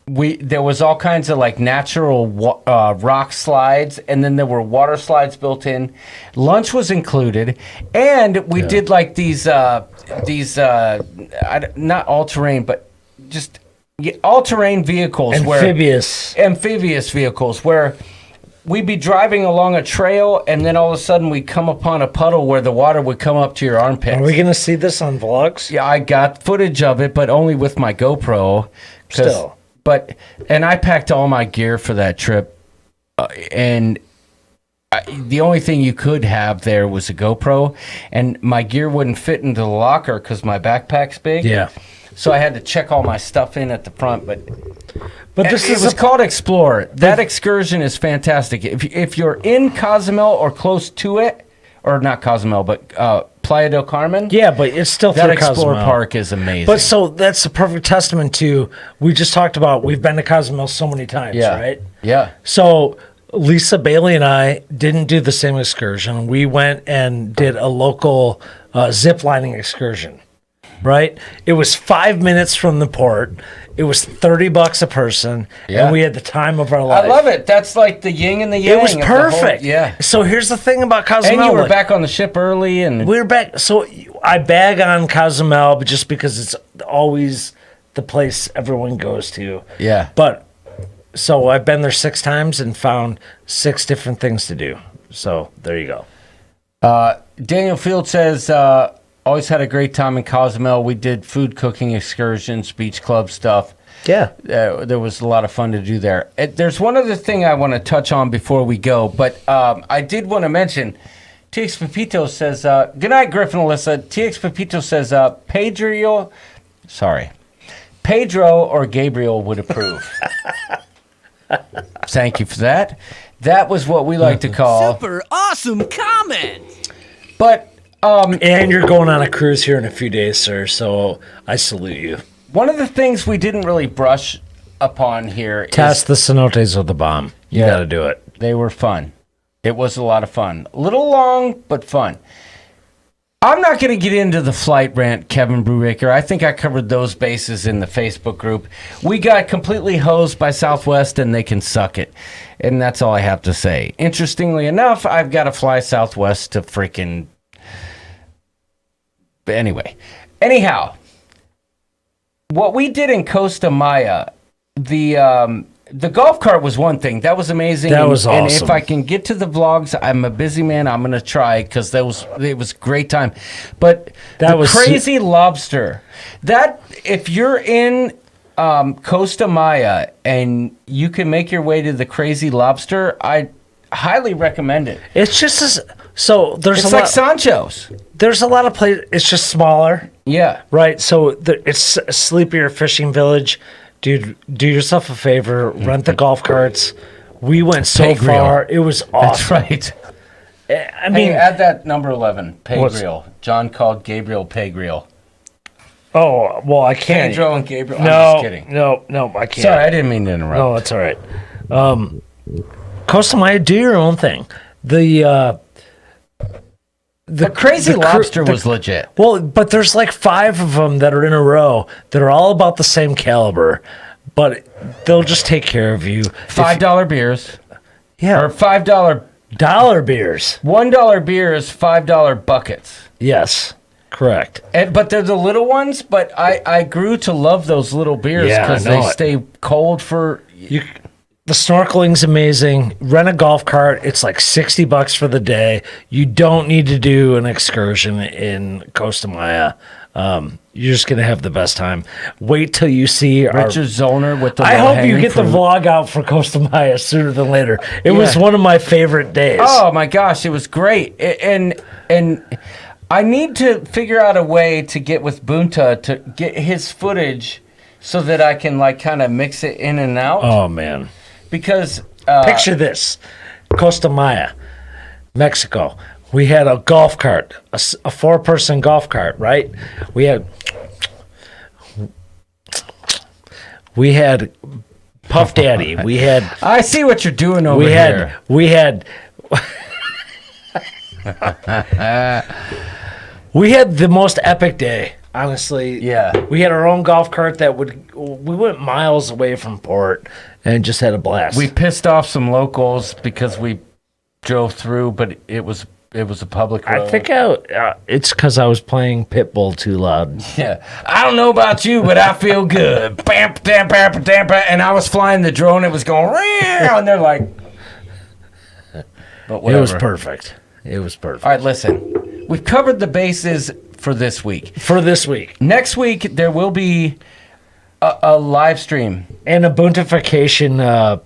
S1: there was all kinds of like natural rock slides, and then there were water slides built in. Lunch was included, and we did like these not all terrain, but just all terrain vehicles, amphibious vehicles where we'd be driving along a trail, and then all of a sudden we'd come upon a puddle where the water would come up to your armpits.
S3: Are we going to see this on vlogs?
S1: Yeah, I got footage of it, but only with my GoPro.
S3: Still.
S1: And I packed all my gear for that trip, and the only thing you could have there was a GoPro, and my gear wouldn't fit into the locker because my backpack's big.
S3: Yeah.
S1: So I had to check all my stuff in at the front, but
S3: this
S1: it was called Explore. That excursion is fantastic. If you're in Cozumel or close to it, or not Cozumel, but Playa del Carmen.
S3: Yeah, but it's still
S1: that
S3: through
S1: Explore
S3: Cozumel.
S1: Park is amazing.
S3: But so that's a perfect testament to, we just talked about, we've been to Cozumel so many times, right?
S1: Yeah.
S3: So Lisa Bailey and I didn't do the same excursion. We went and did a local zip lining excursion, right? It was 5 minutes from the port. It was $30 a person, and we had the time of our life.
S1: I love it. That's like the yin and the yang.
S3: It was perfect.
S1: Yeah.
S3: So here's the thing about Cozumel.
S1: And you were back on the ship early, and
S3: we were back. So I bag on Cozumel, but just because it's always the place everyone goes to.
S1: Yeah.
S3: But so I've been there 6 times and found 6 different things to do. So there you go.
S1: Daniel Field says, always had a great time in Cozumel. We did food cooking excursions, beach club stuff.
S3: Yeah.
S1: There was a lot of fun to do there. There's one other thing I want to touch on before we go, but I did want to mention, TX Pepito says, good night, Griffin Alyssa. TX Pepito says, Pedro or Gabriel would approve. Thank you for that. That was what we like to call.
S4: Super awesome comment.
S1: But
S3: and you're going on a cruise here in a few days, sir. So I salute you.
S1: one of the things we didn't really brush upon here
S3: Test the cenotes of the bomb. You got to do it.
S1: They were fun. It was a lot of fun. A little long, but fun. I'm not going to get into the flight rant, Kevin Brubaker. I think I covered those bases in the Facebook group. We got completely hosed by Southwest, and they can suck it. And that's all I have to say. Interestingly enough, I've got to fly Southwest to freaking... But anyway. Anyhow, what we did in Costa Maya, the golf cart was one thing. That was amazing.
S3: That was awesome.
S1: And if I can get to the vlogs, I'm a busy man. I'm going to try because it was a great time. But that was Crazy Lobster. That, if you're in Costa Maya and you can make your way to the Crazy Lobster, I highly recommend it.
S3: It's just so there's
S1: it's
S3: a
S1: like
S3: lot,
S1: Sancho's.
S3: There's a lot of places. It's just smaller.
S1: Yeah.
S3: Right. So it's a sleepier fishing village. Dude, do yourself a favor. Rent the golf carts. We went so far. It was awesome.
S1: That's right.
S3: I mean,
S1: add that number 11, Pegriel. John called Gabriel Pegriel.
S3: Oh, well, I can't.
S1: Pedro and Gabriel.
S3: No,
S1: I'm just kidding.
S3: No, I can't.
S1: Sorry, I didn't mean to interrupt.
S3: No, it's all right. Costa Maya, do your own thing. The
S1: Crazy Lobster was legit.
S3: Well, but there's like 5 of them that are in a row that are all about the same caliber, but they'll just take care of you.
S1: $5 beers.
S3: Yeah.
S1: Or $5
S3: Dollar beers.
S1: $1 beer is $5 buckets.
S3: Yes, correct.
S1: But they're the little ones. But I grew to love those little beers
S3: Yeah, I
S1: because
S3: know
S1: they
S3: it.
S1: stay cold for.
S3: The snorkeling's amazing. Rent a golf cart. It's like $60 for the day. You don't need to do an excursion in Costa Maya. You're just going to have the best time. Wait till you see
S1: Richard Zollner with the.
S3: I hope you
S1: low-hanging
S3: get the
S1: fruit.
S3: vlog out for Costa Maya sooner than later. It was one of my favorite days.
S1: Oh my gosh, it was great. And I need to figure out a way to get with Bunta to get his footage so that I can like kind of mix it in and out.
S3: Oh, man.
S1: Because
S3: Picture this. Costa Maya, Mexico. We had a golf cart, a 4-person golf cart, right? We had Puff Daddy. We had
S1: I see what you're doing over here.
S3: we had the most epic day, honestly.
S1: Yeah.
S3: We had our own golf cart we went miles away from port and just had a blast.
S1: We pissed off some locals because we drove through, but it was a public road.
S3: I think it's because I was playing Pitbull too loud.
S1: Yeah. I don't know about you, but I feel good. Bam, bam, bam, bam, bam, and I was flying the drone. It was going, and they're like, but whatever.
S3: It was perfect. It was perfect.
S1: All right, listen. We've covered the bases for this week.
S3: For this week.
S1: Next week, there will be a live stream.
S3: And a Buntification.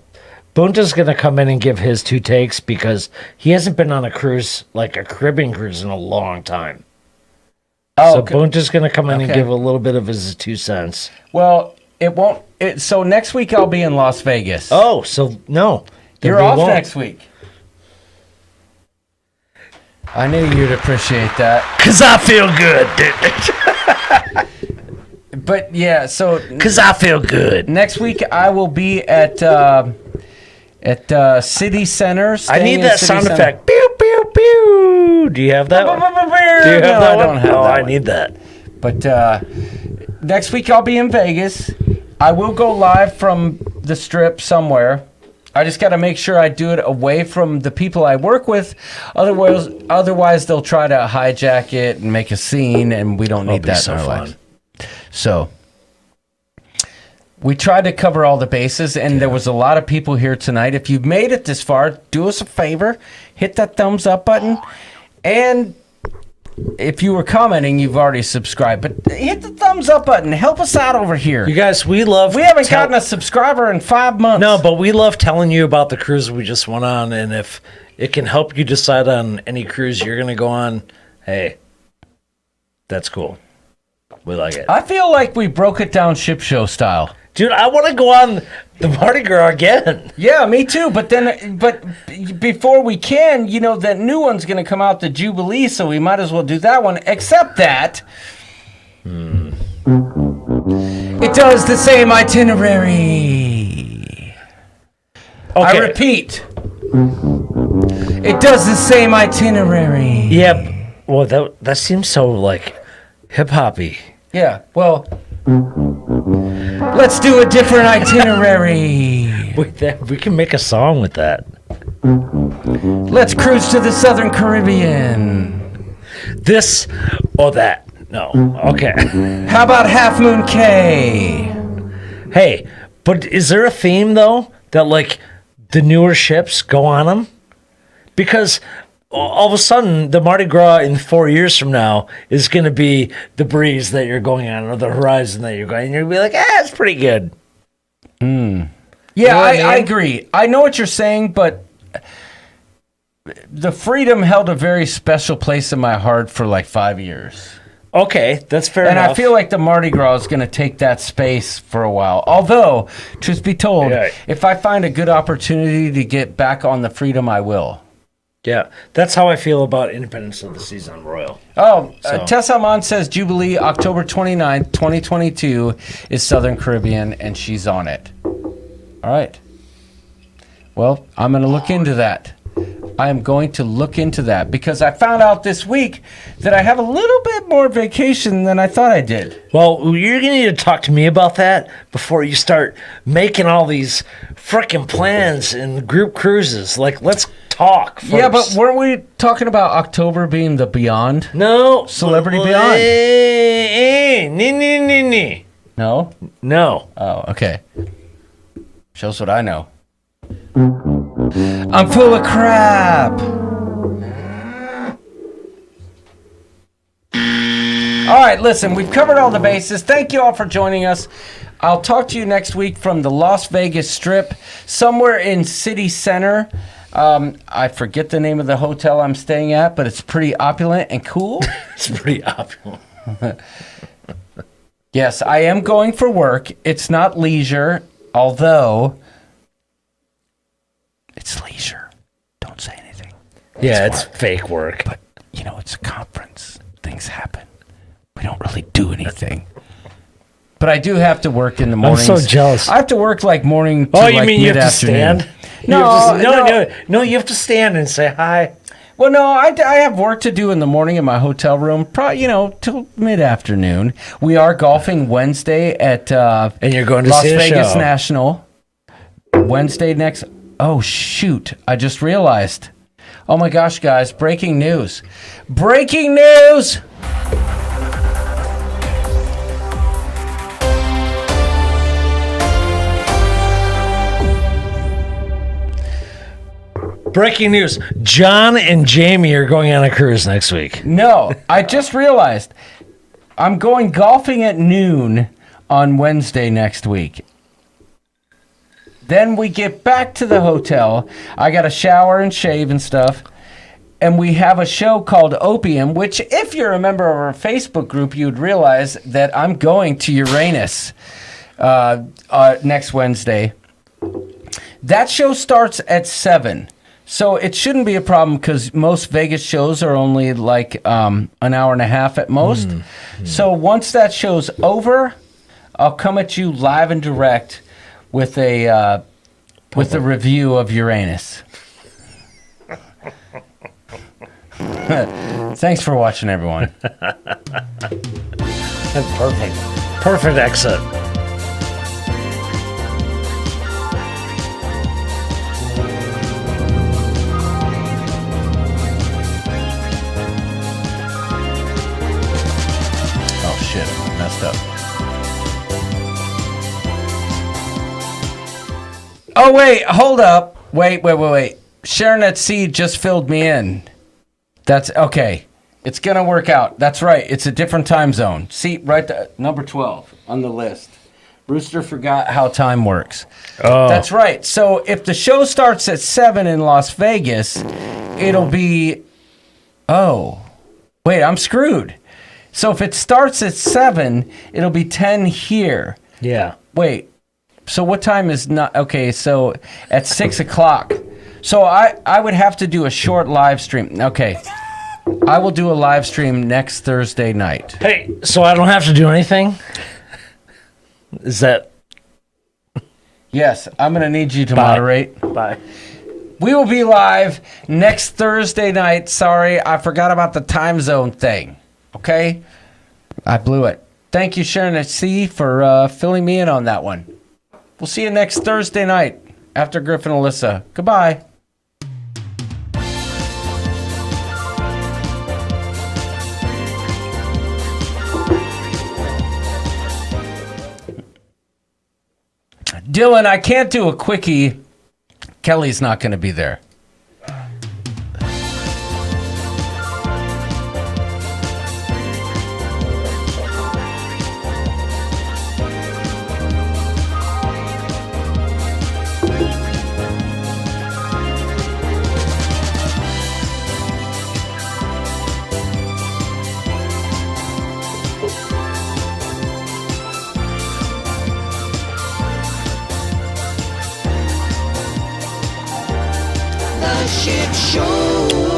S3: Bunta's going to come in and give his 2 takes because he hasn't been on a cruise, like a Caribbean cruise, in a long time.
S1: Oh,
S3: So Bunta's going to come in and
S1: Okay.
S3: give a little bit of his 2 cents.
S1: well, it won't. So next week, I'll be in Las Vegas.
S3: Oh, so no. Then
S1: You're
S3: we
S1: off
S3: won't.
S1: next week. I knew you'd appreciate that.
S3: Because I feel good.
S1: But yeah, so
S3: Because I feel good.
S1: next week I will be at City Center.
S3: I
S1: staying
S3: need
S1: in
S3: that
S1: City
S3: sound
S1: Center.
S3: effect. Pew, pew, pew. Do you have that one? Do you have
S1: No,
S3: that
S1: I
S3: one?
S1: don't have
S3: Oh,
S1: that
S3: I
S1: one.
S3: need that.
S1: But next week I'll be in Vegas. I will go live from the Strip somewhere. I just got to make sure I do it away from the people I work with. Otherwise they'll try to hijack it and make a scene, and we don't need
S3: be
S1: that
S3: so
S1: in our
S3: fun.
S1: lives. So we tried to cover all the bases, and there was a lot of people here tonight. If you've made it this far, do us a favor, hit that thumbs up button, and if you were commenting, you've already subscribed, but hit the thumbs up button. Help us out over here.
S3: You guys, we haven't
S1: gotten a subscriber in 5 months.
S3: No, but we love telling you about the cruise we just went on, and if it can help you decide on any cruise you're going to go on, hey, that's cool. We like it.
S1: I feel like we broke it down ship show style.
S3: Dude, I want to go on the Mardi Gras again.
S1: Yeah, me too. But before we can, that new one's going to come out, the Jubilee, so we might as well do that one. Except that it does the same itinerary.
S3: Okay.
S1: I repeat, it does the same itinerary.
S3: Yep. Well, that seems so, like, hip-hoppy.
S1: Yeah, well, let's do a different itinerary.
S3: We can make a song with that.
S1: Let's cruise to the Southern Caribbean.
S3: This or that. No. Okay.
S1: How about Half Moon Cay?
S3: Hey, but is there a theme, though, that, like, the newer ships go on them? Because all of a sudden, the Mardi Gras in 4 years from now is going to be the breeze that you're going on or the horizon that you're going. And you're going to be like, it's pretty good.
S1: Yeah,
S3: You know what I
S1: I
S3: mean?
S1: agree. I know what you're saying, but the Freedom held a very special place in my heart for like 5 years.
S3: Okay, that's fair
S1: And
S3: enough.
S1: I feel like the Mardi Gras is going to take that space for a while. Although, truth be told,
S3: Yeah.
S1: if I find a good opportunity to get back on the Freedom, I will.
S3: Yeah, that's how I feel about Independence of the Seas on Royal.
S1: Oh,
S3: So-
S1: Tess Almond says Jubilee, October 29th, 2022 is Southern Caribbean, and she's on it. All right. Well, I'm going to look into that. I am going to look into that because I found out this week that I have a little bit more vacation than I thought I did.
S3: Well, you're going to need to talk to me about that before you start making all these frickin' plans and group cruises. Like, let's talk talk first.
S1: Yeah, but weren't we talking about October being the Beyond?
S3: No.
S1: Celebrity Beyond. No?
S3: No.
S1: Oh, okay. Shows what I know. I'm full of crap. All right, listen, we've covered all the bases. Thank you all for joining us. I'll talk to you next week from the Las Vegas Strip, somewhere in City Center. I forget the name of the hotel I'm staying at, but it's pretty opulent and cool.
S3: It's pretty opulent.
S1: Yes, I am going for work. It's not leisure, although it's leisure. Don't say anything.
S3: Yeah, it's fake work.
S1: But, you know, it's a conference. Things happen. We don't really do anything. But I do have to work in the mornings.
S3: I'm so jealous.
S1: I have to work like morning to
S3: You
S1: like
S3: mean you have to
S1: mid-afternoon.
S3: stand?
S1: No,
S3: No, you have to stand and say hi.
S1: Well, no, I have work to do in the morning in my hotel room, probably, till mid-afternoon. We are golfing Wednesday at
S3: And you're going to
S1: Las
S3: see a
S1: Vegas
S3: show.
S1: National. Wednesday next. Oh, shoot. I just realized. Oh, my gosh, guys. Breaking news. Breaking news!
S3: Breaking news. John and Jamie are going on a cruise next week.
S1: No, I just realized. I'm going golfing at noon on Wednesday next week. Then we get back to the hotel. I got to shower and shave and stuff. And we have a show called Opium, which if you're a member of our Facebook group, you'd realize that I'm going to Uranus next Wednesday. That show starts at 7. So it shouldn't be a problem because most Vegas shows are only like an hour and a half at most. So once that show's over, I'll come at you live and direct with a review of Uranus. Thanks for watching, everyone.
S3: That's perfect. Perfect exit.
S1: Oh shit, I messed up. Oh wait, hold up. Wait. Sharon at Sea just filled me in. That's okay. It's gonna work out. That's right. It's a different time zone. See, right there, number 12 on the list. Rooster forgot how time works.
S3: Oh.
S1: That's right. So if the show starts at 7 in Las Vegas, it'll be. Oh, wait, I'm screwed. So if it starts at 7, it'll be 10 here.
S3: Yeah.
S1: Wait. So what time is not okay? So at 6 o'clock. So I would have to do a short live stream. Okay, I will do a live stream next Thursday night.
S3: Hey, so I don't have to do anything? Is that...
S1: Yes, I'm going to need you to moderate.
S3: Bye.
S1: We will be live next Thursday night. Sorry, I forgot about the time zone thing. Okay? I blew it. Thank you, Sharon at Sea, for filling me in on that one. We'll see you next Thursday night after Griffin and Alyssa. Goodbye. Dylan, I can't do a quickie. Kelly's not going to be there.
S7: The shit show.